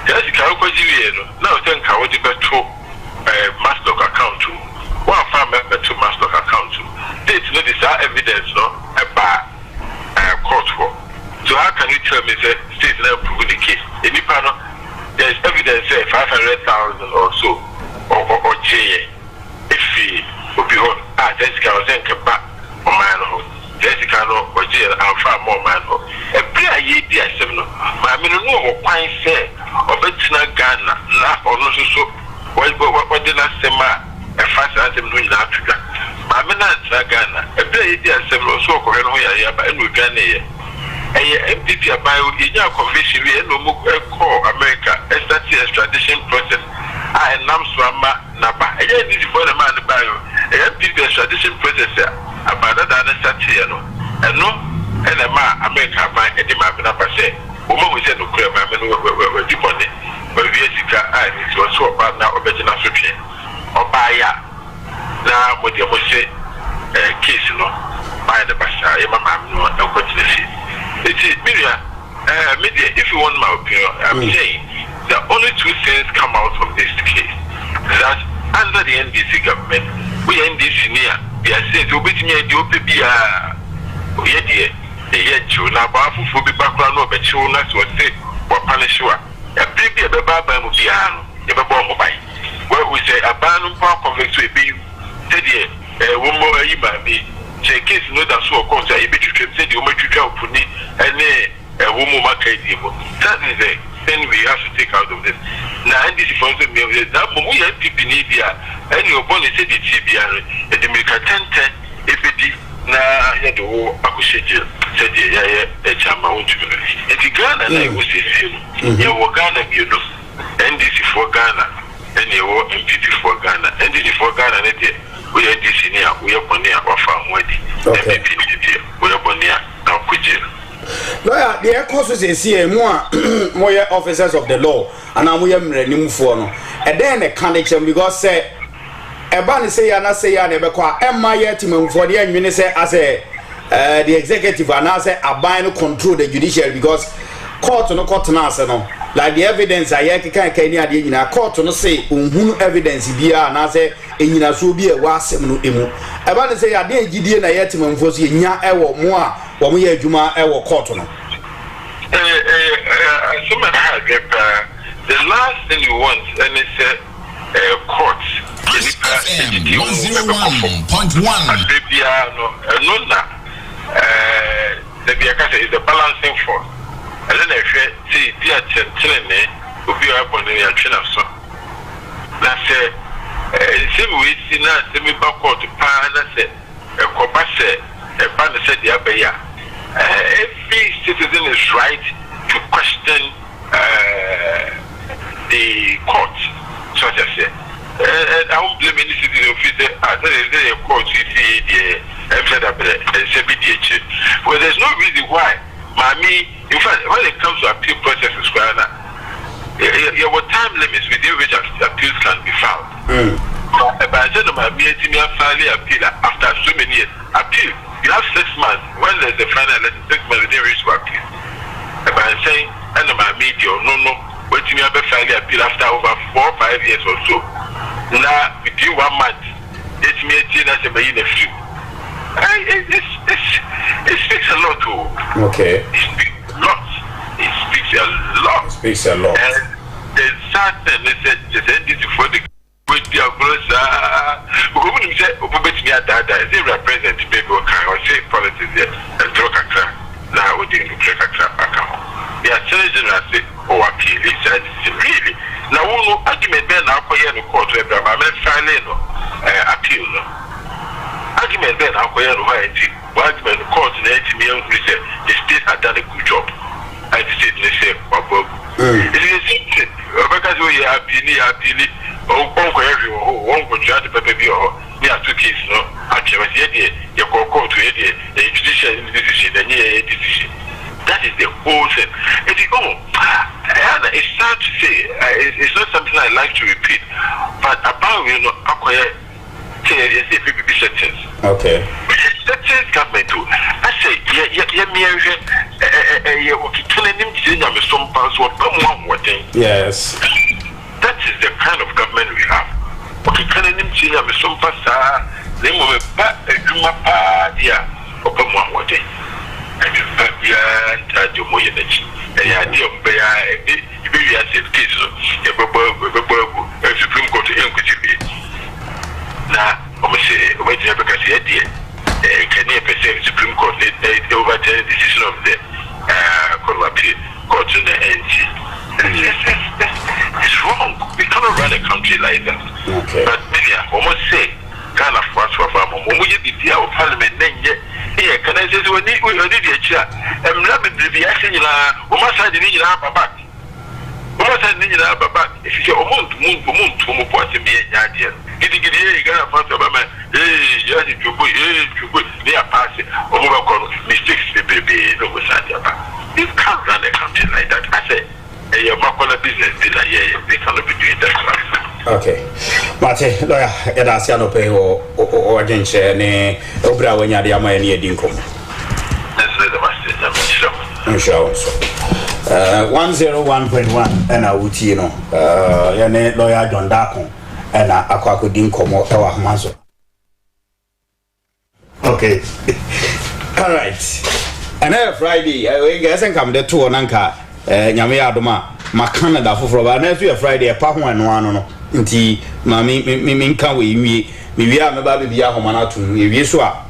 sɛsika ɔkɔgye wie no na ɔsɛ nka wɔde bɛto mastock account wɔn afa bɛto mastock account date no de saa evidence no ɛba court hɔ so how can you tell me say state na approve the case enipa no there is evidence say 500,000 or so or jay if obi ho Jessica was in Keba or man ho Jessica no or jay and far more man ho e bri aye di asem no ma me no ho kwan say obetina Ghana na ono so what the last sema e fast asem no nyina atwa ma me na tra Ghana e bri aye di asem no so ko no ho ya ba enu Ghana ye MPP abayo inya convention we no mo call America start the extradition process nam so ama na ba this for the man bayo MPP extradition process abada da na start here no eno ma America ba e de ma na ba say o mo se no kura ma me no we di bone we wie sika ni so ba na obegina so twe obaya na mo de mo se case no ba de ba sha e ma no na ko tire media, if you want my opinion, I'm saying the only 2 things come out from this case. That under the NDC government, we NDC near, we are saying to be near the OPBA, we are there, the Yetu, Nabafu, be background of a children, or say, or punish you. A baby, a baba, Mubiano, a baba, where we say a ban of power convex to be, said, one more, you might be. Case no that so course I be to say the umetuka upuni and a woman market that is the thing we have to take out of this. Now and this is also me that we have people need here and your bonnet said the TBR and the America 10 if it na ya do akusheje said ya chama won't you and the Ghana na was you Ghana you know NDC for Ghana and you MPP for Ghana NDC for Ghana we are this in here, we are Bonia or farm wedding. We are Bonia now Kujil. Lawyer, the causes is here more officers of the law, and I'm new for no. And then a connection because say a ban say and I say I never quite MIA team for the minister as a the executive and I say a ban control the judiciary because court no court no like the evidence I can Kenya in a court no say evidence bia and I say enyina so bi e wasem no emu eba ne say ade agidie na yetim mfoso nya ewo mo a wo mo ye adwuma e wo court no the last thing you want and it's court FM 101.1 is the balancing force. And then if you see the attention will be up on the action of so. That's same way see now semi backward to pan say a copase a pan said the abaya. Every citizen is right to question the court, so to say. I won't blame any citizen of it. I think there's a court you see the well, there's no reason why. In fact, when it comes to appeal processes, there were time limits within which appeals can be filed. But I said, appeal after so many years. Appeal, you have 6 months. When there's the final election, 6 months within which to appeal. But I'm saying, and my media, no, waiting to file appeal after over 4 or 5 years or so. Now, within 1 month, it's me as a main few. It speaks a lot too. Okay. It speaks a lot. It speaks a lot. It speaks a lot. And the sad thing is that the ending for the with the woman said, they represent people or say politics there and talk a crap. Now we didn't break a crap account. They are challenging us or appeal. It's really now no argument then now for the court to filing appeal. Argument then how can argument court in the state had done a good job. I said they say it is the same thing. Because we are appealing everyone won't go to the baby or near 2 cases no actually you go court to the judicial decision and decision. That is the whole thing. It's it's sad to say it's not something I like to repeat, but about acquire okay. Sentence government too. I say, yes. That is the kind of government we have. Supreme Court now, wait because he can Supreme Court overturn the decision of the Court of Appeal Court to the NC. It's wrong. We cannot run a country like that. Okay. But maybe I almost say, kind of fast for farm. When we did the parliament, then can I say we need the chair? I'm not the reaction. We must have the need to back. If you want to move to move what you mean, you got a part of a man, they are passing over mistakes, baby. You can't run a country like that. I say, your Makola business, they cannot be doing that. Okay. Mate, lawyer, Edasiano pay or against any Obra when you're the Amani Dinkum. That's the master. I'm sure. 101.1 and a Utino, Yane lawyer John Darkon and a Aquacudin Como Ewa Mazo. Okay. All right. And every Friday, I guess I come the 2 on Anka, Yamia Doma, my Canada for next week Friday, a Pahu and one nti mami minka we are me ba bia homana to we so a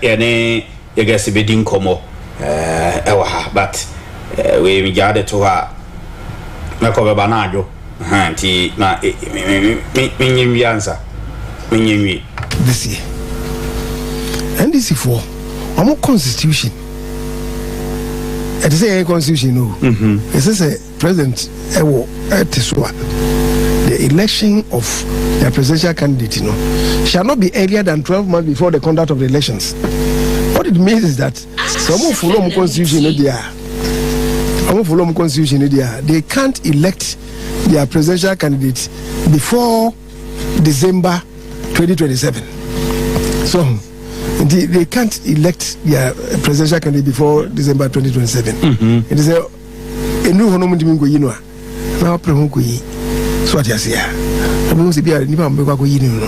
ene ye gese be din komo ewa ha but we mi jade to ha na ko be banajo nti na mi answer mi this year NDC for our constitution it is a constitution no it is a president ewo etiswa the election of the presidential candidate shall not be earlier than 12 months before the conduct of the elections. What it means is that some follow constitution they can't elect their presidential candidate before December 2027. So they can't elect their presidential candidate before December 2027. It is a new honour now so what you say? I mean, be a new member go yin no.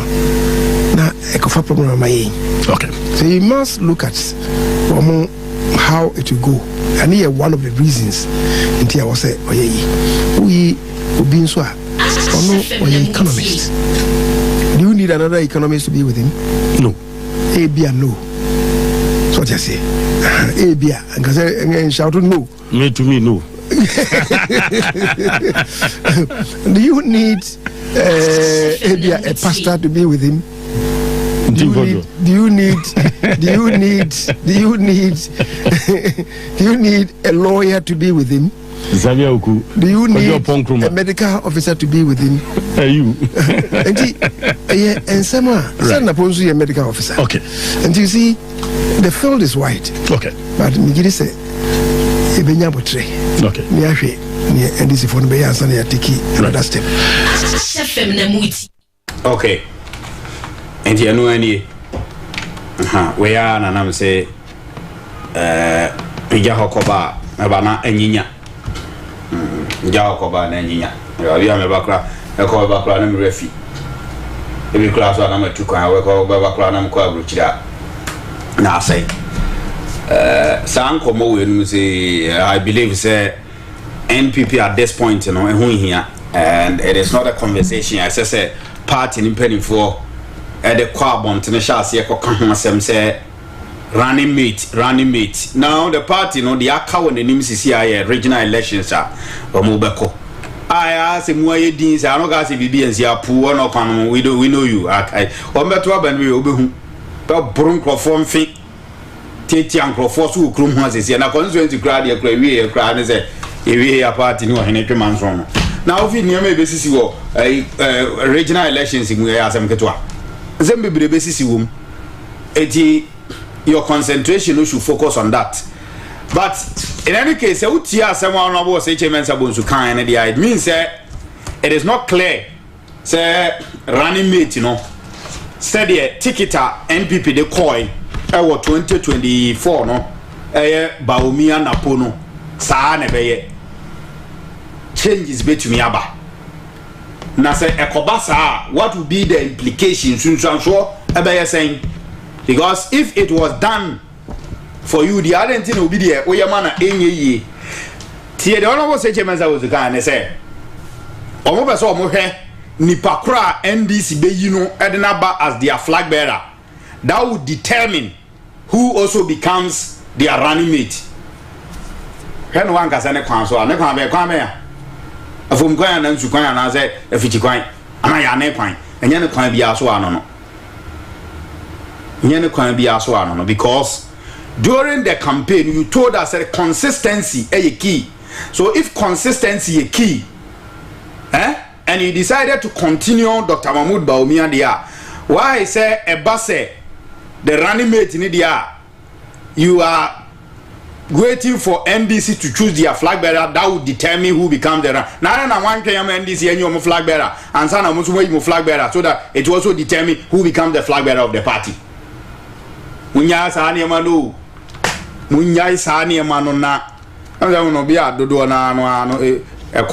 Na e ko fa problem ma yin. Okay. So you must look at from how it will go. And here one of the reasons until I was say, oh yeah, we being so economist. Do you need another economist to be with him? No. A no. So what I say? A and can say and shout no. Me to me no. Do you need a pastor to be with him? Do you need a lawyer to be with him? Do you need a medical officer to be with him? You. And someone send upon you a medical officer. Okay. And you see, the field is wide. Okay. But Migiri say, okay. And this is for the answer tiki another step. Okay. And you know any we are and I'm say Jahokoba Abana Eninya Jahokoba Nenya. You are a background, I call background and refi. Every class one number 2 I work over background and call Ruchida. Now say Sanko say I believe say NPP at this point, you know, here, and it is not a conversation. As I say, party in penny for the quabon to the shas say running mate. Now the party, you know, the account and the NMCCI regional elections are Mubeko. I ask him why you didn't say, I don't got BB and see a poor no come. We know you. I better and we will be brunko form thing. Take uncle for so crum has and I constituency crowd your crowd and say, if we are party, no, and a man from now. If you near me, basis you regional elections in where I am Ketua. Zembe the basis you your concentration should focus on that. But in any case, someone was HMN Sabon to kind of it means it is not clear. Say running mate, you know, steady ticketa NPP the coin. 2024 no Baumia Napono saa ne beye changes betumi aba na say ekobasa what would be the implications so ebeye saying because if it was done for you the other thing will be there oyama na enye tie the honorable sechemenza was the guy and say omo be so omo hwe nipa kra NDC be you know edenaba as their flag bearer that would determine who also becomes their running mate. When one can send a council, I never have a camera. A from Quine and Suquan, and I said, a fitty quine, and I am a pine, and then a quine be also no. Yen can be also no because during the campaign you told us that consistency is a key. So if consistency is a key, and you decided to continue Dr. Mahmoud Baumia there, why say a basse? The running mate in India, you are waiting for NDC to choose their flag bearer that would determine who becomes the now I want NDC and your flag bearer and son of Muslim flag bearer so that it also determine who becomes the flag bearer of the party. Munya Sani Manu Munya Sani Manona and there will not be a dodo no a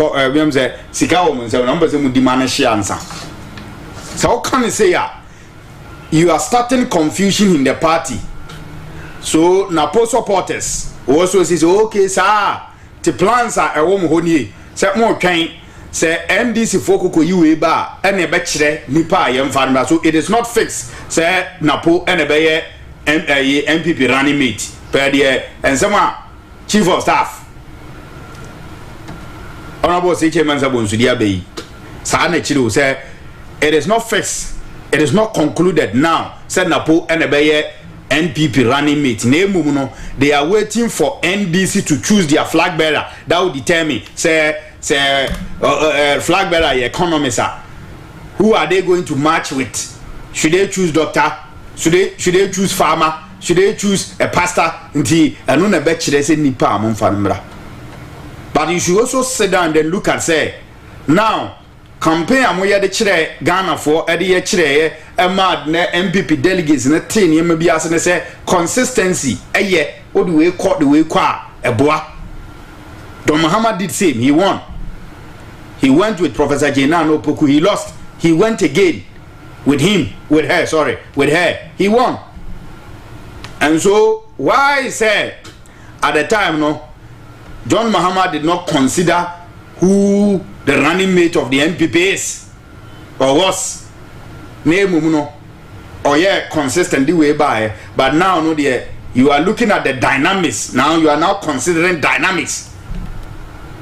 say Sikaw say numbers mu demand answer. So how can you say you are starting confusion in the party. So Napo supporters also says okay sir the plans are a woman honey say more train say NDC foko you eba and a betchere nipa yam farmer so it is not fixed say Napo and a MPP running mate per the and someone chief of staff honorable Chairman Sabon Sudia Bay sa na chiro say it is not fixed. It is not concluded now. Said Napo and a NPP running mate. They are waiting for NDC to choose their flag bearer. That will determine, flag bearer economists. Who are they going to match with? Should they choose doctor? Should they choose farmer? Should they choose a pastor? But you should also sit down and look and say, now. Campaign amoya de chere Ghana for ede ye chere e mad na MPP delegates na tin ye mabia se ne say consistency eye o the way kwa eboa Don Muhammad did same he won he went with Professor Jenano Opoku he lost he went again with her he won and so why say at the time no John Mahama did not consider who the running mate of the NPP is or was name no or yeah consistent the way by, but now no dear you are looking at the dynamics. Now you are now considering dynamics.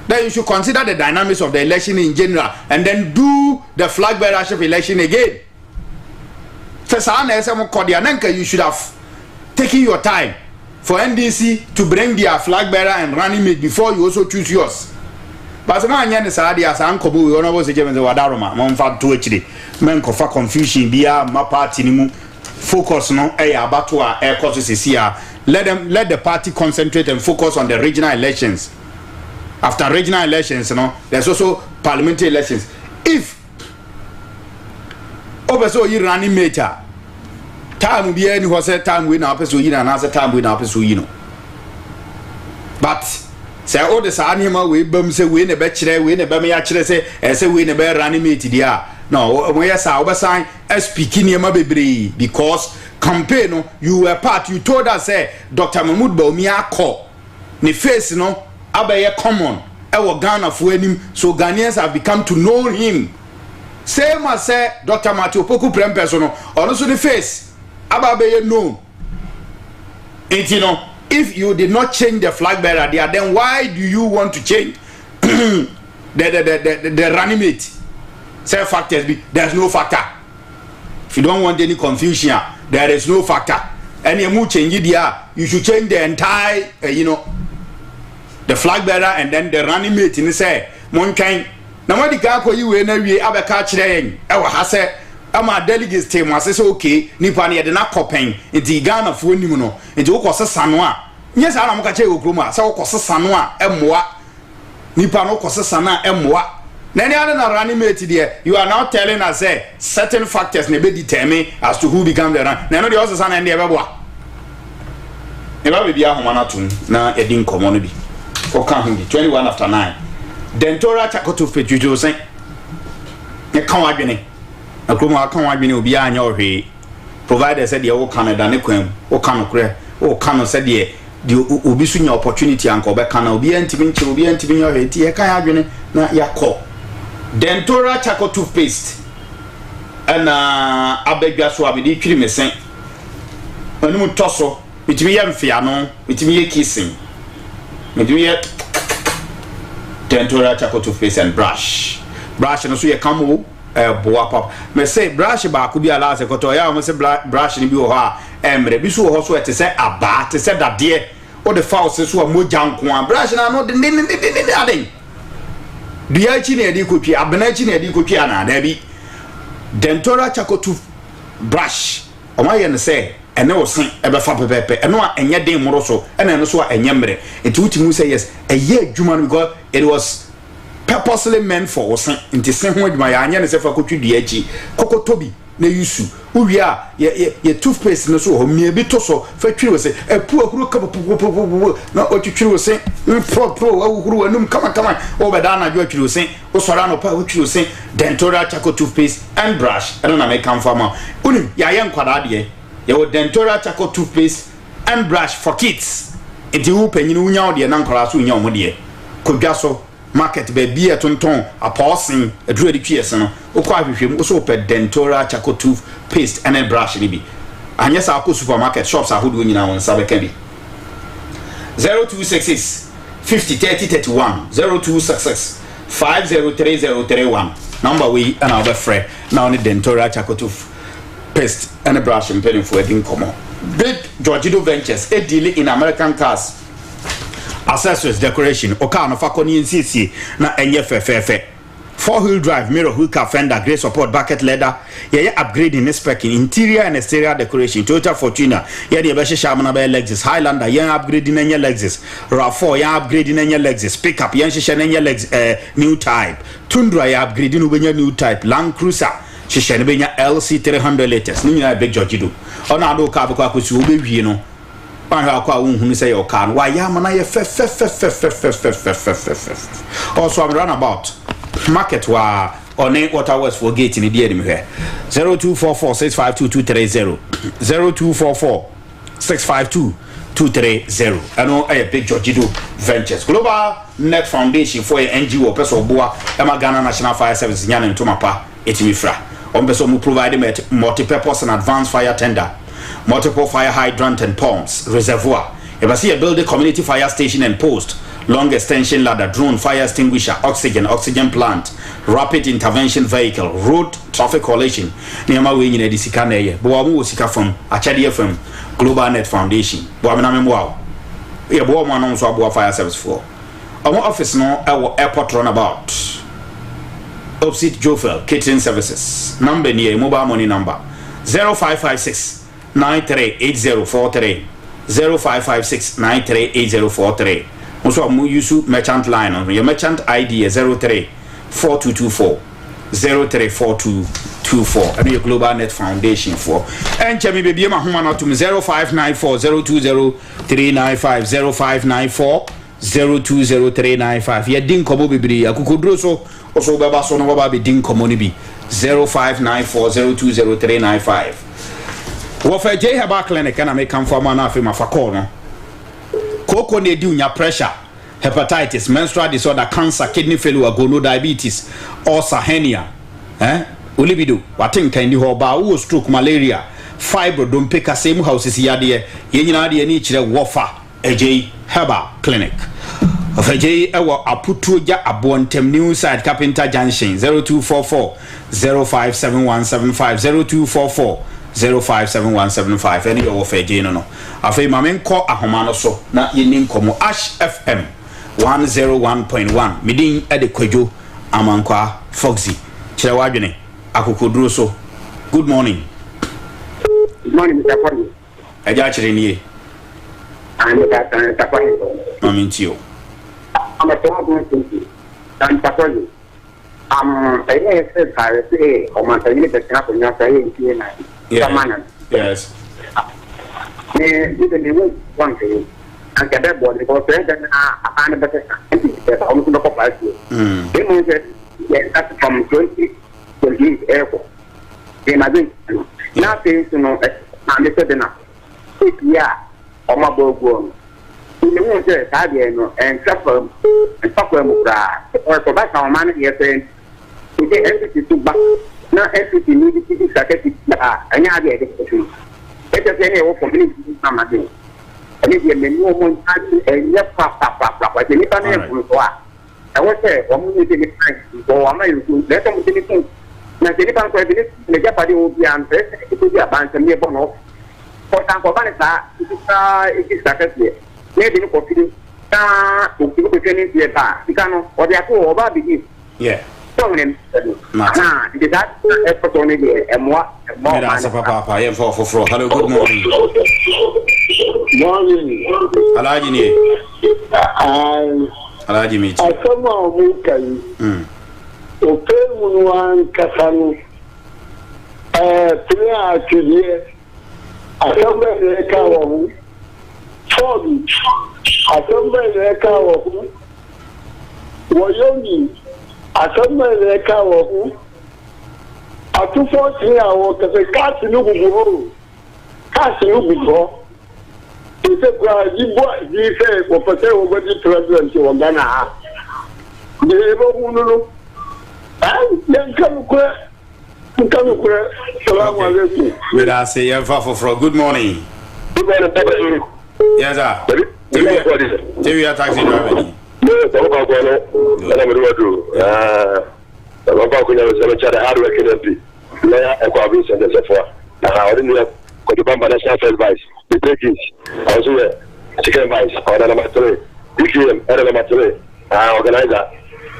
Then you should consider the dynamics of the election in general and then do the flag bearership election again. First, you should have taken your time for NDC to bring their flag bearer and running mate before you also choose yours. But some man yen said as uncle we honorable James Wadaroma, Monfat to HD, men cofa confusion, bia my party nimu focus no about to our air courses here. Let the party concentrate and focus on the regional elections. After regional elections, there's also parliamentary elections. If also you running mate, time will be any was a time we now pursue you and another time we now pursue you. But say all the animal we bum say we in a bachelor, we in a bummy actually say, as a win a bear running mate. No, we are sign as speaking your baby because campaign you were part, you told us, say, Dr. Mahmoud Baumia call. Ni face no, abaye common, our Ghana for him, so Ghanaians have become to know him. Same as say Dr. Matthew Poku Prem personal, also the face, abaye no. And you know, if you did not change the flag bearer there, then why do you want to change the running mate? Say factors be there's no factor. If you don't want any confusion, there is no factor. And you change it there, you should change the entire the flag bearer and then the running mate in say monkain. Now what the guy call you when we have a catch there I ama delegates team was say okay nipa na de na kopen nti Ghana fo nim no nti wo kose sano a nyesa na mo ka che okroma say wo kose sano a emoa nipa no kose sano a emoa. Nani na running mate there, you are now telling us say certain factors may be determined as to who become the run. Now the also son and the ebwa. Eba be bia homana tun na edin komo no bi. For count 21 after 9. Dentora chakoto fetujo say e kan wadwene. Akroma kan wadwene obi anya ohwe. Provided said the wo Canada ne kwam, wo kan okre, wo kan said the obi sunya opportunity anko be kan obi antimi nche obi antimi ohwe ti e kan adwene na yakọ. Dentora Chaco toothpaste and abegwa so abedi twiri mesen anu toso mitimi ye mfia no mitimi ye kissing mitimi ye Dentora Chaco toothpaste and brush no so ye kamo boa pop me say brush ba ko bi ala se koto ya mo se brush ni bi wo ha emre bi so wo so ete se aba te se dade o de fa o se so mo janko a brush na no de aden Dia chi na edi kopia abena chi na edi kopia na da bi Dentora Chaco tooth brush o ma ye ne say ene wo sen e be fa pepepe eno a enye den moro so ene eno so a enye mre enti utimu say yes eye adwuma because it was purposely meant for wo sen enti sen ho adwuma ya anya ne se fa kotwi dia chi kokotobi na yusu uwi a ye toothpaste no so ho mie bi to so fa twiri wo se epu ahuru ka na o twiri wo se pro ahuru anum kama o be da na jo twiri wo se o sora no pa o twiri wo se Dentora Chaco toothpaste and brush I don't know make come farmer unim ya ye nkwada de ye wo Dentora Chaco toothpaste and brush for kids enti hu panyin unya o de na nkora so unya o mo de kodwa so market be bia tonton apostle aduru de twiese no okwa hwehwem so pe Dentora Chaco toothpaste and brush ni bi anya sa ko supermarket shops ahodo nyina won sa be ka bi 0266 50 30 31 0266 503031 number we and our friend now ni Dentora Chaco toothpaste and brush in paying for edin komo big Georgido Ventures a deal in American cars accessories decoration oka no fakoni nsisi na enye fefefe 4-wheel drive mirror hooker fender great support bucket leather ye upgrading spec in interior and exterior decoration Toyota Fortuner ye de be hihya na be Lexus Highlander ye upgrading enye Lexus RAV4 ye upgrading enye Lexus pickup ye hihya enye Lexus new type Tundra ye upgrading ubenya new type Land Cruiser hihya ne benya LC 300 latest ni nyina big Georgido ona do ka bekwa akosi obewie no Panga kwa unhunu say your car why ya mana ye also I'm run about market wa on water west for gate in the area here 0244652230 0244652230 230. Ano a big Georgido Ventures. Global Net Foundation for NGO Peso Boa, Emma Ghana National Fire Service, Yan and Tomapa, Etimifra. On Peso mu provide multi-purpose and advanced fire tender, multiple fire hydrant and pumps, reservoir. If I see a building community fire station and post, long extension ladder, drone, fire extinguisher, oxygen plant, rapid intervention vehicle, road traffic coalition. Niyama we nyine di sika na ye. Bo amu sika from Achadi FM Global Net Foundation. Bo amena memwa. Ye bo amu anonso abo fire service for. Our office no airport runabout. Opposite Jofel Catering Services. Number near mobile money number 0556 938043 0556-938043. Also, use merchant line on your merchant ID is 034224 034224. And your Global Net Foundation for. And Chemi baby, my home to 0594 020395 0594 020395. Ya din komo bibiri akukudro so also baba so no baba be din komo ni bi 0594 020395. Wofa J Heba Clinic and I may come for man after my corner. Coco ne do nya pressure, hepatitis, menstrual disorder, cancer, kidney failure, gono diabetes, ulcer, hernia. Ulibido, watin kind ho ba wo stroke, malaria, fibro, don't pick a same houses yadie, yenina de ni chire wofa J Heba Clinic. Of J Ewa Aputuja Abontem New Side Carpenter Junction 0244 057175 0244 057175. Any of a no. Afe mamen ko ahomano so na yenim komo Ashh FM 101.1 midin ede kwadwo amankwa Foxzy kire wadwene akokoduro so. Good morning. Good morning, Mr. Foxzy. Eja kire niye. Mr. Foxzy. Mamintio. I'm a Toronto city. And Foxzy. I said I say o man tani be kana ko nya sai ni na. Yes. This is one thing. And get that body because then I'm a better. I'm going to go back to you. They mean that that's from 20 to leave airport. They might be nothing to know. I'm said enough. Yeah, or my boy go. You know, and suffer and suffer or so that's our man here saying, if they empty to back. Now, everything needs to be started. And you have the education. Let us say, oh, community, I'm not doing. And if you have no one, and you have papa, but you need to know. I was say, community is trying to go on my let them do anything. Now, the different questions, the Japanese will be answered, it will be a bunch of near bono. For example, Vanessa, it is started here. Maybe you continue to people training here, because or they are so over believe. Yeah. That hello, good morning. Morning. Alaji ni. Alaji mi. Asoma omukai. Ope munwan kasanu. Tria atudie. Asoma leka wo. Fobi. Asoma leka wo. Woyomi. Asoma leka wo. Atufo ti awo kese kasi nu gugu. Kasi nu gugu. Ise kwa jibo jise ko pese o godi president o Ghana. De ebo munulu. Nkamu kure. Salaam alaikum. Mira say for good morning. Yes sir. TV taxi driver. Baba ko nyawo sema chara hard work NP na ya ko abin sende sefo na ori ni ko di bamba national advice the takings also chicken advice ona na matre DKM era na matre organizer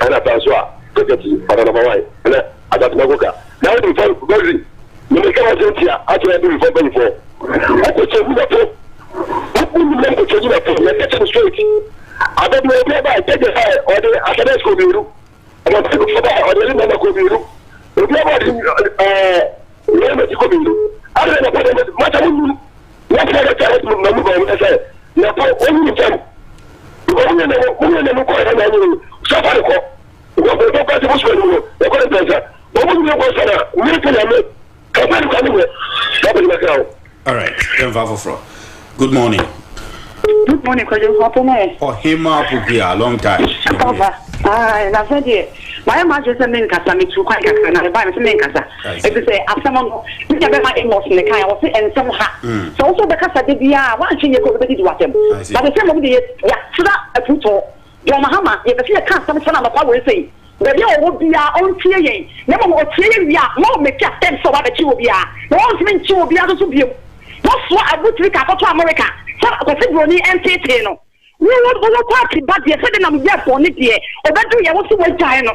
ana paswa secretary ona na mawai na adat na goka na odi for gozi ni me kama jentia ato ya do for ben for ko che bu to ko ni me ko che ni to na get straight adat no be ba take odi academic ko biru ama ko fa odi ni na ko biru odi ba di ni me ko biru ara na pa mata mu ya fa da tare mu na mu ba mu sai na pa oni ni tam ko ni na ko na ni so fa ko ko ka ti mu so ni ko na pesa o mu ni ko sana ni ka na me ka ba ni ka ni me ka ba ni ka. All right, good morning. morning, could you hop on it? For him up a long time. That's it. My imagine is main casa, me too quite and I buy my main casa. If you say, after someone, you have my emotion, the kind of and some hat. So also because I did, one thing you could be what him. But the same of the year, a photo. Your Mahama, if you can't some son of a power say, the year would be our own tearing. Never more tearing, more make a step so that you will be. No one's meant to be able to be. What's what I would take up to America? So I was running entertainer. We will party, but the second I'm there for it here. Or that you want to wait China.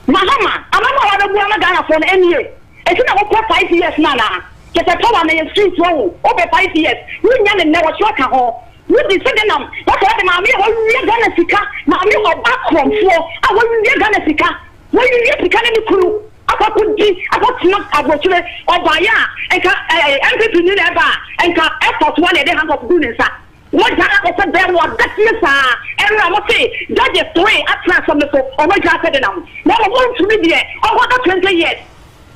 Mahama, I'm not going to Ghana for any year. It's not over 5 years now. Get a power in the street row over 5 years. We never shock at home. We decided them. That's why Mammy, we're going to see Mammy or back from 4. I wasn't going to see when you get to any crew. I could be, I got not about you or by ya and entrepreneur and can effort one at the hand of doing that. What I said there was that yes, and I must say, that is the way I transform the soul or my class at them. Now I want to be there or what 20 years.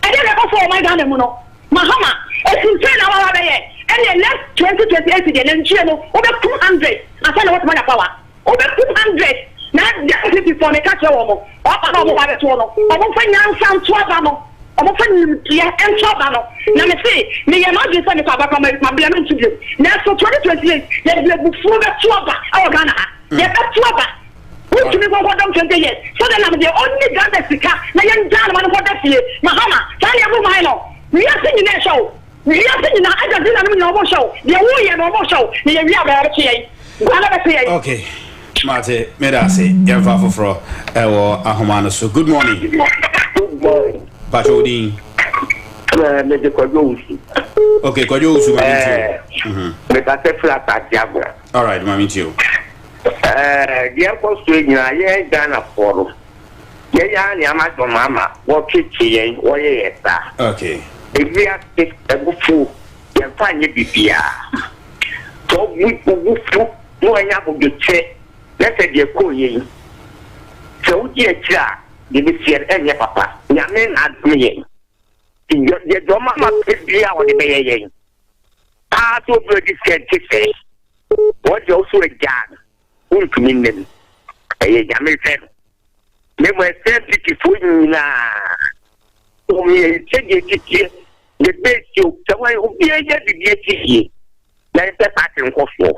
And then I go for my Danamuno. Mahama, it's insane our way. And then left 2028 and channel over 200. I tell you what my power over 200. Now, the people for the catch a woman. What I don't want to know. I won't find out some trouble. I won't find you and trouble. Now, me say, me and my son is about my blame to you. Now, so 2028, there will be full of trouble. Our Ghana. There's a trouble. Who to be one of them 20 years? So then I'm the only Ghana speaker. Now, young gentleman, what that's here. Mahama, tell you about my law. We are singing that show. We are singing that. I just didn't know show. The way normal show. The area. Okay. Mate, Medasi, Yava for our Ahomano. So good morning. Good morning. Patrodin. Okay, could you all right, Mammy, too. Dear Constrain, I Ghana forum. Yeah, Yamato Mama, what kitchen, or yes, okay. If we are a good fool, you find it be so we will no, I have to check. Let's say you're going. So, dear child, you will see any papa. Yamin at me. Your mama could be out of the bay. Ah, so good is said to say. What you also a gun? Who come in them? A Yamin said. They were said to food now. So, me, check it. The best you, someone who be a get to get here. That's a pattern of war.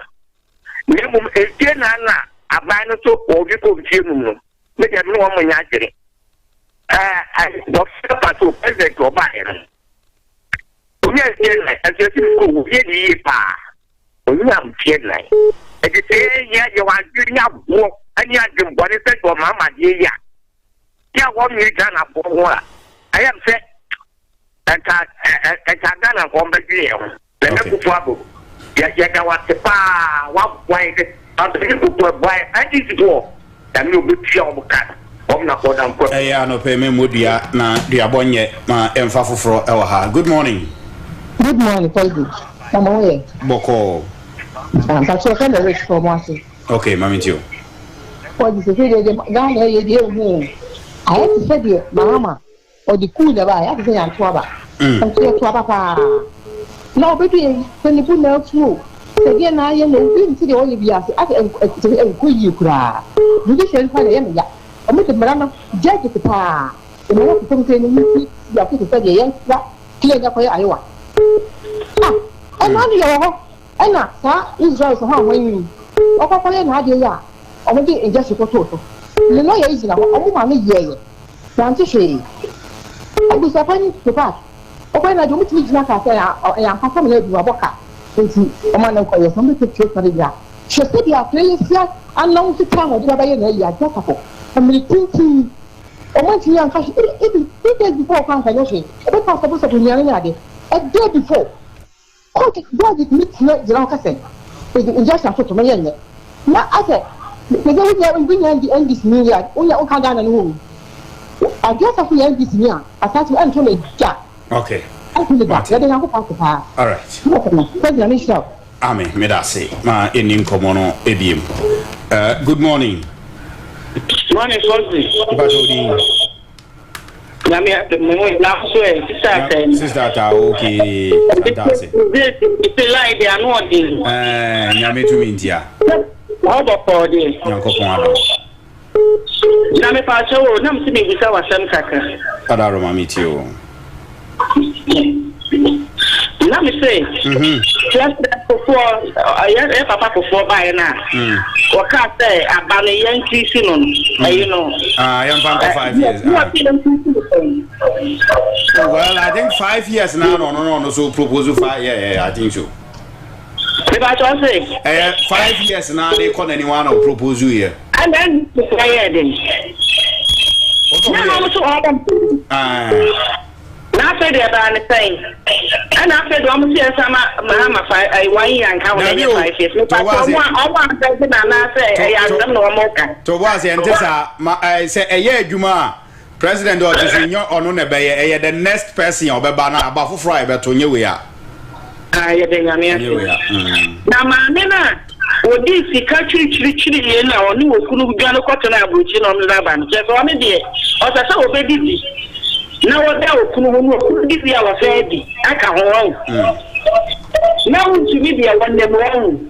Minimum a general. I buy no so or you go to make every woman actually. Doctor to present or buy it. Yes, as you go, really, pa. You have feared like. And you say, yeah, you are doing up work, and you are doing what is said for Mamma, yeah. Yeah, 1 year done up for one. I am set. And I can't done up on the deal. Let me trouble. Yeah, what's the pa? What way? I'm going to buy a door. And you'll be pure cat. I no payment would be na Diabonye, my emphasis for our. Good morning. Good morning, Paul. I'm away. Boko. That's what kind of rich for once. Okay, Mammy, too. What is the Ghana? You I have to say, Mama, or the cool that I have to say, I'm Twaba. I'm clear Twaba. No, but when you put no through. Again, I am going to the Olivia and could you cry? You can find a young. I met the Madame Jack at the car. The man of something you have to say, yes, that cleared up for Iowa. And now you're and now, Israel's home when you offer for an idea. I will be in just a photo. The lawyer is now a woman, yeah. Fancy. I was appointed to pass. When I don't meet Naka, I am performing a boca. A man of your somebody to choose for the guy. She said, you are playing here and long to come with the Yakapo. And we think a month young cash, it days before confirmation. What was supposed to be young a day before. God, it meets not the Lancaster. It's just a photo. Now, I said, the girl will bring the end this new year, only Okada and home. I guess I feel end this year. I thought to enter a jack. Okay. All right. Amen. Medasi. Ma enim komono ebiem. Good morning. Morning, Foxzy. Sister ta okay. Fantastic. It's like they are not doing. Nyame to India. How about for this? Yankopon. Nyame pa cho na msimi bisa wasem kaka. Adaro mami ti o. Let me say, just before Papa before buying now. What can't say about a young Christian, you know. I am for 5 years. Well, I think 5 years now. No. So propose 5 years. I think so. If I just say 5 years now, they call anyone or propose you here. And then then. Now say they're about the same. And after the almost year, some Mahama 1 year and count 5 years. I want to say, I don't know more. To was the I say a year, Juma, President or the next person or Babana about for Friday, but to you, I think I'm here. Now, my would this country chili now or new Kulu cotton average on the Laban? Just one idea. Or the so baby. Now what could give you our baby? I can't hold. Now to me be a one day wrong.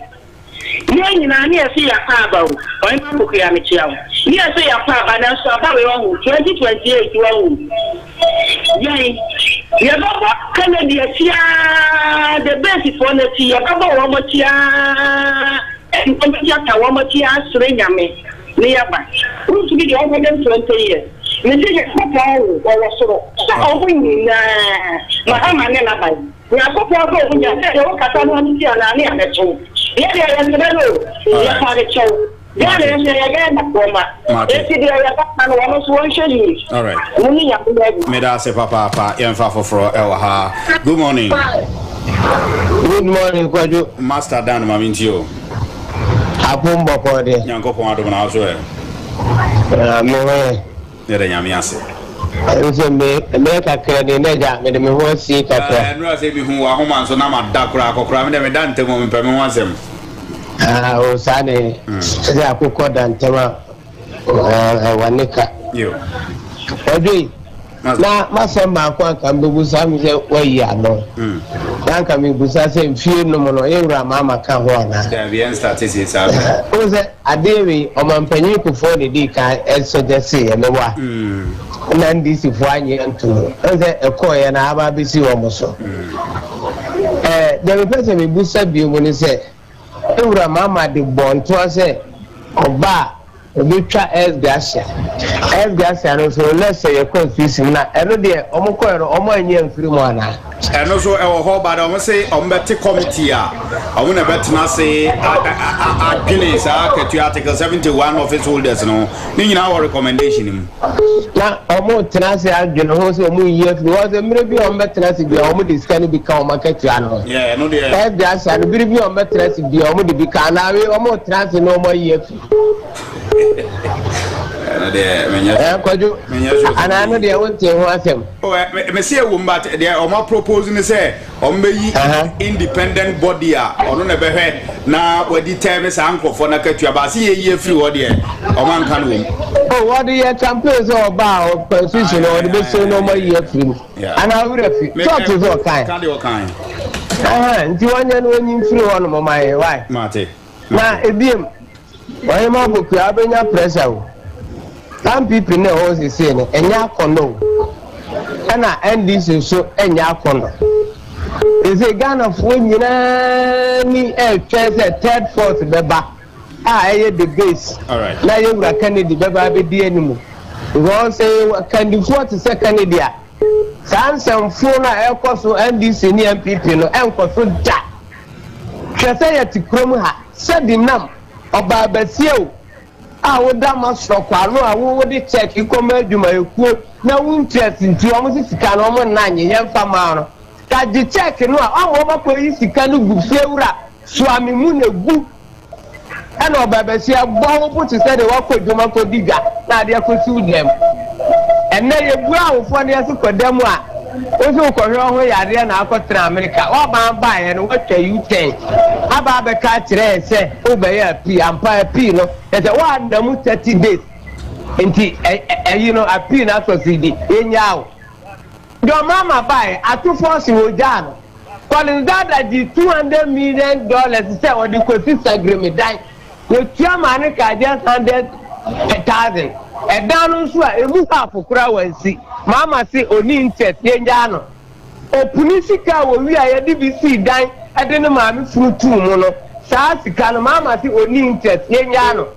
Near see a father, or I'm not looking at Michelle. Yes, say a father, and so about 2028. Yay, you're not Kennedy, the best for the tea, a couple of Motia, and Compiata, Womatia, Serena, nearby. Who's to be the over than 20 years? You see, it's not all so winning. Mahama never buy. We are so far when you said, oh, Catalan, and the show. Yeah, I am the middle. Yes, I show. Yeah, I am again. All right. Meda se papa, Yanfa for Elha. Good morning. Good morning, Kwaju. Master Dan Mamintio. Apumba Kode. Yanko Pondo as well. Yere nyame ase enso me ka kredi neja me de me ho si kakra no ase bi hu ahoma nso na madakura akokora me de me dante mo me pe me ho asem o sane se akokọ dantema wanika yo odui na masamba kwa kambugu sami se wayi ano dan ka mi busa se mfie no mo no ewura mama ka ho na da bien status sa o se adewi o mampanyi ku fo de di ka esojese ye mewa na ndisi fo anye ntu o se ekoye na aba bisi wo mo so de me pese mi busa bi mo ni se ewura mama de bonto se oba obitwa esgasia no so let's say a confusion na eno de omokoero omo anye mfiri mu ana eno so e wo ho ba da omo say ombeti committee a omo na betina say adwene sa ketu article 71 office holders no ni nyina our recommendation mu na omo tina say adwene ho say omo yie fi wo say mire bi omo betina say bi omo discuss ni bi ka omo ketu ano yeah no de esgasia no bi omo betina say bi omo de bi ka na we omo tina say no omo yie fi Kwaju ana no de won te ho asem me say wo mba de o ma propose ni say o mbeyi independent body a ono na behwe na wadi time sa ankofo na katua ba se ye free wo de o man kan wo what the campaign so ba o position o de be so no ma ye free ana wura fi talk to so kan de o kan nti wanya no nyi free ho no mo mai why mate na ebiem why ma boku abenya pressure o some people know how to say no enya kono ana NDC so enya kono is a Ghana for nyina ni chese third fourth beba the base all right na you ra Kennedy beba be di animu we say Kennedy fourth second dia sansam fo na ekoso NDC ni MPP no enkoso da chese ya tikrom ha sedinam oba basie wo da ma sokwa no a wo de check ikoma adwuma ekuo na wo interest nti o mo sika no mo na nye yemfa ma no ka di check no a wo ba ko yi sika no gu fiewura so ami mu na gu ana obabasia bo wo put say de wa ko adwuma ko diga na de ko si dem enne ye bu awofo ne se ko dem a o so ko hwe ho yare na akotra America wa ba ye no watwa U10 aba be ka kire se o be ya pi ampa pi no e se wa na mu 30 days Inti, you know, a pin out of CD in Yao. Your mama buy a 240 with Jan. Calling that the $200 million say or the consist agreement die. The chairman just 100,000. And down on Sua, a move up for crowd and see. Mama say, only in chest, Yanjano. O Punisika will be a DBC dying at the mammy through 2 mono. Sassy Mama say, only in chest, Yanjano.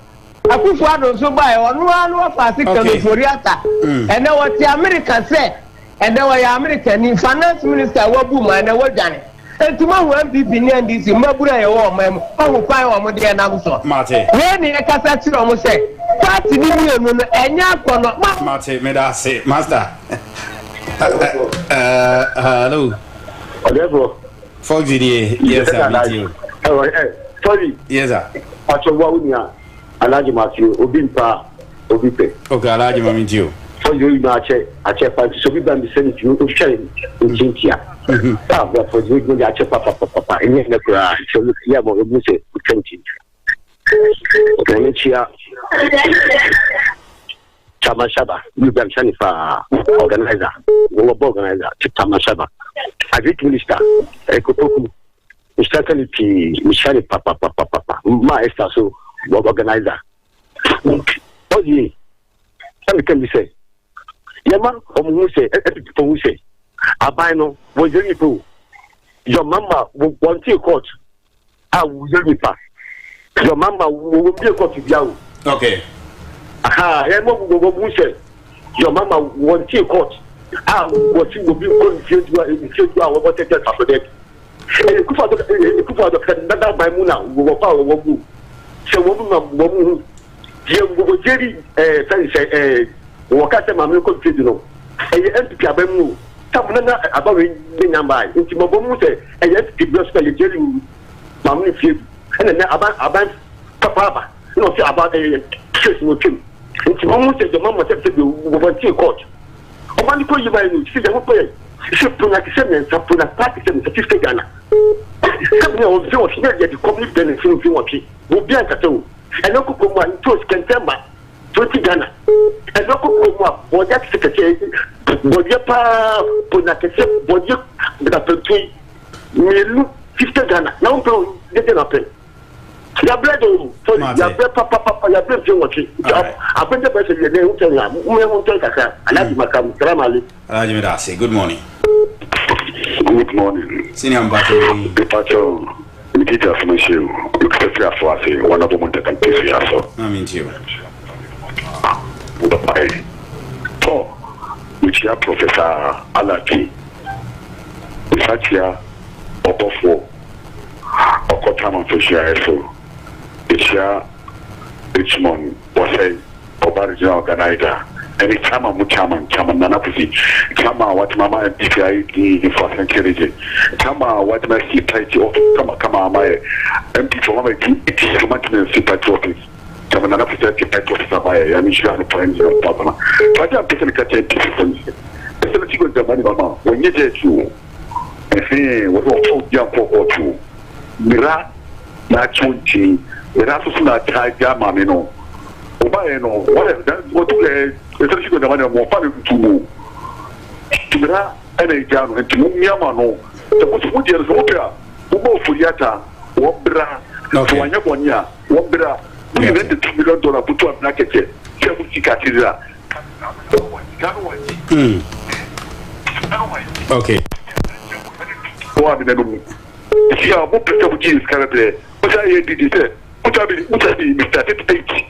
I put one also buy on one for 6 for Riata. And then what the American said. And then why American finance minister Wabu and what done. And tomorrow won't be behind this in Mabura or Mem. I will find one with the announcement. Mate. When the Cassette almost say, Party and Yakono. Mate, may I say, Master? Hello. Foxzy, yes, I meet you. Sorry. Yes, sir. Achowawunya, Alaji Matthew, Obimpa, Obipe. Okay, Alaji Mamintiu. For you, Ache Party, so we can be sending you to sharing in Jintia. But for you, Ache Papa, and yet the cry, so look here, but we say, we can teach. Venezia, Chamashaba, you can send for organizer, organizer, Chamashaba. I read Minister, Ekopoku. Certainly, Michelle Papa, my so organizer. Oh, ye, can be say, Yaman, who say, Abino was very poor. Your mama will want to court. I will pass. Your mama will be a court to you. Okay. Aha, who said, your mama want to court. I was you will be confused to our water for that. That by Muna will power Wabu. So, woman, you will jerry Wakata Mamiko Tribunal. And you empty Abemu. Someone about the number. Into Mobomu say, and you empty Gospel Jerry Mammy Field. And then about Papa. No, say about a case with him. Into Momu said the mama said to you, we want to court. I want to call you by you. See the whole place. She put like 7 and put a party and certificate Ghana. Something of those here that the company benefit from what he will be at all. And no cook one to September 20 Ghana. And no cook one for that secretary. But your pa put like a set, but you that between me 50 Ghana. Now, getting up. Your bread, your bread, papa, your bread, you watch it. I've been the best of your name. We won't take a Alaji Kramali. Alaji Medase, good morning. Good morning. Senior Mbatu. Departure. Nikita Fumashu. Except for us, one of them can piece here. So, I mean, you. Bye. So, which are Professor Alaki. Such here, Opofo. Okotama Fisher. It's Richmond was a original organizer. Any time I'm chairman, Nanapusi, Kama, what Mama and PPI for security, Kama, what my security of Kama, my MP for my it is a maintenance security office. Kama Nanapusi, security officer by a mission of friends of Papa. But I'm taking a catch a difference. Especially with the money, Mama, when you get you, and say, what was young for two, Mira, natural tea. That's not Tiger Mamino. Obayeno, what especially when the money more fun to move. Timira and a jam and to Yamano. The most wood years opera, Ubo Furiata, Wobra, Wanya, Wobra, we rent the $2 million put to a bracket, Catiza. Okay. See how what Peter is currently. What I did is what I mean, Mr. 8.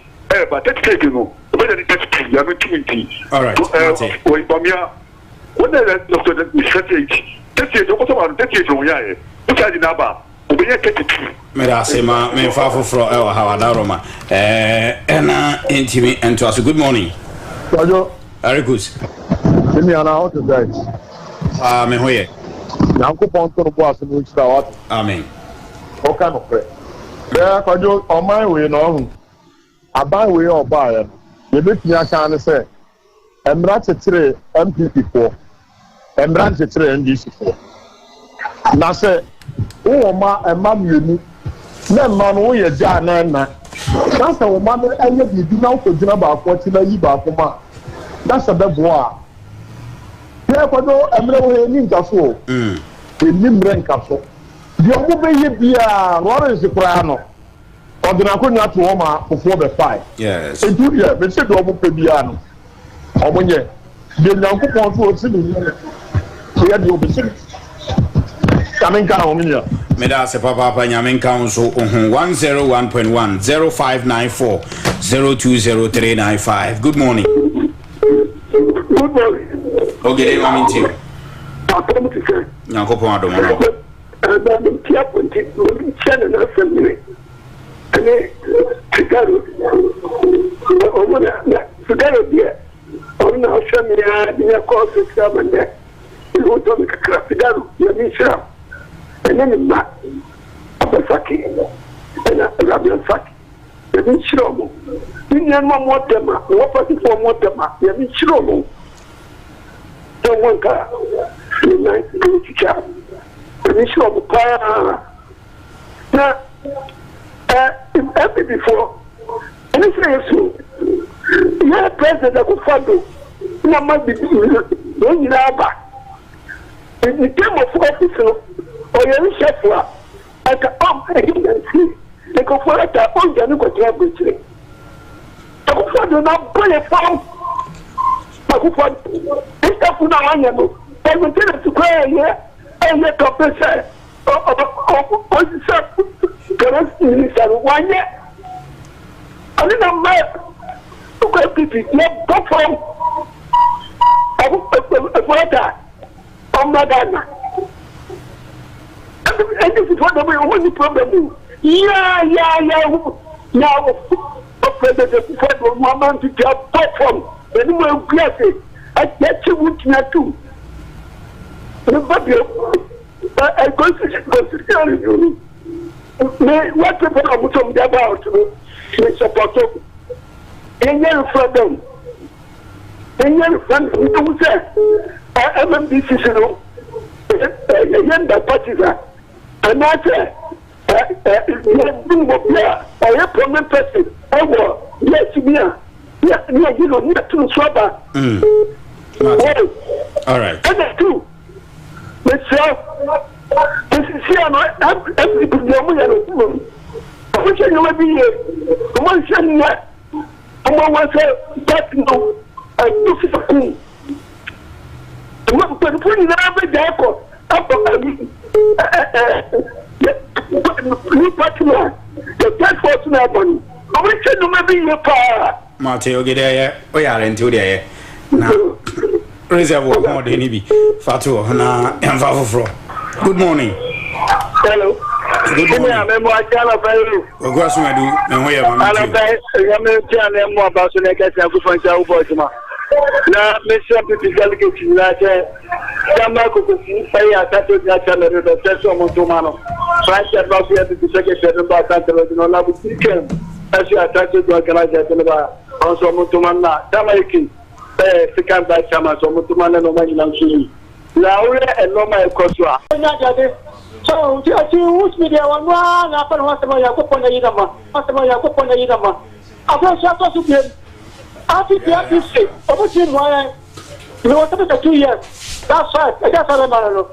But that's taken, no. Whether it's 20. All right. Wait, Bamia. What the strategy? That's it. What about that? What I did now? Medasema, me fafo from El Hawadaroma. Intimate and to us. Good morning. Very good. Give me an hour to that. Me hoye. Yanko Ponto was in which out. Amen. Okay, no pray. There, Kajo, on my way, no. Aban way or buy. You bet me, I can say. Embrace 3 MPP 4. Embrace 3 NDC 4. Now say, oh, ma, and mam, you need. No man, we are Jan, That's our mother and you do now for Jinaba for Tina Kuma. That's a bad boy. Therefore, no, I'm not in Casso. In Nimren Casso. The only be a Lawrence Soprano. Or the Nakuna to Oma before the fight. Yes. And do you, but said Omo Pebiano. Or when you, the Nakupo to a city. We had the opposite. Coming down here. Medase Papa Nyamin Council 101.1 0594 020395. Good morning. Good morning. Okay, I'm in you. Nyankopo Adomo. And I'm careful to channel assembly. And Chicago. Chicago, dear. On our family, near course of seven there. You go to the Chicago, you're Michelle. And then Matt, Abasaki, and Arabian Saki. You need Shromo. You need more them, what party for more them, you need Shromo. Don't want car. You like to teacher. You need Shromo. Now, if ever before, and it's so, you have president of Fado. You might be doing it back. In the term of office, or your chef, like a pump and see, they go for it. I own the new control. I go for the not play a phone. I go for it. Stuff now, I know. I will tell it to cry here. And let up the side. Oh, the 1 year. I didn't know. To go to not go from. I will put that. I'm not done. And this is what the only problem. Yeah. Now, the moment to get platform, and we will get it. I get you with not too. I go to tell you. What people are talking about me support. And you're from them. And you're from them. I am this is a young partisan. And I say, I am prominent person. I will, yes, you know, not to swabber. All right. And that's true. But so, this is here, I'm the I wish I knew every year. The one saying that, someone was that, no, this is a cool. But when you have a jackal, new partner, the best fortune happened. I wish I knew maybe your power. Mateo, get there. We are into there. Now, reservoir more than any Fatu, and Favro. Good morning. Hello. Good morning. I'm a child of you. Of course, we do. And we are na mission people delegate na che jama ko ko sai ata to na channel do teso mo to mano right ba fi ati secretary ba ta tele no la bu tiken asi ata to do kala ja tele ba on so mo to manna dama yiki fikan ba chama so mo to manna no ma ina suri la ure e no ma e ko so a na jade so ti ati us media wa na pa no sa ma ya ko pona yi dama sa ma ya ko pona yi dama afa sa to su bien after the episode, over 2 years. That's right. That's all I know.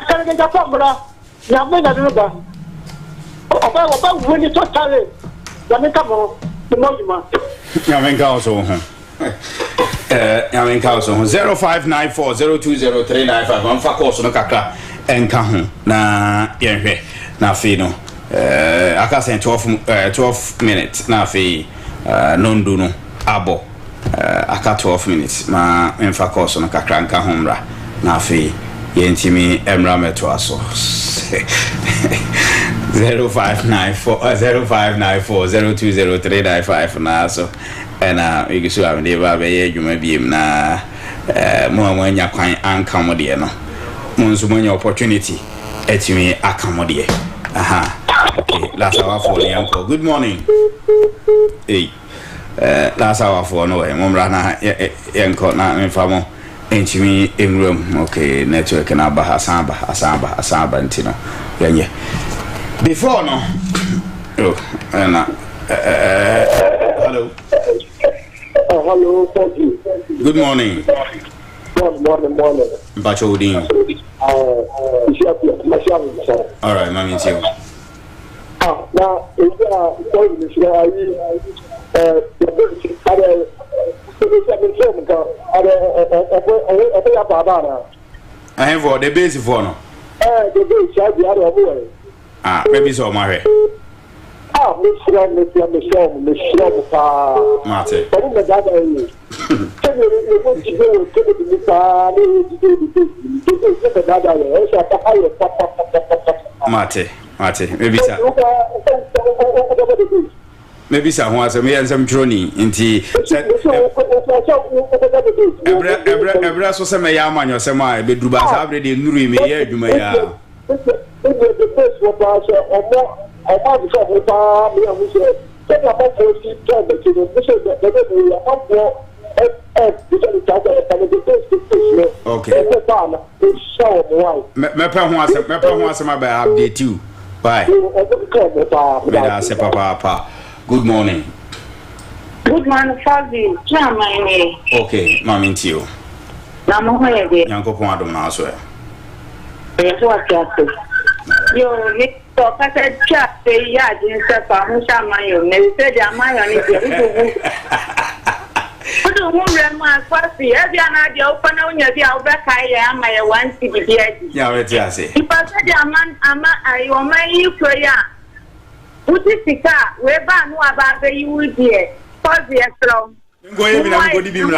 Can I get a formula? Yamin, I don't know. About when you talk to it, Yamin, come on. The moment. Yamin Council. Yamin Council 0594 020395. I'm for course on a kaka and Kahun. Na Yenhe. Na Fino. I can say 12 minutes. Na Fee. Non-duno abo aka 12 minutes ma emfa course no kakranka homra na afi yentimi emra meto aso 0594 020395 na so ena igisu amde ba be adwuma biem na mo anya kwan anka mo de no mo nso mo anya opportunity etimi aka mo de aha. Okay, that's our phone, Yanko. Good morning. Hey, that's our phone. No, Momrana Yanko, not in Famo. Ain't me in room. Okay, network and Abba Asamba, Antino. Yeah. Before no, Oh, hello. Hello, thank you. Good morning. Morning. Bachodin. All right, mommy, too. Now, I have for the basic for no. Maybe so, Mary. Mate. Maybe someone has a some journey into every so some yaman or some I be dubas already nuri me here you may okay. Update you. Bye. Papa. Good morning. Good morning, Foxzy. Okay, mommy to you. Yanko Pondom now, sir. Yo, Victor, I said, chat, say, yeah, didn't say, I'm Mayo. They said, I'm Mayo. I don't want my Foxzy. Every another open on your back, I am my one city. Yeah, what you say? If I said, I want my prayer. What is the car? Where no about the you dear? Foxzy as strong. Go ahead, I'm going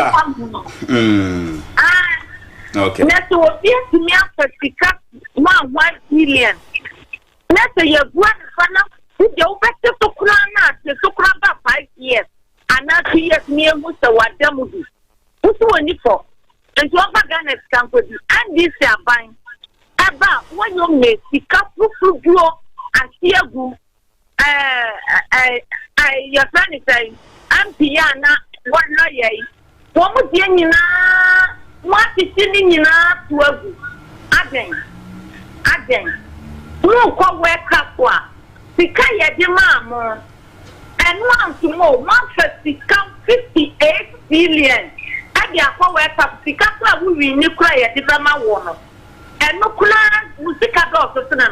okay. Let's go to me after Sika 1 billion. Let's say you're one for your better to Krana, the Sukraba 5 years, and not 2 years near Musta Wadamudu. Who's one for? And you have a gun at Campus, and this are buying. About when you make Sika Fufu and Siagu. Your friend is saying, I'm Piana, what lawyer? What would you know? What is sitting in our 12? Again. No, come wake up. Sikaya de Mamma. And once more, 58 billion. I come wake up. Sikaka will be nuclear, the Bama Warner. And no class, Musika Dawson. I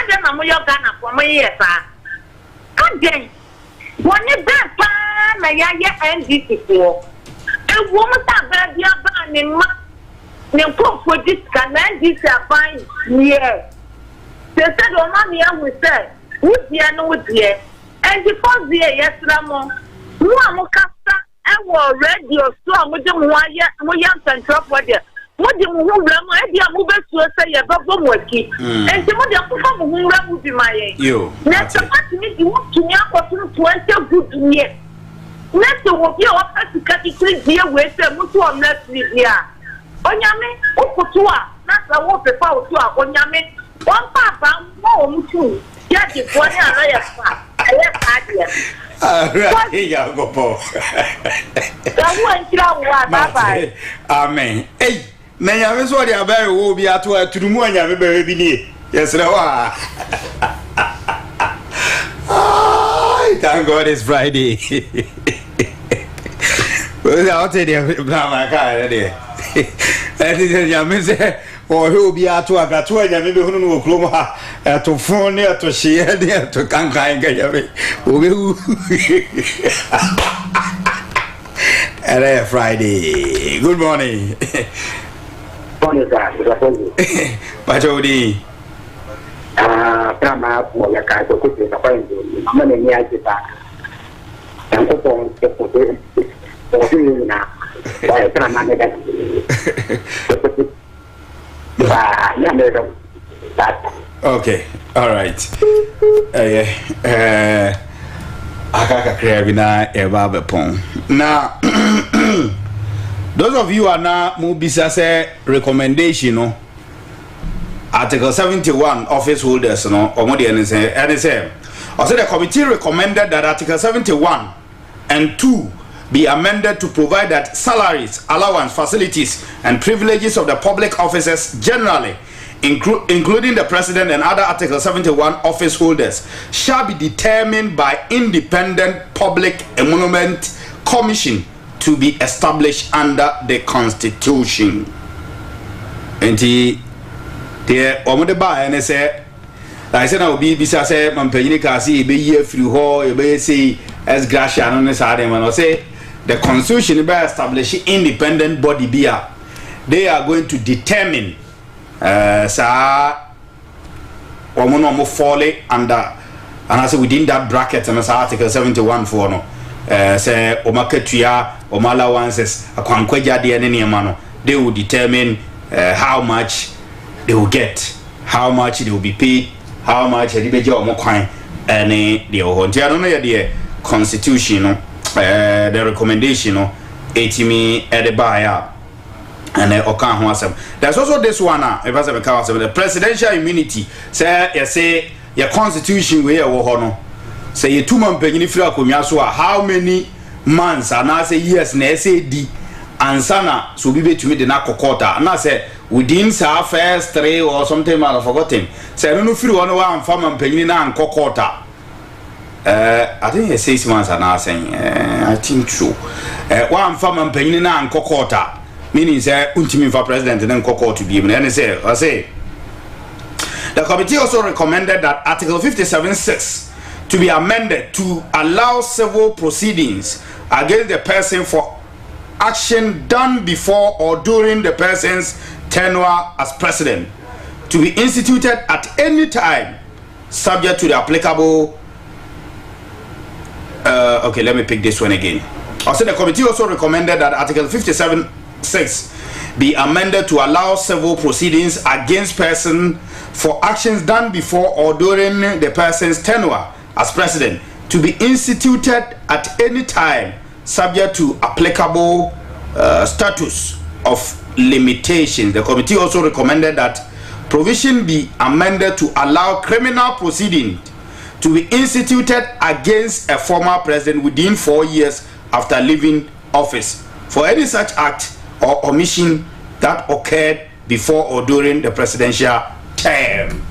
don't know your gun for my years. Again, one is that time I end this before. A woman that be a ban in for this can end this a fine year. They said, oh, mommy, I will say, would you know dear? And the first year, yes, Ramon, Muamocasta, and were radio strong with them 1 year, more young and drop what you. What do you move? I move to say about Bomwaki. And the mother perform would be my you. Next, you want to me to enter good year. Next, will be offered to cut it dear with the Mutu next year. Onyame, Okutua, that's a water power to our Onyame. One papa, more too. Yet it's 1 year. I left idea. Amen. Hey. Nanya me so dia very wo bi ato aturumu anya me be bi ni yesre wa thank God it's Friday. Well out there bla ma ka there and nya me say o he obi ato agato anya me be hunu no okrom ha ato fon ne ato hye ne ato kankan ga ya me obi Hello Friday. Good morning. Pachodi. Prama moya ka ko ko ta pa ndo mane ni aje ta. Tan ko pon ko ko na. Ba prama ne da. Ba ya ne do. Okay. All right. Akaka Krabina Eba Bepon. Now those of you are now Mubisa say recommendation no Article 71 office holders no omodi and say the committee recommended that Article 71 and 2 be amended to provide that salaries, allowance, facilities and privileges of the public officers generally including the president and other Article 71 office holders, shall be determined by independent public emolument commission to be established under the constitution. And the omode ba ene say I said now be bisa say mampanyini ka say be year free ho e be say as gracia no ne sa dem no say the constitution be establish independent body bia they are going to determine sa omo fall under and I say within that bracket and article 71 for no say omakatua omalawances akwankwaja de ne ne ma no they will determine how much they will get, how much they will be paid, how much they will get on coin, and the I don't know the constitution, the recommendation, 80 me at the buyer, and there's also this one, the presidential immunity. Say your constitution where you say you 2 months penny free how many months and I say yes, na SAD and sana so be to me the nakokota and I say within sa first 3 or something I forgotten say no free one farm penny na nkokota I think 6 months and I saying I think true one farm penny na nkokota meaning say untimi for president and nkokota to be and say I say the committee also recommended that Article 57(6) to be amended to allow civil proceedings against the person for action done before or during the person's tenure as president to be instituted at any time subject to the applicable okay, let me pick this one again. Also, the committee also recommended that Article 57(6) be amended to allow civil proceedings against person for actions done before or during the person's tenure as president to be instituted at any time subject to applicable status of limitations. The committee also recommended that provision be amended to allow criminal proceeding to be instituted against a former president within 4 years after leaving office for any such act or omission that occurred before or during the presidential term.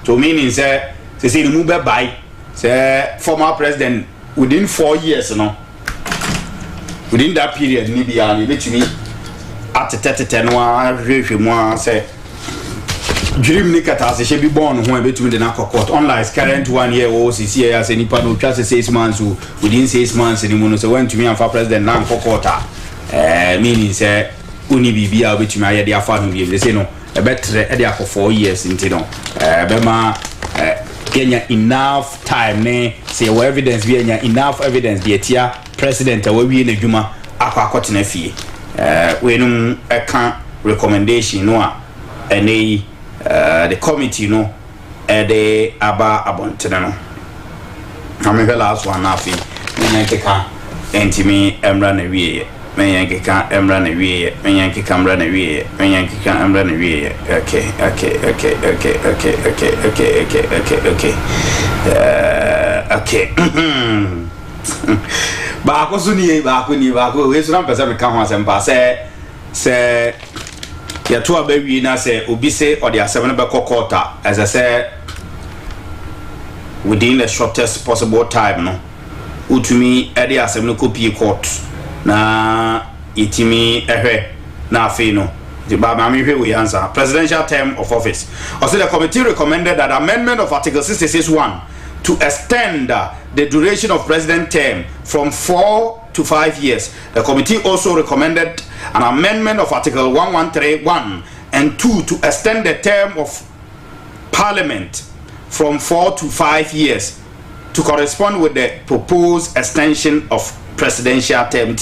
So meaning say the move by say former president within 4 years, within that period, maybe I need to be at 30 say dream nikata she be born when between the court unlike current 1 year old CC as any part of just 6 months within 6 months anymore. So when to me and for president now court meaning say uni bibia between my idea for him they say no a better idea for 4 years into no bema Kenya enough time ne say evidence be enough evidence the tia president we na dwuma akwa na fie we no can recommendation no a the committee no the aba abontene no ame last one afi me nkeka entimi emra na wie me nkeka emra na wie me nkeka emra na wie me nkeka emra na wie okay ba ko suni ba ko ni ba ko we so na pese me ka ho asem ba se ya to abawi na say obi say or the asem be kokota as I say within the shortest possible time no utumi e the asem no copy court na itimi ehwe na afi no the baba me hwe we answer presidential term of office. Also the committee recommended that amendment of Article 66(1) to extend the duration of president term from 4 to 5 years. The committee also recommended an amendment of Article 113(1) and 2 to extend the term of parliament from 4 to 5 years to correspond with the proposed extension of presidential term.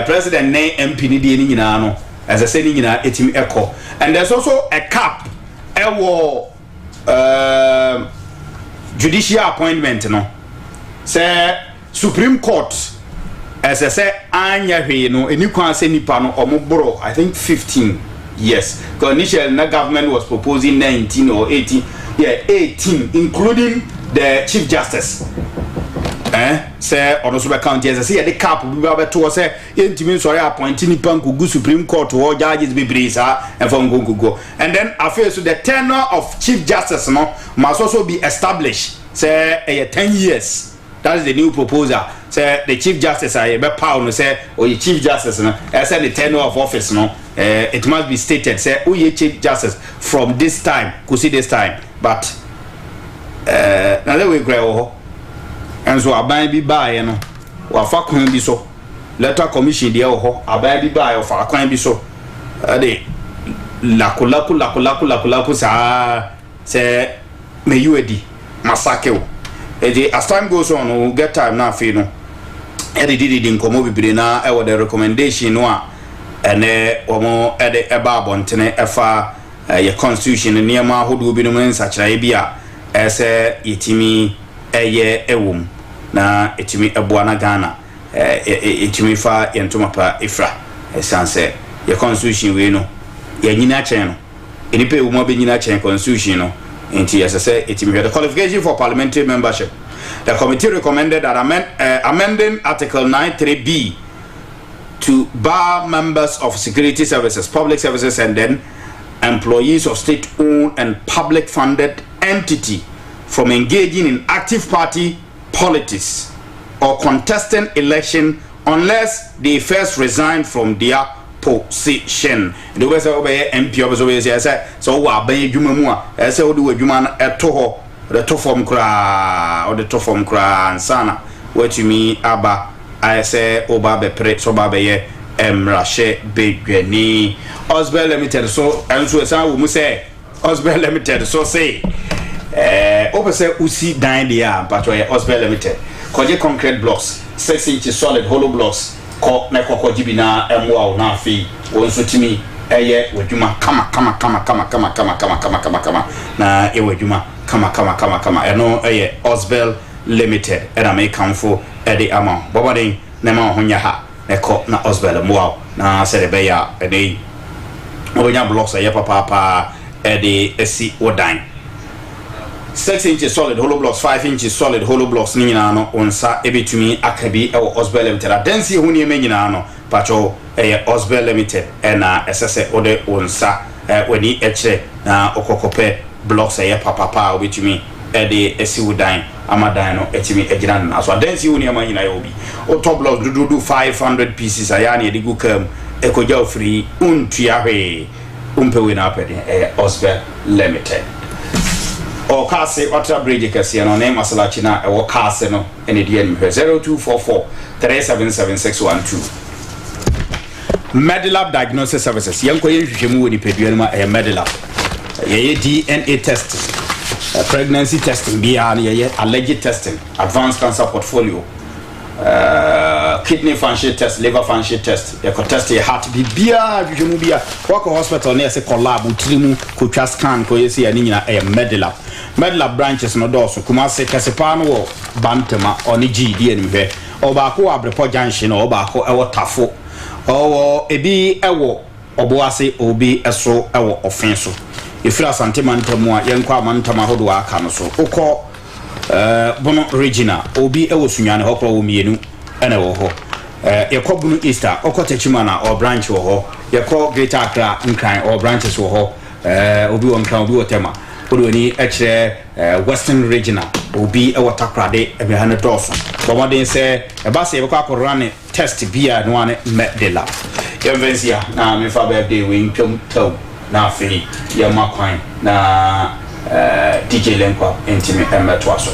President ne MP ni di ni nyina no as I said ni nyina etimi echo. And there's also a cap judicial appointment no say Supreme Court as I say anya hwe no eni kwan say nipa no omoboro I think 15 years because initially the government was proposing 19 or 18 including the Chief Justice say ono so be county say ye the cap bi ba beto say yentimi sorry appoint ni panku gu Supreme Court or judges be brisa and from go. And then after so the tenure of Chief Justice must also be established say 10 years. That is the new proposal. Say the Chief Justice be power say or the Chief Justice say the tenure of office it must be stated say who ye Chief Justice from this time could see this time, but now let we grow. And so aban bi bae no wa fa kwan bi so letter commission de ho aban bi bae fa kwan bi so ade lakulaku sa se me yuedi masake o ede as time goes on we get time na fe no ede didi nkomo bibire na e wo the recommendation no a ene omo ede eba abontene efa ye constitution niema hodo bi no nsa kira bi a ese yetimi eye ewum na etimi ebuana Ghana etimi fa yentoma pa ifra esanse ye constitution we no ye nyina chen no enipa ewuma be nyina chen constitution no enti yesese etimi the qualification for parliamentary membership. The committee recommended that amending article 93B to bar members of security services, public services, and then employees of state-owned and public-funded entity from engaging in active party politics or contesting election unless they first resign from their position. The way say obey MP obey say so wa ban adwuma mu a say odi adwuma na eto ho the to form kra or the to form kra ansana wetumi aba I say oba be pre so ba be ye emrahye bedwani Osbel Limited so enso say wo mu say Osbel Limited so say open say usi dan dia but Osbel Limited koje concrete blocks 6 inches solid hollow blocks ko na kokko jibina emwa na afi wonso timi eye wadwuma kama na e wadwuma kama eno eye Osbel Limited and I make comfort Eddie Amon Bobading Nema Honyaha Eko na Osbel Mwao na Serebeya Eddie Onya blocks a yepa papa Eddie Esi Odine 6 inches solid hollow blocks 5 inches solid hollow blocks Nina no onsa ebitumi akabi ewo Osbel Limited adansi huni emenyina no pacho Osbel Limited ena SSE ode onsa weni eche na okokope blocks a yepa papa obitumi Eddie Esi Odine amadan no etimi ejina na so adansi huni emanyina yobi o top block do 500 pieces ayani edigu kam ekoja free untua hwe umpewe na apede Osbel Limited o kase otra bridge kase no na masalachi na e wo kase no ene die ni 0244 377612 Medilab Diagnosis Services yanko yenhwehwemu woni pedua no ma Medilab ye DNA testing pregnancy testing bia na ye alleged testing advanced cancer portfolio kidney function test liver function test ye ko test your heart bia hwehwemu bia wako hospital na se collab utrimu ko twa scan ko yesi ya ni nyina Medlab branches no doso Kumasi Kasepa no Bantama oni GD anime obako Abrepo Junction obako ewo Tafo owo ebi ewo oboase obi eso ewo Ofenso ifira santimantamu a yenkwa amantama hodo aka no so ukọ bono regional obi ewo Sunyane hokro wo mienu ene wo ho yekọ bunu Easter okotechimana or branch wo ho yekọ Greater Accra nkran or branches wo ho obi wo nkran obi wo tema Odoni echere Western Regional obi e watakrade e behane doso bomodin se e ba se e kwa run test bia no ane Medilab yenvensia na me fa birthday we ntwom taw na afei ya makwan na DJ Lenkwa entimi emeto aso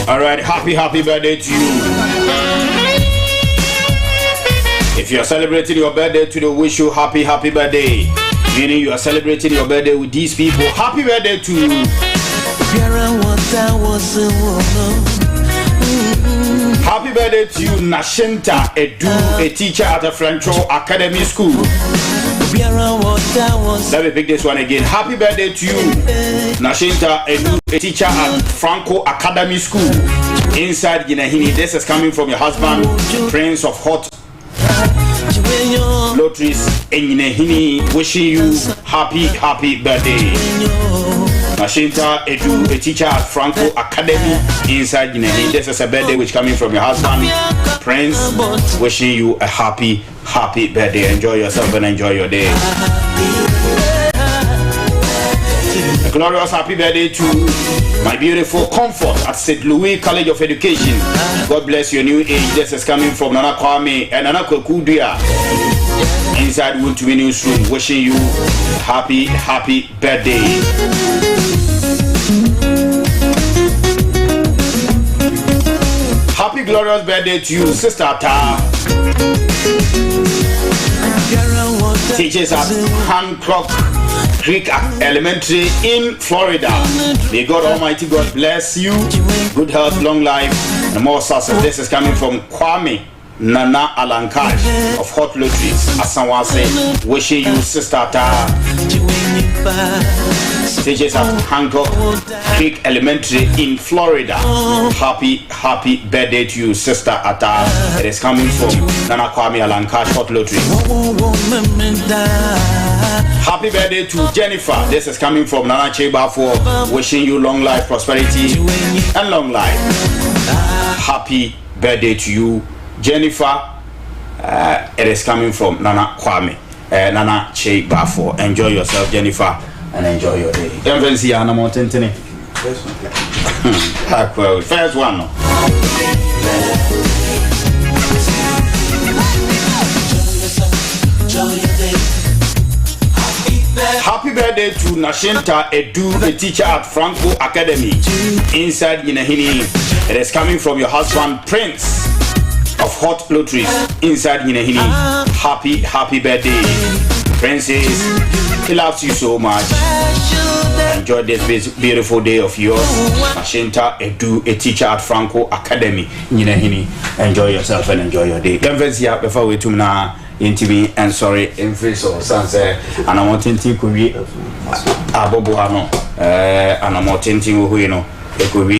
Alright, happy birthday to you. If you are celebrating your birthday today, wish you happy birthday. Meaning you are celebrating your birthday with these people. Happy birthday to you. Happy birthday to you, Nashinta Edu, a teacher at a French Academy School. Let me pick this one again. Happy birthday to you, Nashinta Edu, a teacher at Franco Academy School inside Ginahini. This is coming from your husband, Prince of Hot Lotteries in Ginahini. Wishing you happy birthday. Nashinta Edu, a teacher at Franco Academy inside Ginahini. This is a birthday which coming from your husband, Prince. Wishing you a happy birthday. Enjoy yourself and enjoy your day. A glorious happy birthday to my beautiful Comfort at St. Louis College of Education. God bless your new age. This is coming from Nana Kwame and Nana Kwekudia inside Wontumi Newsroom. Wishing you happy birthday. Happy glorious birthday to you, Sister Ata. Teachers at Hancock Creek Elementary in Florida. May God Almighty God bless you. Good health, long life, and more success. This is coming from Kwame Nana Alankash of Hot Lotteries, Asanwase. Wishing you, Sister Ata. Teachers at Hancock Creek Elementary in Florida. Happy birthday to you, Sister Ata. It is coming from Nana Kwame Alankash Hot Lotteries. Happy birthday to Jennifer. This is coming from Nana Cheba for wishing you long life, prosperity, and long life. Happy birthday to you, Jennifer. It is coming from Nana Kwame, Nana Cheba for. Enjoy yourself, Jennifer, and enjoy your day. First one. Happy birthday to Nashinta Edu, a teacher at Franco Academy inside Ginahini. It is coming from your husband, Prince of Hot Lotteries inside Ginahini. Happy birthday, Princess. He loves you so much. Enjoy this beautiful day of yours. Nashinta Edu, a teacher at Franco Academy Ginahini. Enjoy yourself and enjoy your day. Before we to now. Intibi and sorry in face of sunset and I want to think we abobo ano and I'm wanting to